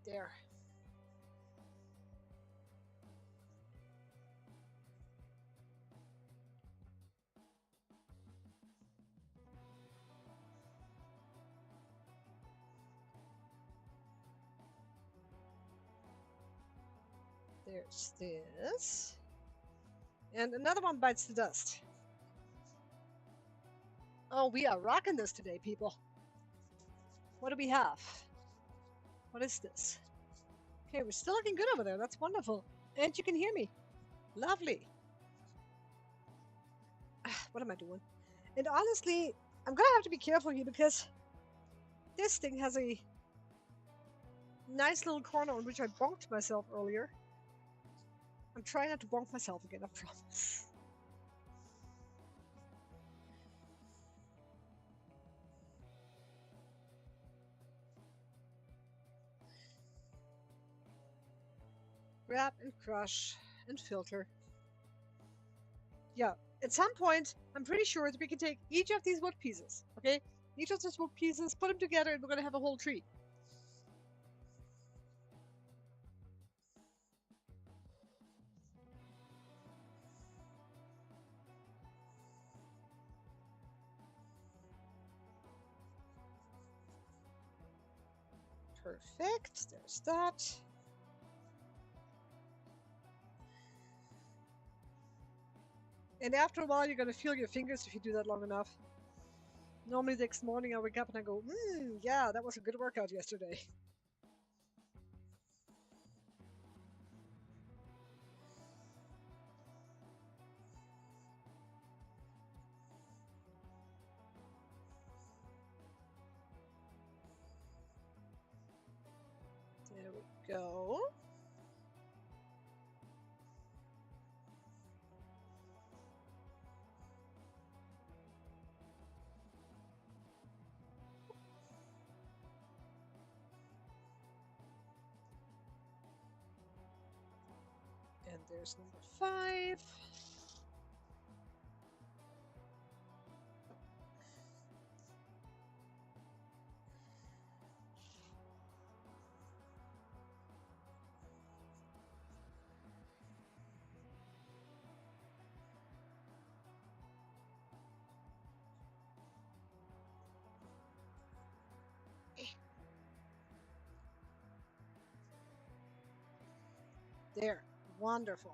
There. There's this. And another one bites the dust. Oh, we are rocking this today, people. What do we have? What is this? Okay, we're still looking good over there. That's wonderful. And you can hear me. Lovely. What am I doing? And honestly, I'm gonna have to be careful here because this thing has a nice little corner on which I bonked myself earlier. I'm trying not to bonk myself again, I promise. Grab and crush and filter. Yeah, at some point, I'm pretty sure that we can take each of these wood pieces, okay? Each of these wood pieces, put them together, and we're gonna have a whole tree. Perfect, there's that. And after a while, you're gonna feel your fingers if you do that long enough. Normally, the next morning, I wake up and I go, yeah, that was a good workout yesterday. we go. And there's number 5. There, wonderful.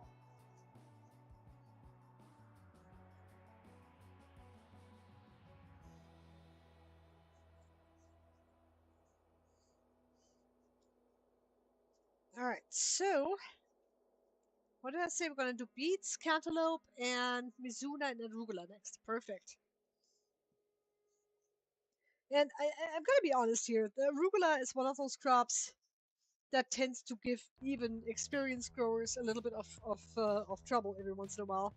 All right, so what did I say? We're going to do beets, cantaloupe, and mizuna and arugula next. Perfect. And I'm going to be honest here. The arugula is one of those crops that tends to give even experienced growers a little bit of trouble every once in a while.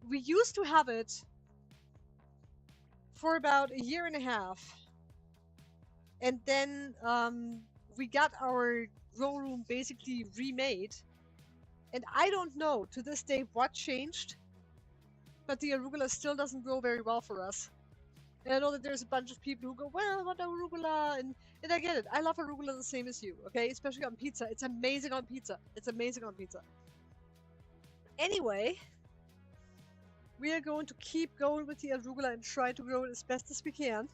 We used to have it for about a year and a half. And then we got our grow room basically remade. And I don't know to this day what changed, but the arugula still doesn't grow very well for us. And I know that there's a bunch of people who go, well, what arugula? And I get it. I love arugula the same as you, okay? Especially on pizza. It's amazing on pizza. It's amazing on pizza. Anyway, we are going to keep going with the arugula and try to grow it as best as we can.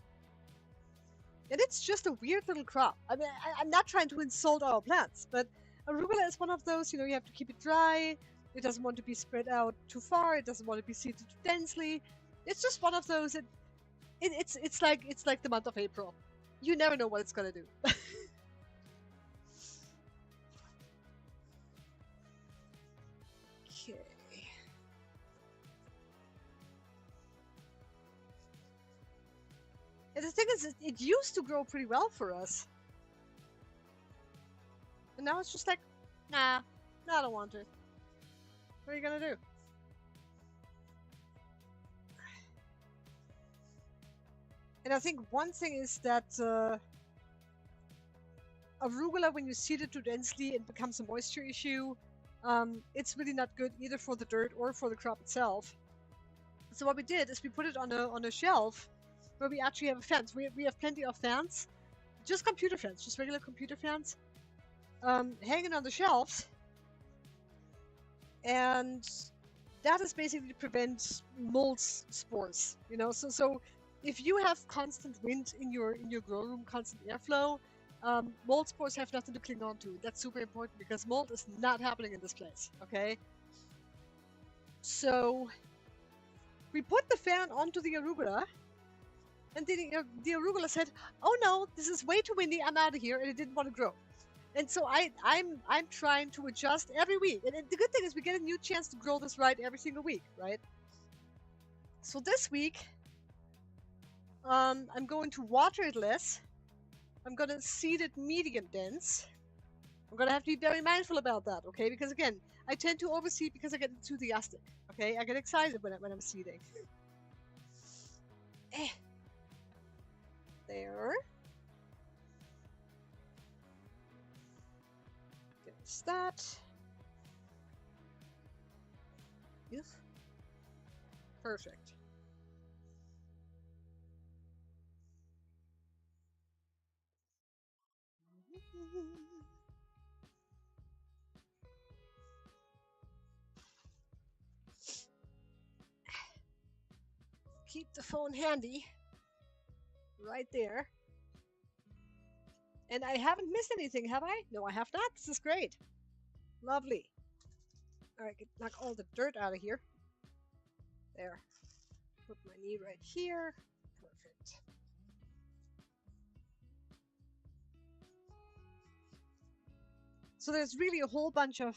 And it's just a weird little crop. I mean, I'm not trying to insult our plants, but arugula is one of those, you have to keep it dry. It doesn't want to be spread out too far. It doesn't want to be seeded too densely. It's just one of those. It's like the month of April. You never know what it's gonna do. Okay. And the thing is, it used to grow pretty well for us. And now it's just like, nah, I don't want it. What are you gonna do? And I think one thing is that arugula, when you seed it too densely, it becomes a moisture issue. It's really not good either for the dirt or for the crop itself. So what we did is we put it on a shelf where we actually have a fence. We have plenty of fans, just computer fans, just regular computer fans, hanging on the shelves, and that is basically to prevent mold spores. So if you have constant wind in your grow room, constant airflow, mold spores have nothing to cling on to. That's super important because mold is not happening in this place. Okay. So we put the fan onto the arugula, and the arugula said, "Oh no, this is way too windy. I'm out of here," and it didn't want to grow. And so I'm trying to adjust every week. And the good thing is we get a new chance to grow this right every single week, right? So this week, I'm going to water it less. I'm going to seed it medium dense. I'm going to have to be very mindful about that, okay? Because again, I tend to overseed because I get enthusiastic, okay? I get excited when I'm seeding. There. There's that. Yes. Perfect. Keep the phone handy. Right there. And I haven't missed anything, have I? No, I have not. This is great. Lovely. All right, knock all the dirt out of here. There. Put my knee right here. Perfect. So there's really a whole bunch of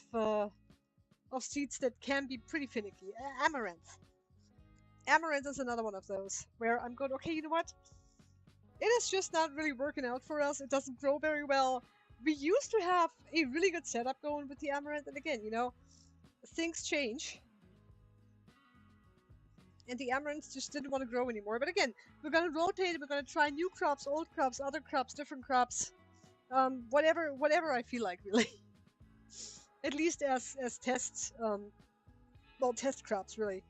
seeds that can be pretty finicky. Amaranth. Amaranth is another one of those where I'm going, okay, you know what? It is just not really working out for us. It doesn't grow very well. we used to have a really good setup going with the Amaranth, and again, you know, things change. And the Amaranth just didn't want to grow anymore. But again, we're going to rotate. We're going to try new crops, old crops, other crops, different crops, whatever I feel like, really. At least as tests, well, test crops, really.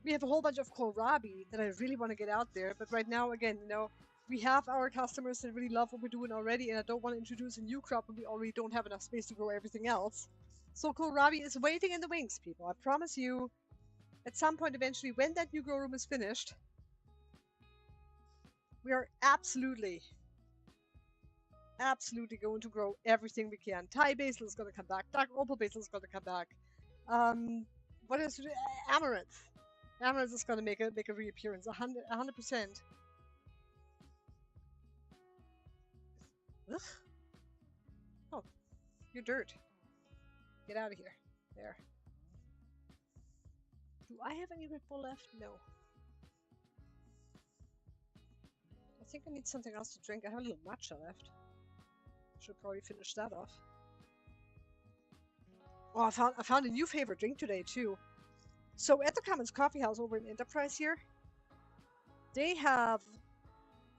We have a whole bunch of kohlrabi that I really want to get out there, but right now, again, you know, we have our customers that really love what we're doing already, and I don't want to introduce a new crop when we already don't have enough space to grow everything else. So kohlrabi is waiting in the wings, people. I promise you, at some point eventually, when that new grow room is finished, we are absolutely going to grow everything we can. Thai basil is going to come back. Dark opal basil is going to come back. What is it? Amaranth. Amaranth is going to make a reappearance. 100%. Ugh. Oh, you're dirt. Get out of here. There. Do I have any Red Bull left? No. I think I need something else to drink. I have a little matcha left. Should probably finish that off. Oh, I found a new favorite drink today too. So at the Commons Coffee House over in Enterprise here, they have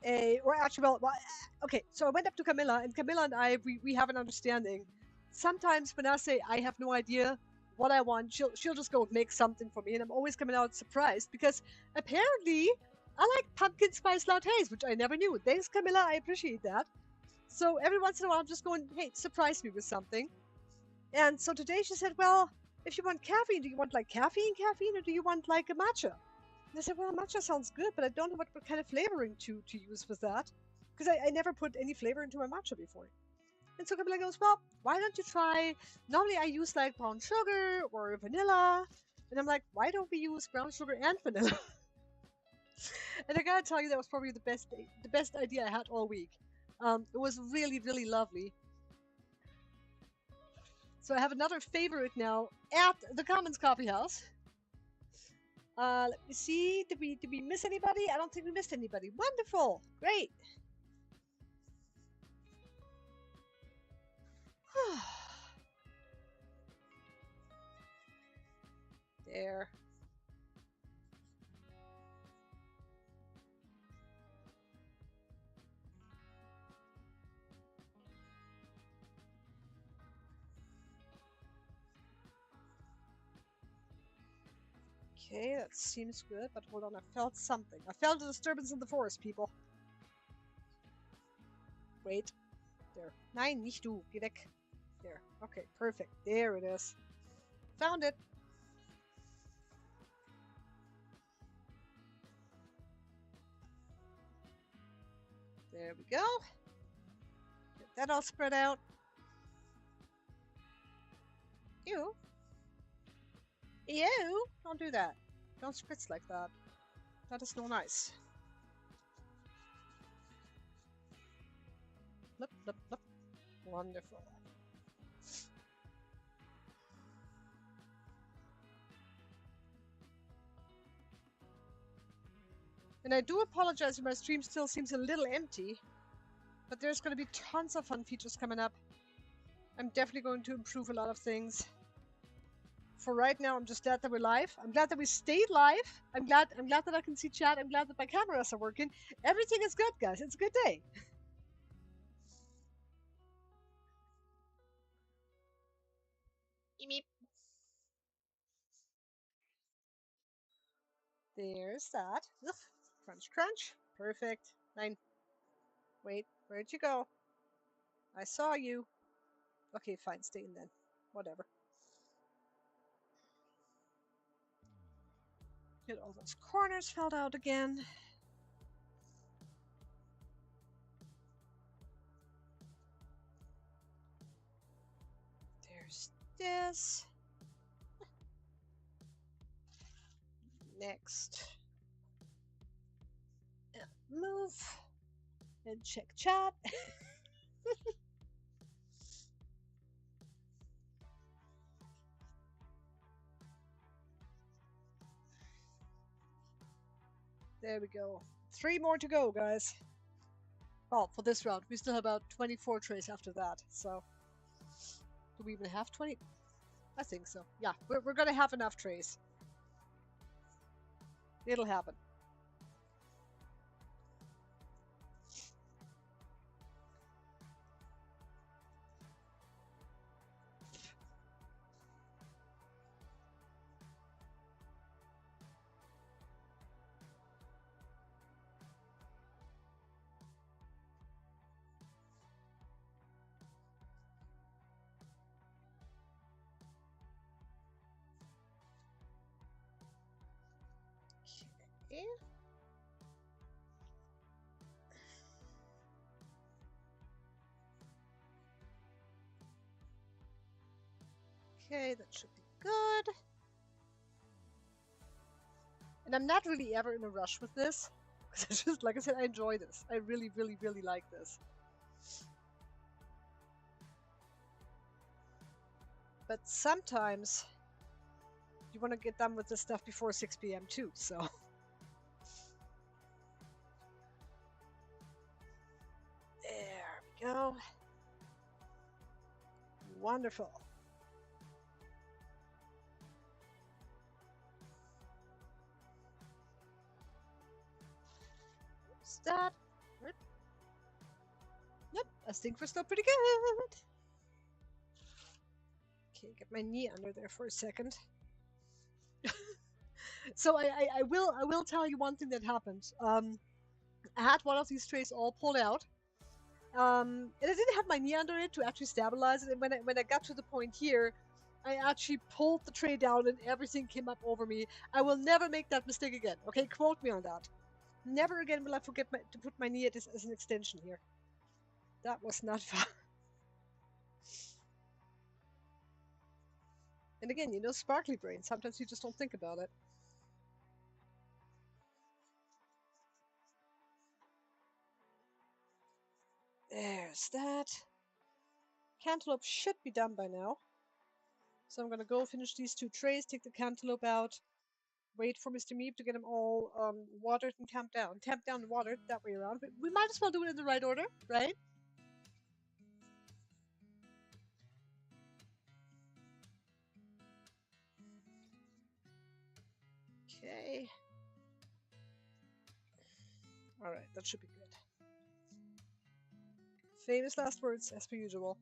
okay, so I went up to Camilla, and Camilla and I, we have an understanding. Sometimes when I say I have no idea what I want, she'll just go make something for me, and I'm always coming out surprised because apparently I like pumpkin spice lattes, which I never knew. Thanks, Camilla, I appreciate that. So every once in a while, I'm just going, hey, surprise me with something. And so today she said, well, if you want caffeine, do you want like caffeine, or do you want like a matcha? And I said, well, matcha sounds good, but I don't know what kind of flavoring to use with that. Because I never put any flavor into my matcha before. And so Camilla goes, well, why don't you try, normally I use like brown sugar or vanilla. And I'm like, why don't we use brown sugar and vanilla? And I gotta tell you, that was probably the best idea I had all week. It was really, really lovely. So I have another favorite now at the Commons Coffee House. Let me see. Did we miss anybody? I don't think we missed anybody. Wonderful. Great. There. Okay, that seems good, but hold on, I felt something. I felt a disturbance in the forest, people. Wait. There. Nein, nicht du. Geh weg. There. Okay, perfect. There it is. Found it. There we go. Get that all spread out. Ew. Ew. Don't do that. Don't spritz like that. That is no nice. Flip, flip, flip. Wonderful. And I do apologize if my stream still seems a little empty, but there's going to be tons of fun features coming up. I'm definitely going to improve a lot of things. For right now, I'm just glad that we're live. I'm glad that we stayed live. I'm glad that I can see chat. I'm glad that my cameras are working. Everything is good, guys. It's a good day. Meep. There's that. Ugh. Crunch, crunch. Perfect. 9. Wait, where'd you go? I saw you. Okay, fine. Stay in then. Whatever. Get all those corners filled out again. There's this. Next. Move. And check chat. There we go. 3 more to go, guys. Well, for this round, we still have about 24 trays after that. So, do we even have 20? I think so. Yeah, we're gonna have enough trays. It'll happen. Okay. Okay, that should be good. And I'm not really ever in a rush with this. Because I just, like I said, I enjoy this. I really, really, really like this. But sometimes you want to get done with this stuff before 6 p.m. too, so. There we go. Wonderful. What's that? Yep, I think we're still pretty good. Okay, get my knee under there for a second. So I will tell you one thing that happened. I had one of these trays all pulled out. And I didn't have my knee under it to actually stabilize it. And when I got to the point here, I actually pulled the tray down and everything came up over me. I will never make that mistake again. Okay, quote me on that. Never again will I forget to put my knee as an extension here. That was not fun. And again, you know, sparkly brain. Sometimes you just don't think about it. There's that. Cantaloupe should be done by now. So I'm gonna go finish these 2 trays, take the cantaloupe out, wait for Mr. Meep to get them all watered and tamped down. Tamped down and watered, that way around. But we might as well do it in the right order, right? Okay. Alright, that should be good. Famous last words, as per usual.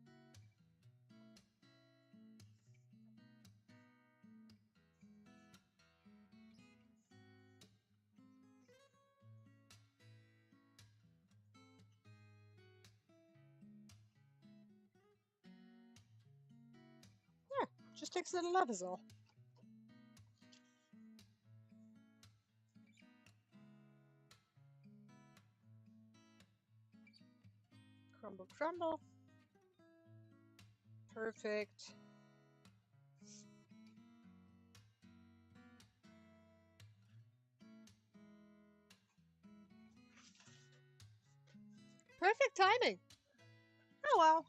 Yeah, just takes a little love is all. Crumble, crumble. Perfect. Perfect timing. Oh wow.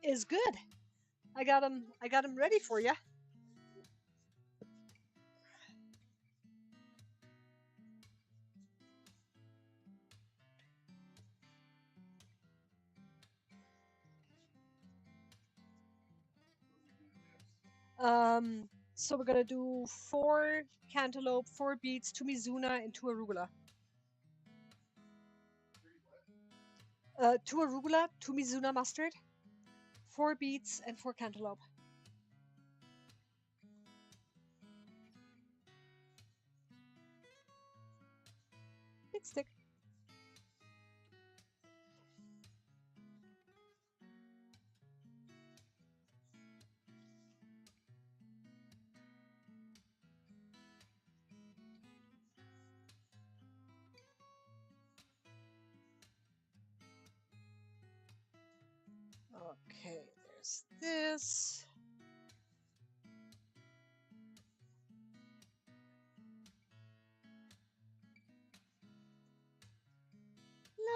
Is good. I got him ready for you. So we're gonna do 4 cantaloupe, 4 beets, 2 mizuna, and 2 arugula. 2 arugula, 2 mizuna mustard, 4 beets, and 4 cantaloupe. Big stick. Okay, there's this.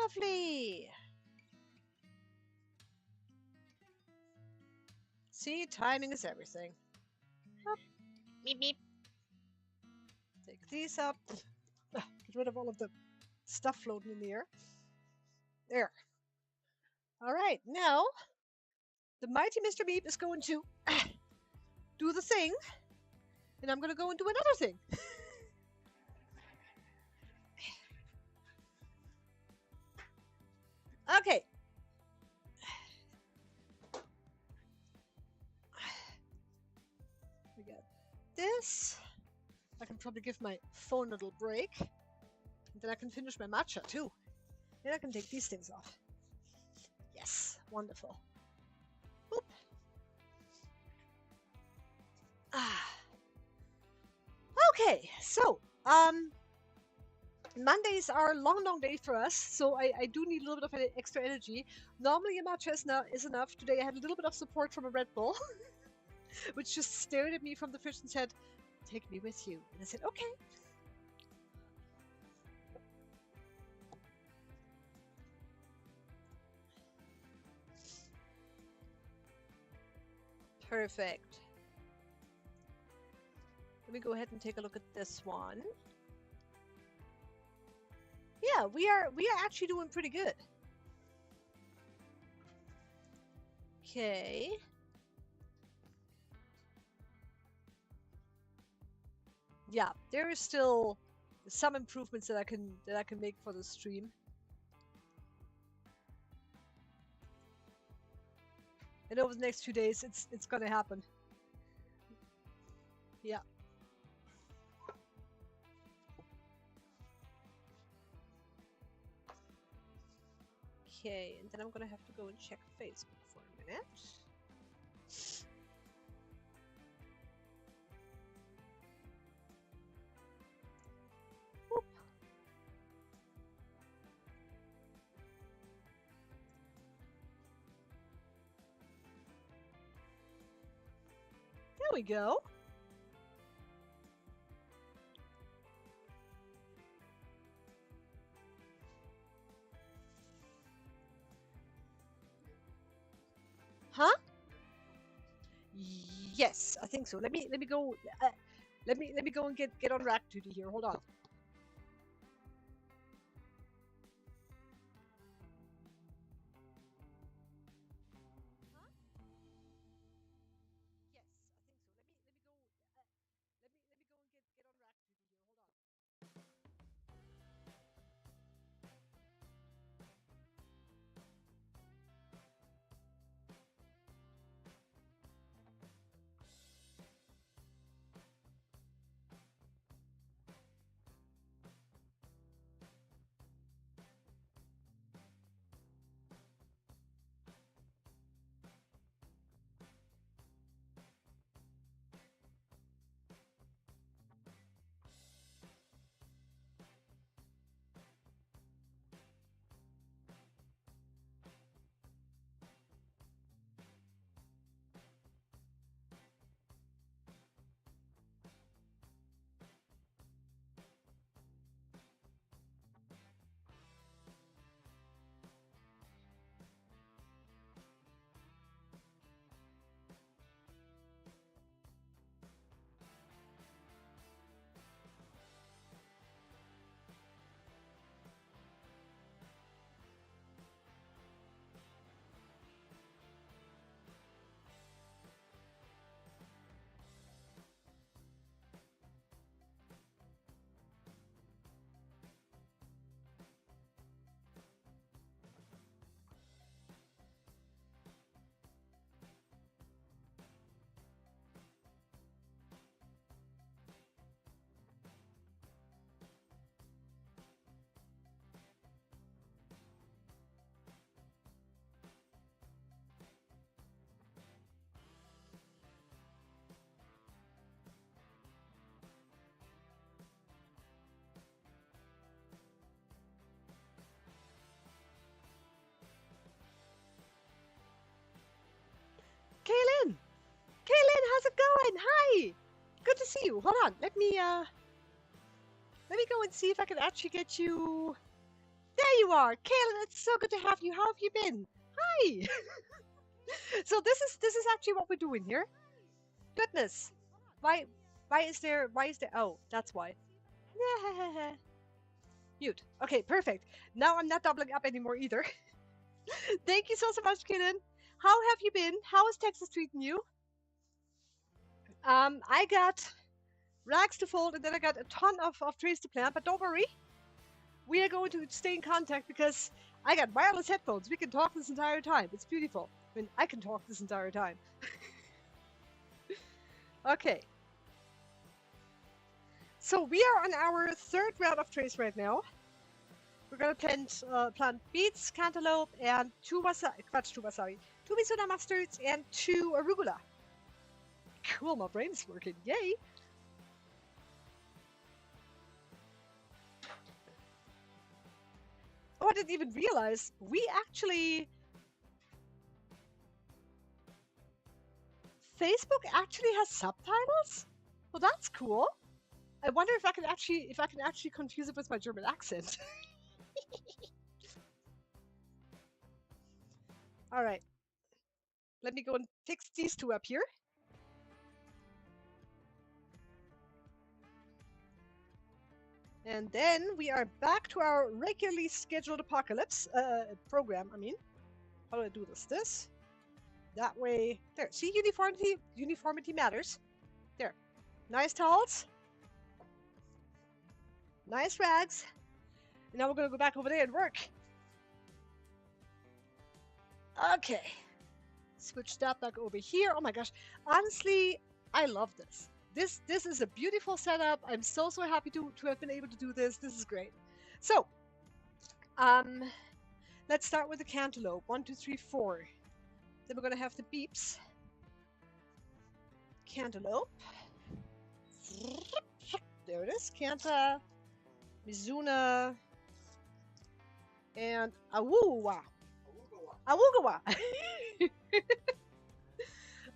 Lovely. See, timing is everything. Meep meep. Take these up. Get rid of all of the stuff floating in the air. There. All right, now the mighty Mr. Meep is going to do the thing, and I'm going to go and do another thing. Okay. We got this. I can probably give my phone a little break. And then I can finish my matcha too. Then I can take these things off. Yes, wonderful. Oop. Okay, so Mondays are long days for us, so I do need a little bit of extra energy. Normally a matcha is enough. Today I had a little bit of support from a Red Bull, which just stared at me from the fridge and said, "Take me with you." And I said, "Okay." Perfect. Let me go ahead and take a look at this one. Yeah, we are actually doing pretty good. Okay. Yeah, there is still some improvements that I can make for the stream. And over the next few days, it's gonna happen. Yeah. Okay, and then I'm gonna have to go and check Facebook for a minute. Whoop. There we go. Huh? Yes, I think so. Let me go. Let me go and get on rack duty here. Hold on. Yes, I think so. Let me go and get on rack duty here. Hold on. Kaylin! Kaylin, how's it going? Hi! Good to see you. Hold on. Let me go and see if I can actually get you. There you are. Kaylin, it's so good to have you. How have you been? Hi! So this is actually what we're doing here. Goodness. Why is there oh, that's why. Mute. Okay, perfect. Now I'm not doubling up anymore either. Thank you so much, Kitten. How have you been? How is Texas treating you? I got rags to fold, and then I got a ton of trees to plant, but don't worry. We are going to stay in contact because I got wireless headphones. We can talk this entire time. It's beautiful. I mean, I can talk this entire time. Okay. So we are on our third round of trays right now. We're gonna plant beets, cantaloupe, and two Mizuna mustards and two arugula. Cool, my brain's working. Yay! Oh, I didn't even realize we actually... Facebook actually has subtitles? Well, that's cool. I wonder if I can actually confuse it with my German accent. All right. Let me go and fix these two up here. And then we are back to our regularly scheduled apocalypse program. I mean, how do I do this? This. That way. There. See, uniformity matters. There. Nice towels. Nice rags. And now we're going to go back over there and work. Okay. Switch that back over here. Oh my gosh. Honestly, I love this. This is a beautiful setup. I'm so happy to have been able to do this. This is great. So, let's start with the cantaloupe. 1, 2, 3, 4. Then we're gonna have the beeps. Cantaloupe. There it is. Canta, Mizuna, and Awugawa. Awugawa.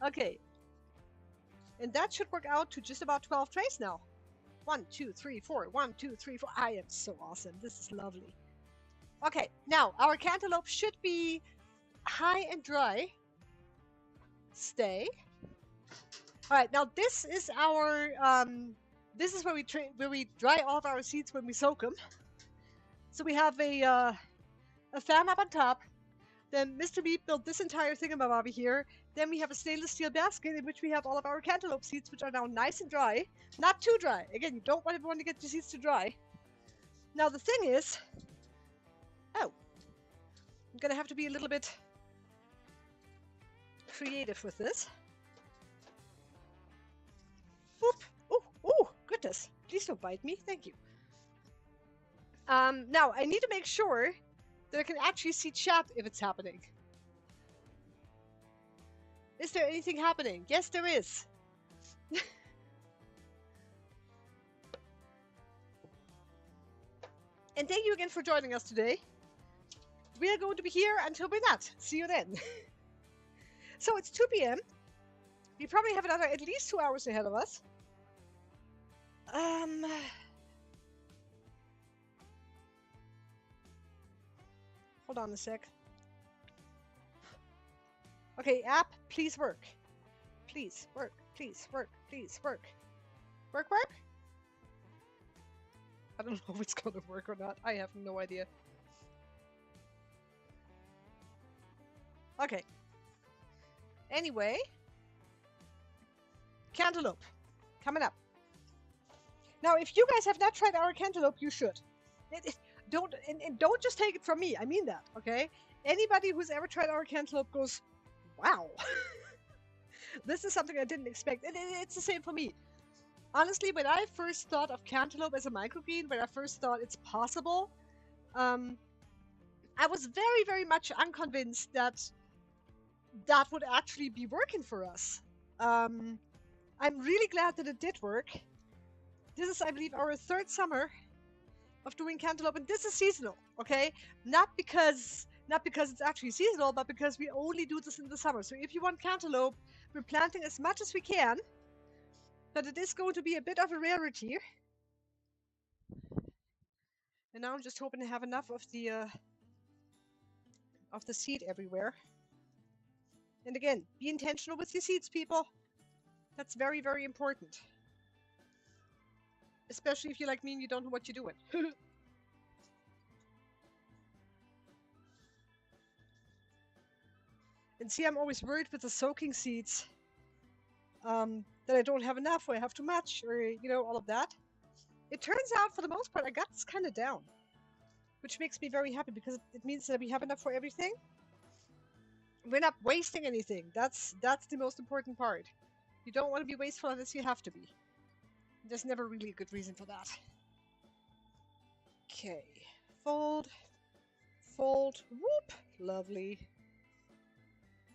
Okay. And that should work out to just about 12 trays now. 1, 2, 3, 4. 1, 2, 3, 4. I am so awesome. This is lovely. Okay, now our cantaloupe should be high and dry. Stay. All right, now this is our this is where we dry off our seeds when we soak them. So we have a fan up on top. Then Mr. Meat built this entire thingamabobby here. Then we have a stainless steel basket in which we have all of our cantaloupe seeds, which are now nice and dry. Not too dry. Again, you don't want everyone to get your seeds too dry. Now the thing is... Oh. I'm going to have to be a little bit creative with this. Oop. Oh, goodness. Please don't bite me. Thank you. Now, I need to make sure that I can actually see chat if it's happening. Is there anything happening? Yes, there is. And thank you again for joining us today. We are going to be here until we're not. See you then. So it's 2 p.m. We probably have another at least 2 hours ahead of us. Hold on a sec. Okay, app, please work. Please work. Please work. Please work. Work. I don't know if it's going to work or not. I have no idea. Okay. Anyway. Cantaloupe. Coming up. Now, if you guys have not tried our cantaloupe, you should. Don't just take it from me. I mean that, okay? Anybody who's ever tried our cantaloupe goes, wow. This is something I didn't expect. And it's the same for me. Honestly, when I first thought of cantaloupe as a microgreen, when I first thought it's possible, I was very, very much unconvinced that that would actually be working for us. I'm really glad that it did work. This is, I believe, our third summer of doing cantaloupe, and this is seasonal, okay? Not because it's actually seasonal, but because we only do this in the summer. So if you want cantaloupe, we're planting as much as we can, but it is going to be a bit of a rarity. And now I'm just hoping to have enough of the seed everywhere. And again, be intentional with your seeds, people. That's very, very important. Especially if you're like me and you don't know what you're doing. And see, I'm always worried with the soaking seeds that I don't have enough or I have too much or, all of that. It turns out, for the most part, I got this kind of down, which makes me very happy because it means that we have enough for everything. We're not wasting anything. That's the most important part. You don't want to be wasteful unless you have to be. There's never really a good reason for that. Okay. Fold. Fold. Whoop. Lovely.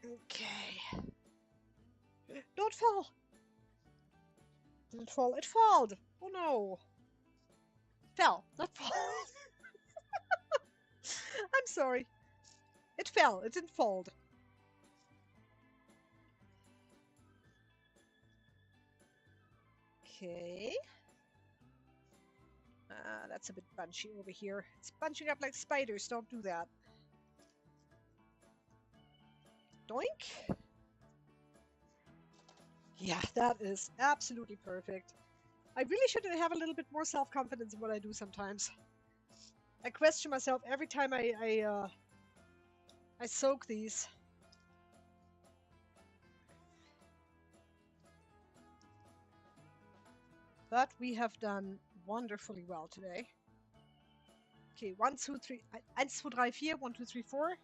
Okay. Don't fall. Didn't fall. It falled. Oh no. Fell, not fall. I'm sorry. It fell. It didn't fold. Okay. That's a bit bunchy over here. It's bunching up like spiders. Don't do that. Doink. Yeah, that is absolutely perfect. I really should have a little bit more self-confidence in what I do sometimes. I question myself every time I soak these. But we have done wonderfully well today. Okay, 1, 2, 3, 1, 2, 3, 4, 1, 2, 3, 4.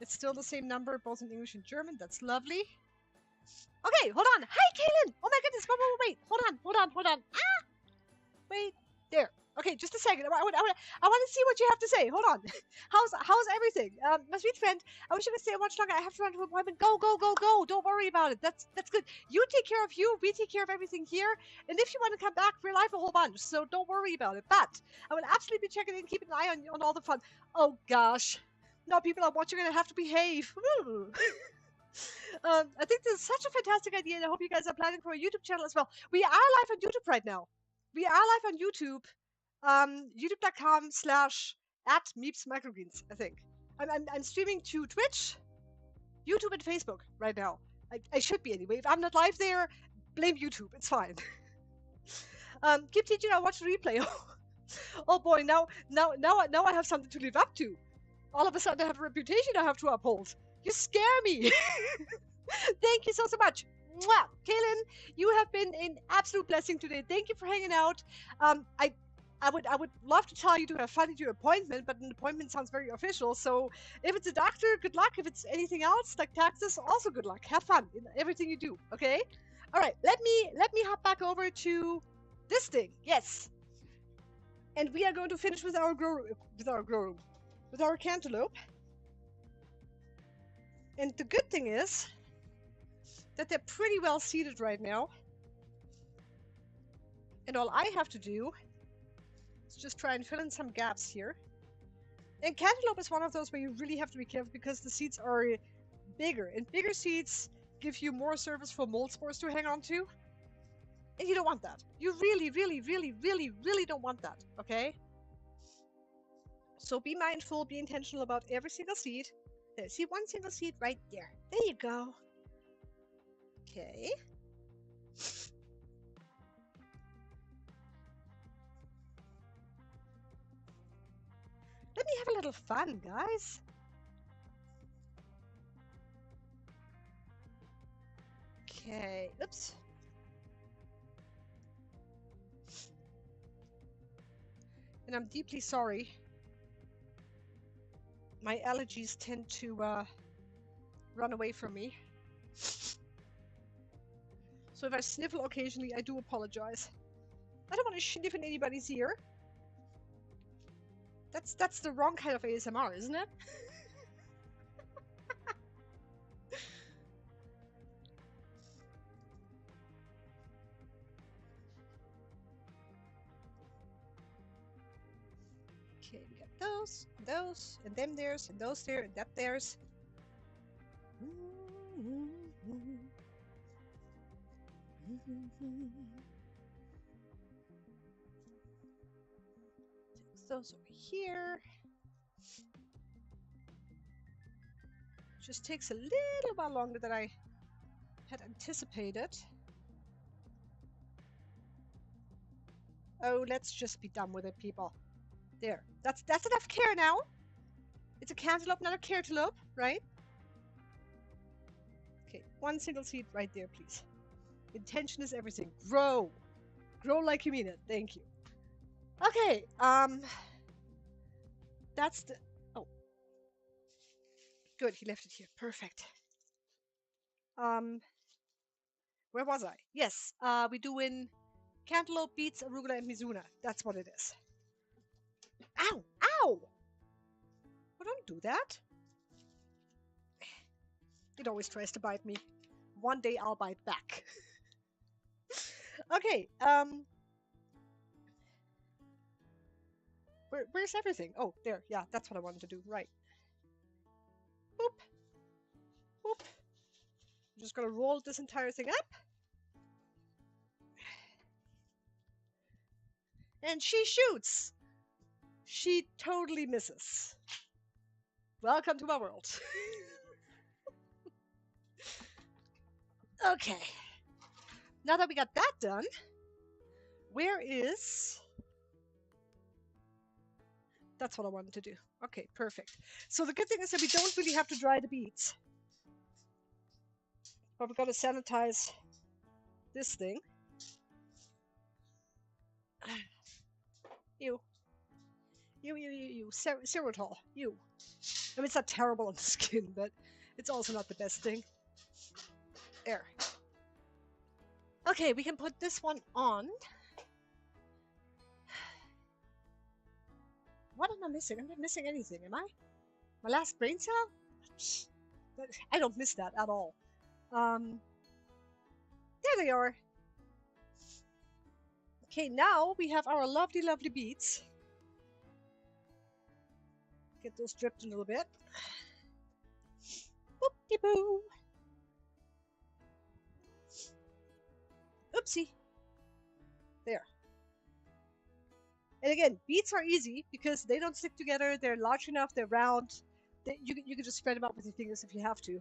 It's still the same number, both in English and German. That's lovely. Okay, hold on. Hi, Kaylin! Oh my goodness, wait. Hold on. Ah! Wait, there. Okay, just a second. I want to see what you have to say. Hold on. How's everything? My sweet friend, I wish I could stay much longer. I have to run to an appointment. Go. Don't worry about it. That's good. You take care of you. We take care of everything here. And if you want to come back, we're live a whole bunch. So don't worry about it. But I will absolutely be checking in, keeping an eye on all the fun. Oh gosh. Now people are watching and I have to behave. I think this is such a fantastic idea, and I hope you guys are planning for a YouTube channel as well. We are live on YouTube right now. We are live on YouTube. YouTube.com/@meepsmicrogreens, I think. I'm streaming to Twitch, YouTube, and Facebook right now. I should be anyway. If I'm not live there, blame YouTube. It's fine. Keep teaching. I watch the replay. Oh boy, now I have something to live up to. All of a sudden, I have a reputation I have to uphold. You scare me. Thank you so much. Mwah! Kaylin, you have been an absolute blessing today. Thank you for hanging out. I would love to tell you to have fun at your appointment, but an appointment sounds very official. So if it's a doctor, good luck. If it's anything else like taxes, also good luck. Have fun in everything you do. Okay. All right. Let me hop back over to this thing. Yes. And we are going to finish with our cantaloupe. And the good thing is that they're pretty well seeded right now. And all I have to do is just try and fill in some gaps here. And cantaloupe is one of those where you really have to be careful because the seeds are bigger. And bigger seeds give you more surface for mold spores to hang on to. And you don't want that. You really don't want that, okay? So be mindful, be intentional about every single seed. There, see one single seed right there. There you go. Okay. Let me have a little fun, guys. Okay, oops. And I'm deeply sorry. My allergies tend to run away from me. So if I sniffle occasionally, I do apologize. I don't want to sniff in anybody's ear. That's the wrong kind of ASMR, isn't it? Okay, we got those, and them there's, and those there, and that there's. Take those over here. Just takes a little while longer than I had anticipated. Oh, let's just be done with it, people. There. That's enough care now. It's a cantaloupe, not a cantaloupe, right? Okay, one single seed right there, please. Intention is everything. Grow. Grow like you mean it. Thank you. Okay, that's the... Oh. Good, he left it here. Perfect. Where was I? Yes, we doing cantaloupe, beets, arugula, and mizuna. That's what it is. Ow! Ow! Well, don't do that. It always tries to bite me. One day I'll bite back. Okay, where's everything? Oh, there. Yeah, that's what I wanted to do. Right. Boop. Boop. I'm just gonna roll this entire thing up. And she shoots. She totally misses. Welcome to my world. Okay. Now that we got that done, where is... That's what I wanted to do. Okay, perfect. So the good thing is that we don't really have to dry the beets. But we've got to sanitize this thing. You. You. Serotol. You. I mean, it's not terrible on the skin, but it's also not the best thing. There. Okay, we can put this one on. What am I missing? I'm not missing anything, am I? My last brain cell? I don't miss that at all. There they are. Okay, now we have our lovely, lovely beets. Get those dripped a little bit. Boop-de-boo. Oopsie. There. And again, beets are easy because they don't stick together. They're large enough. They're round. You can just spread them out with your fingers if you have to.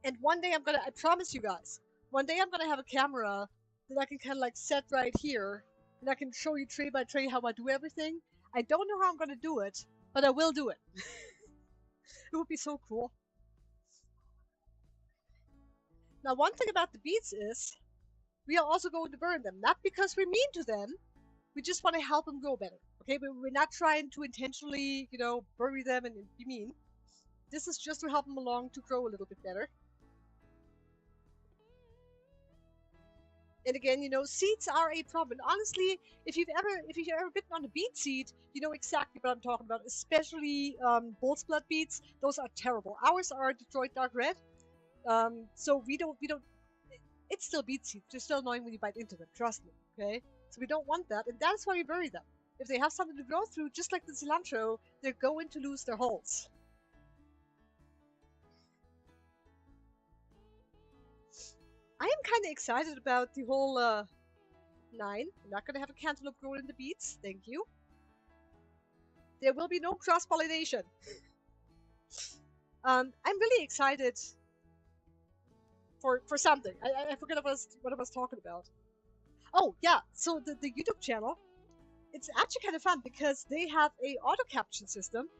And one day I promise you guys, one day I'm gonna have a camera that I can kind of like set right here, and I can show you tray by tray how I do everything. I don't know how I'm gonna do it, but I will do it. It would be so cool. Now, one thing about the beets is we are also going to burn them, not because we're mean to them. We just want to help them grow better. Okay, but we're not trying to intentionally, bury them and be mean. This is just to help them along to grow a little bit better. And again, seeds are a problem. Honestly, if you've ever bitten on a beet seed, you know exactly what I'm talking about. Especially bull's blood beets; those are terrible. Ours are Detroit dark red, so we don't. It's still beet seeds. They're still annoying when you bite into them. Trust me. Okay, so we don't want that, and that's why we bury them. If they have something to grow through, just like the cilantro, they're going to lose their hulls. I am kind of excited about the whole 9. I'm not going to have a cantaloupe growing in the beets. Thank you. There will be no cross-pollination. I'm really excited for something. I forgot what I was talking about. Oh, yeah. So the YouTube channel, it's actually kind of fun because they have a auto-caption system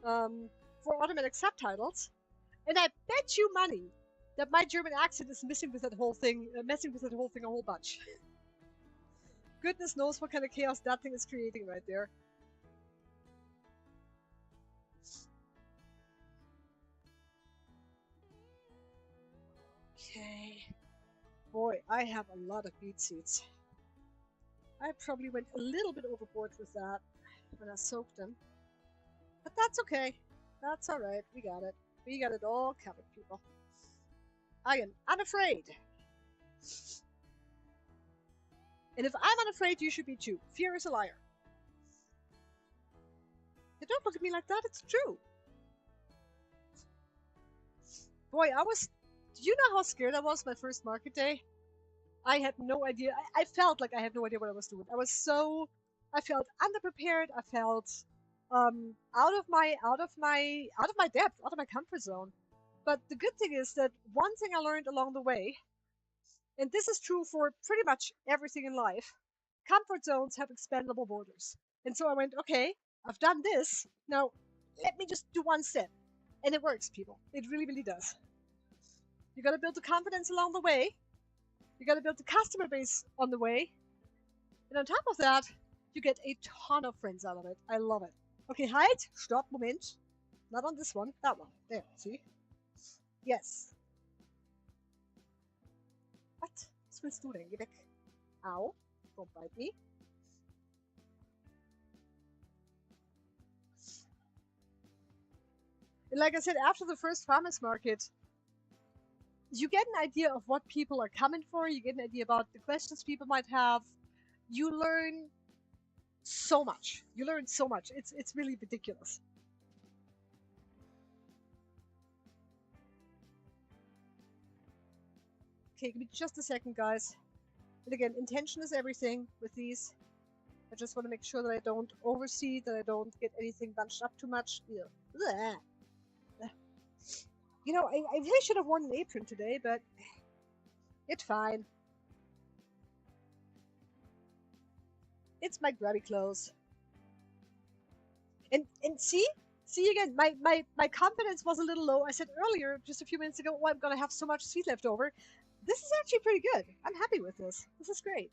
for automatic subtitles. And I bet you money that my German accent is messing with that whole thing a whole bunch. Goodness knows what kind of chaos that thing is creating right there. Okay. Boy, I have a lot of beet seeds. I probably went a little bit overboard with that when I soaked them. But that's okay. That's alright. We got it. We got it all covered, people. I am unafraid. And if I'm unafraid, you should be too. Fear is a liar. You don't look at me like that, it's true. Boy, do you know how scared I was my first market day? I had no idea. I felt like I had no idea what I was doing. I felt underprepared. I felt out of my depth, out of my comfort zone. But the good thing is that one thing I learned along the way, and this is true for pretty much everything in life, comfort zones have expandable borders. And so I went, okay, I've done this. Now, let me just do one step. And it works, people. It really, really does. You gotta build the confidence along the way. You gotta build the customer base on the way. And on top of that, you get a ton of friends out of it. I love it. Okay, hide. Stop. Moment. Not on this one. That one. There. See? Yes. What? Was willst du denn? Geh weg. Ow. Don't bite me. And like I said, after the first farmers market, you get an idea of what people are coming for. You get an idea about the questions people might have. You learn so much. You learn so much. It's really ridiculous. Okay, give me just a second, guys. And again, intention is everything with these. I just want to make sure that I don't overseed, that I don't get anything bunched up too much. Ew. Blech. You know, I really should have worn an apron today, but it's fine. It's my grubby clothes. And see again, my confidence was a little low. I said earlier, just a few minutes ago, oh, I'm gonna have so much seed left over. This is actually pretty good. I'm happy with this. This is great.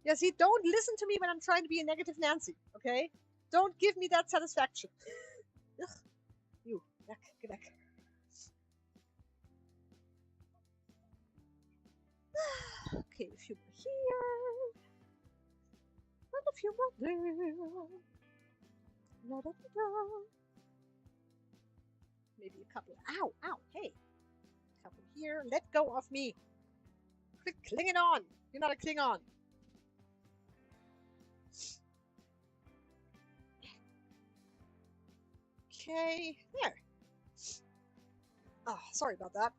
Yeah, see, don't listen to me when I'm trying to be a negative Nancy, okay? Don't give me that satisfaction. Ugh. You, back, get back. Okay, a few more here. And a few more there. La, da, da, da. Maybe a couple. Ow, ow, hey. A couple here. Let go of me. Quit clinging on. You're not a Klingon. Okay, there. Oh, sorry about that.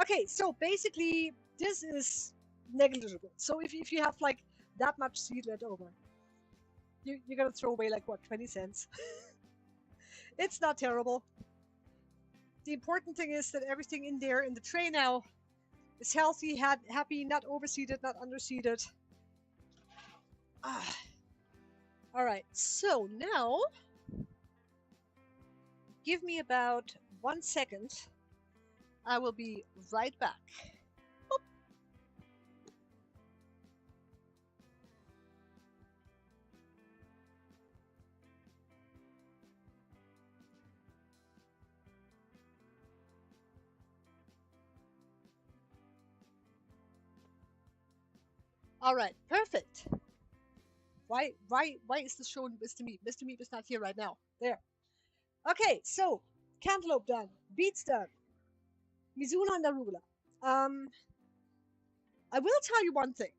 Okay, so basically, this is negligible. So if you have like that much seed left over, you're gonna throw away like what, 20 cents? It's not terrible. The important thing is that everything in there in the tray now is healthy, happy, not overseeded, not underseeded. Ah. All right, so now give me about 1 second. I will be right back. Boop. All right, perfect. Why is this showing Mr. Meat? Mr. Meat is not here right now. There. Okay, so cantaloupe done, beets done, Mizuna and arugula. I will tell you one thing.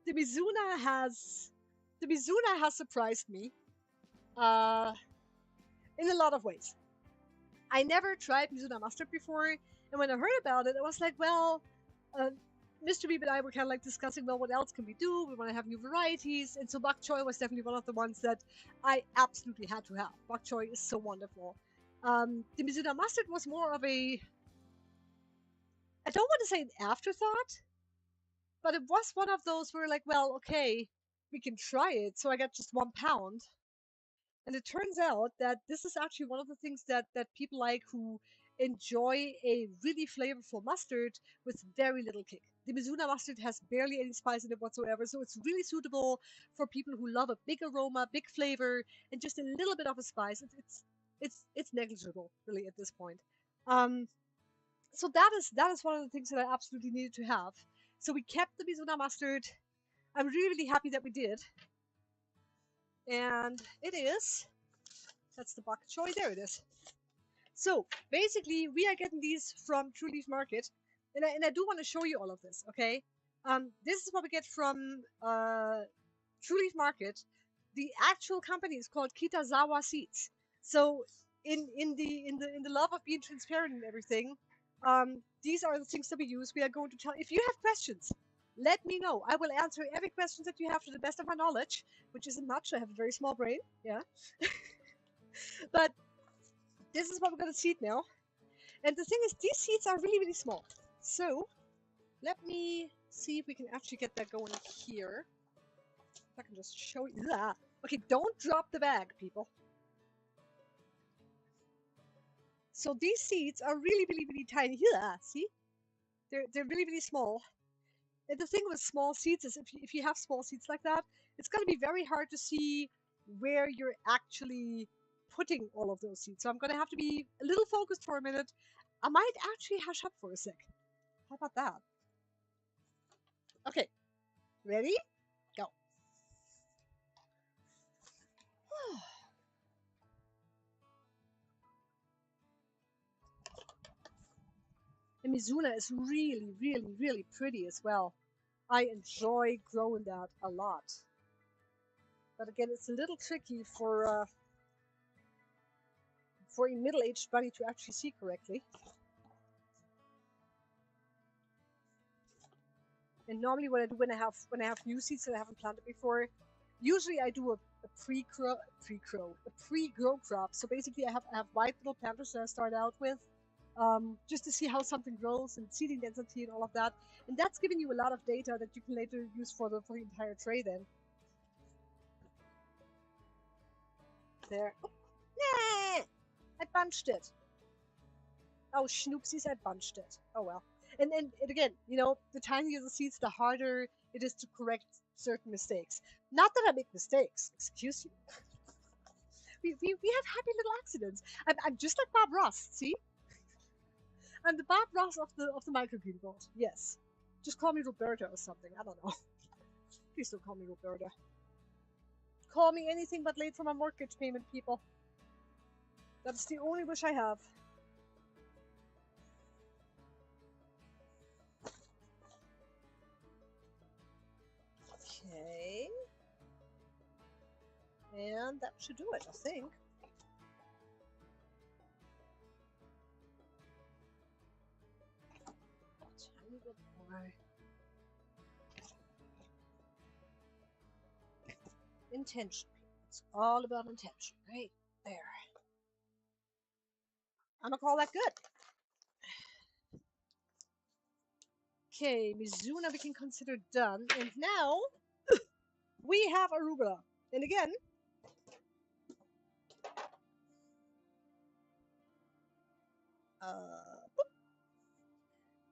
the Mizuna has surprised me in a lot of ways. I never tried Mizuna mustard before, and when I heard about it, I was like, well, Mr. Beep and I were kind of like discussing, well, what else can we do? We want to have new varieties, and so bok choy was definitely one of the ones that I absolutely had to have. Bok choy is so wonderful. The Mizuna mustard was more of a, I don't want to say an afterthought, but it was one of those where like, well, okay, we can try it. So I got just 1 pound. And it turns out that this is actually one of the things that people like who enjoy a really flavorful mustard with very little kick. The Mizuna mustard has barely any spice in it whatsoever, so it's really suitable for people who love a big aroma, big flavor, and just a little bit of a spice. It's negligible, really, at this point. So that is one of the things that I absolutely needed to have. So we kept the Mizuna mustard. I'm really, really happy that we did. And it is, that's the bok choy, there it is. So basically we are getting these from True Leaf Market, and I do want to show you all of this, okay? This is what we get from True Leaf Market. The actual company is called Kitazawa Seeds. So in the love of being transparent and everything, these are the things that we use. We are going to tell, if you have questions, let me know. I will answer every question that you have to the best of my knowledge, which isn't much. I have a very small brain, yeah. But this is what we're going to seed now. And the thing is, these seeds are really, really small. So let me see if we can actually get that going here. If I can just show you that. Okay, don't drop the bag, people. So these seeds are really, really, really tiny. Here, see? They're really, really small. And the thing with small seeds is if you have small seeds like that, it's going to be very hard to see where you're actually putting all of those seeds. So I'm going to have to be a little focused for a minute. I might actually hush up for a sec. How about that? Okay, ready? Go. And Mizuna is really, really, really pretty as well. I enjoy growing that a lot. But again, it's a little tricky for a middle-aged bunny to actually see correctly. And normally, what I do when I have new seeds that I haven't planted before, usually I do a pre-grow crop. So basically, I have white little planters that I start out with, just to see how something grows and seeding density and all of that. And that's giving you a lot of data that you can later use for the entire tray. Then there. Oh, nah, I bunched it. Oh, schnoopsies, I bunched it. Oh well. And again, the tinier the seeds, the harder it is to correct certain mistakes. Not that I make mistakes. Excuse you. We have happy little accidents. I'm just like Bob Ross. See, I'm the Bob Ross of the microgreen world. Yes. Just call me Roberta or something. I don't know. Please don't call me Roberta. Call me anything but late for my mortgage payment, people. That's the only wish I have. Okay. And that should do it, I think. Tiny bit more. Intention. It's all about intention. Right there. I'm gonna call that good. Okay, Mizuna we can consider done. And now we have arugula. And again,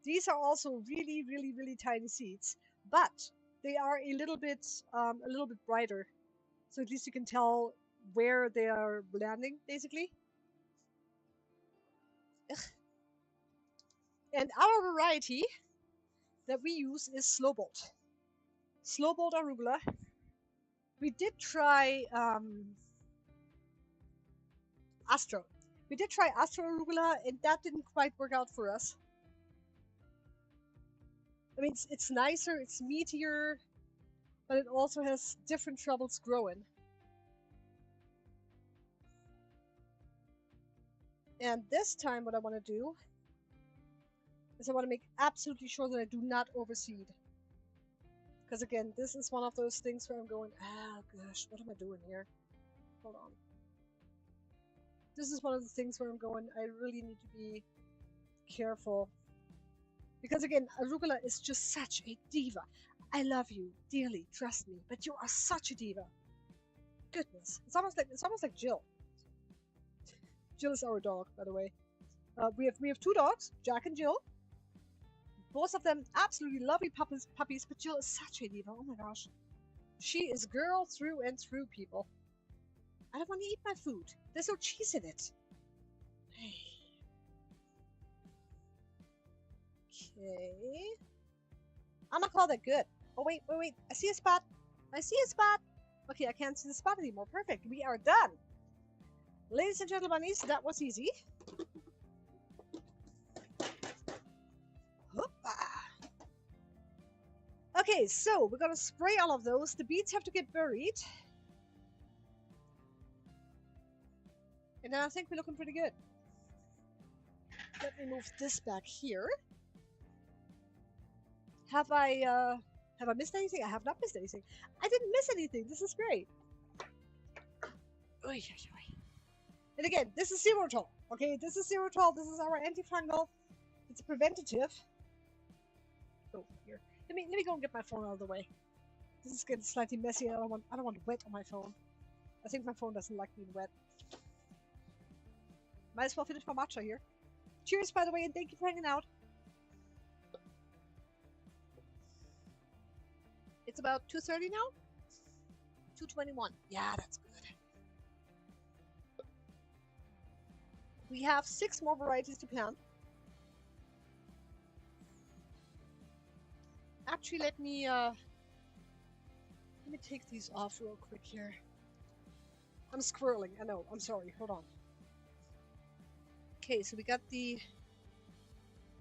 these are also really, really, really tiny seeds, but they are a little bit brighter. So at least you can tell where they are landing, basically. Ugh. And our variety that we use is Slowbolt. Slowbolt arugula. We did try Astro. We did try Astro arugula, and that didn't quite work out for us. I mean, it's nicer, it's meatier, but it also has different troubles growing. And this time, what I want to do is I want to make absolutely sure that I do not overseed. Because again, this is one of those things where I'm going, gosh, what am I doing here? Hold on. This is one of the things where I'm going, I really need to be careful. Because again, arugula is just such a diva. I love you dearly, trust me, but you are such a diva. Goodness, it's almost like Jill. Jill is our dog, by the way. We have two dogs, Jack and Jill. Both of them absolutely lovely puppies, but Jill is such a diva. Oh my gosh, she is girl through and through, people. I don't want to eat my food. There's no cheese in it. Okay. I'm gonna call that good. Oh, wait. I see a spot. Okay, I can't see the spot anymore. Perfect. We are done. Ladies and gentlemen, that was easy. Okay, so we're gonna spray all of those. The beets have to get buried. And then I think we're looking pretty good. Let me move this back here. Have I missed anything? I have not missed anything. I didn't miss anything. This is great. And again, this is Xerotol. Okay, this is Xerotol. This is our antifungal. It's preventative. Oh, here. Let me go and get my phone out of the way. This is getting slightly messy. I don't want wet on my phone. I think my phone doesn't like being wet. Might as well finish my matcha here. Cheers, by the way, and thank you for hanging out. It's about 2:30 now? 2:21. Yeah, that's good. We have 6 more varieties to plant. Actually, let me take these off real quick here. I'm squirreling. I know. I'm sorry. Hold on. Okay, so we got the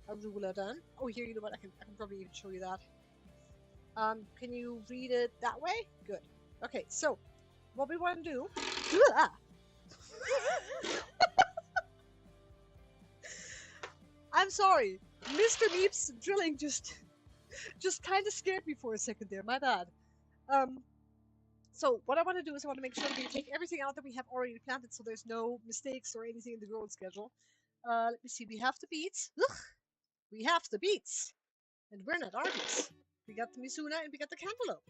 arugula done. Oh, here, you know what? I can probably even show you that. Can you read it that way? Good. Okay, so what we want to do. I'm sorry, Mr. Meep's drilling just kind of scared me for a second there. My bad. So what I want to do is I want to make sure that we take everything out that we have already planted, so there's no mistakes or anything in the growing schedule. Let me see. We have the beets. Ugh, we have the beets, and we're not artists. We got the Mizuna and we got the cantaloupe.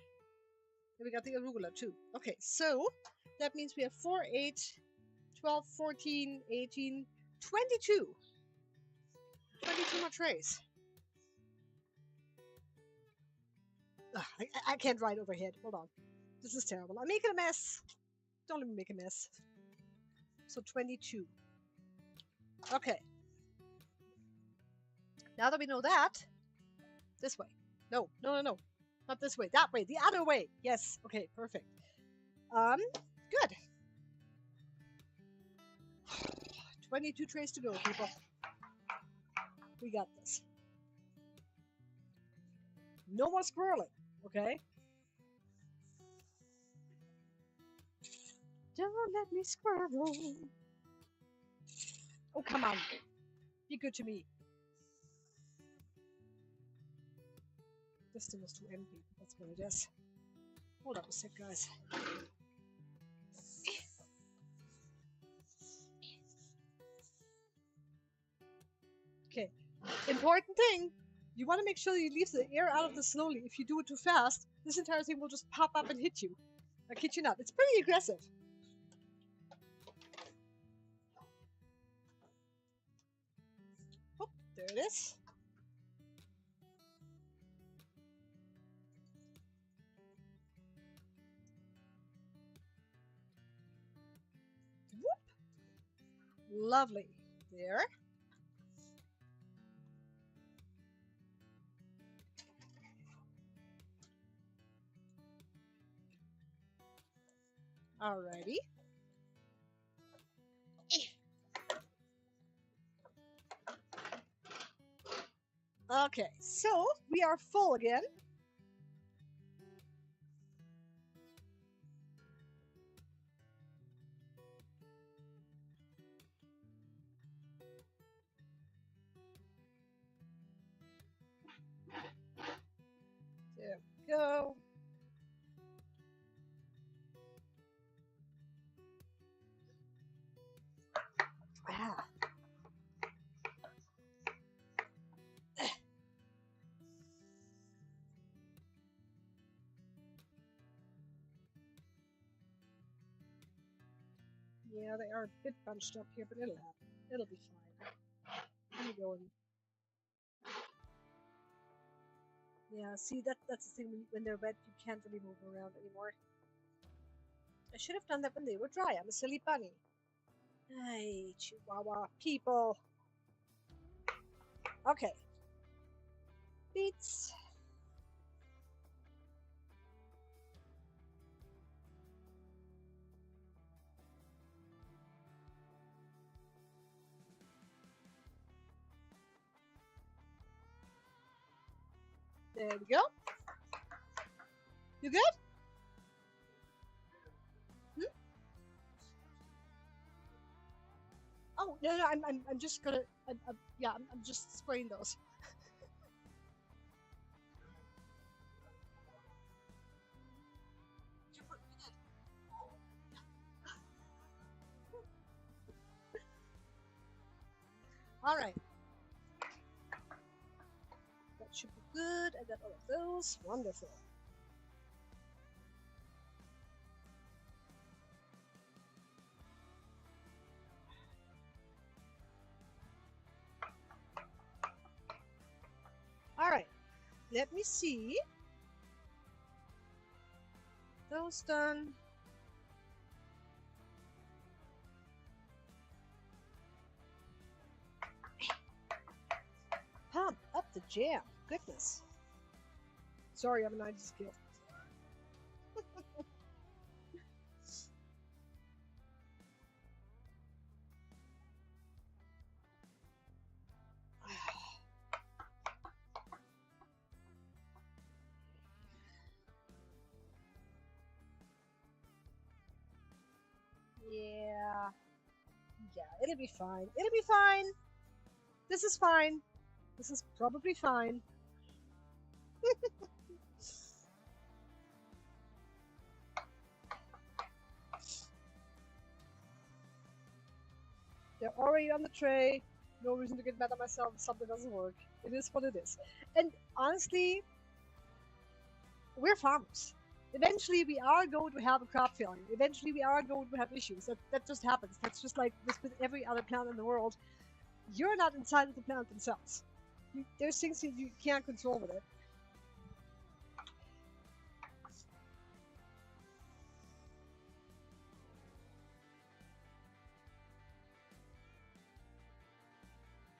And we got the arugula too. Okay, so that means we have 4, 8, 12, 14, 18, 22. 22 more trays. Ugh, I can't write overhead. Hold on. This is terrible. I'm making a mess. Don't let me make a mess. So 22. Okay. Now that we know that, this way. No. Not this way. That way. The other way. Yes. Okay, perfect. Good. 22 trays to go, people. We got this. No more squirreling, okay? Don't let me squirrel. Oh, come on. Be good to me. This thing is too empty. That's what it is. Hold up a sec, guys. Okay. Important thing. You want to make sure you leave the air out of this slowly. If you do it too fast, this entire thing will just pop up and hit you. I kid you not. It's pretty aggressive. Oh, there it is. Whoop. Lovely. There. Alrighty. Okay, so we are full again. There we go. Ah. Yeah, they are a bit bunched up here, but it'll happen. It'll be fine. Let me go and... Yeah, see, that's the thing. When they're wet, you can't really move around anymore. I should have done that when they were dry. I'm a silly bunny. Hey, Chihuahua people. Okay. Beets. There we go. You good? Hmm? Oh no, I'm just gonna yeah, I'm just spraying those. All right. That should be good. I got all of those. Wonderful. let me see. Those done. Pump up the jam. Goodness. Sorry, I'm a 90s kid. Yeah. Yeah, it'll be fine. It'll be fine. This is fine. This is probably fine. They're already on the tray. No reason to get mad at myself if something doesn't work. It is what it is. And honestly, we're farmers. Eventually, we are going to have a crop failure. Eventually, we are going to have issues. That just happens. That's just like this with every other plant in the world. You're not inside of the plant themselves. There's things that you can't control with it.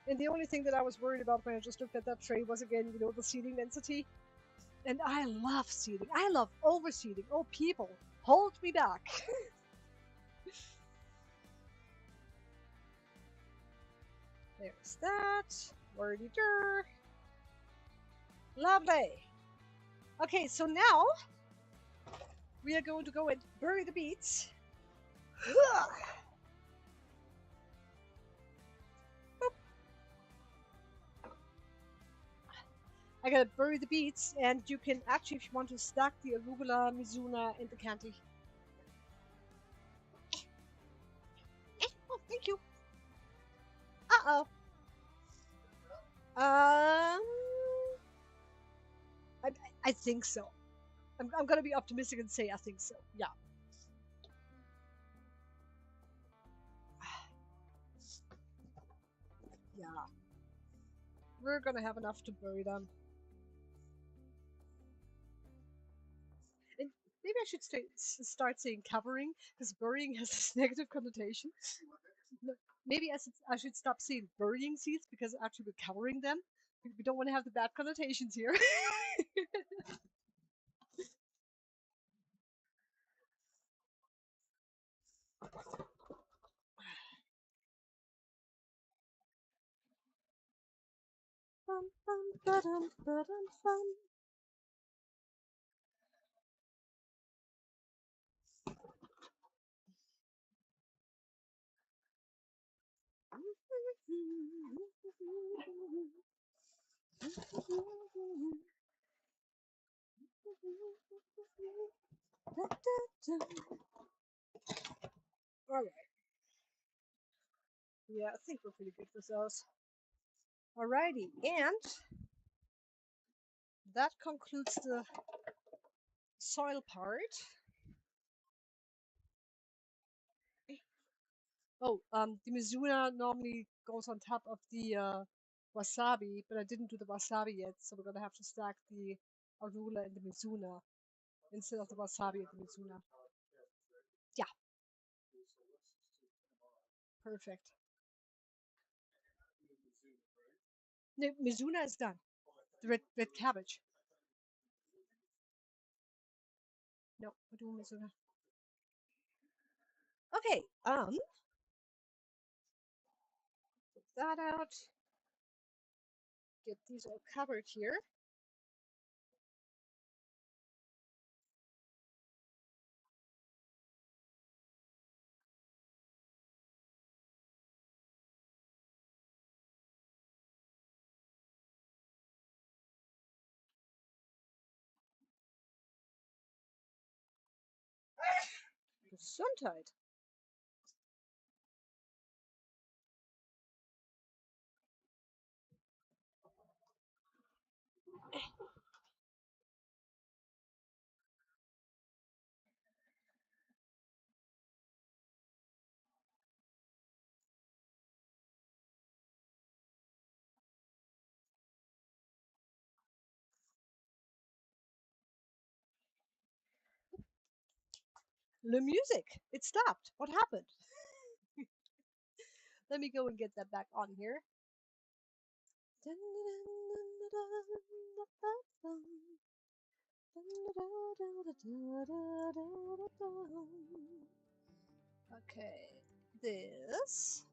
And the only thing that I was worried about when I just looked at that tray was again, the seeding density. And I love seeding. I love overseeding. Oh, people, hold me back. There's that. Wordy dur. Lovely. Okay, so now we are going to go and bury the beets. I gotta bury the beets, and you can actually, if you want to, stack the arugula, mizuna, and the candy. Oh, thank you. Uh-oh. I think so. I'm gonna be optimistic and say I think so. Yeah. Yeah. We're gonna have enough to bury them. And maybe I should start saying covering, because burying has this negative connotation. No, maybe I should stop saying burying seeds, because actually we're covering them. We don't want to have the bad connotations here. Bum, bum, ba-dum, ba-dum, bum. All right. Yeah, I think we're pretty good with those. Alrighty, and that concludes the soil part. Oh, the Mizuna normally goes on top of the wasabi, but I didn't do the wasabi yet, so we're gonna have to stack the arugula and the Mizuna instead of the wasabi and the Mizuna. Yeah, perfect. The Mizuna is done. The red cabbage. No, we're doing Mizuna. Okay, put that out. Get these all covered here. Gesundheit. the music. It stopped. What happened? Let me go and get that back on here. Okay, this.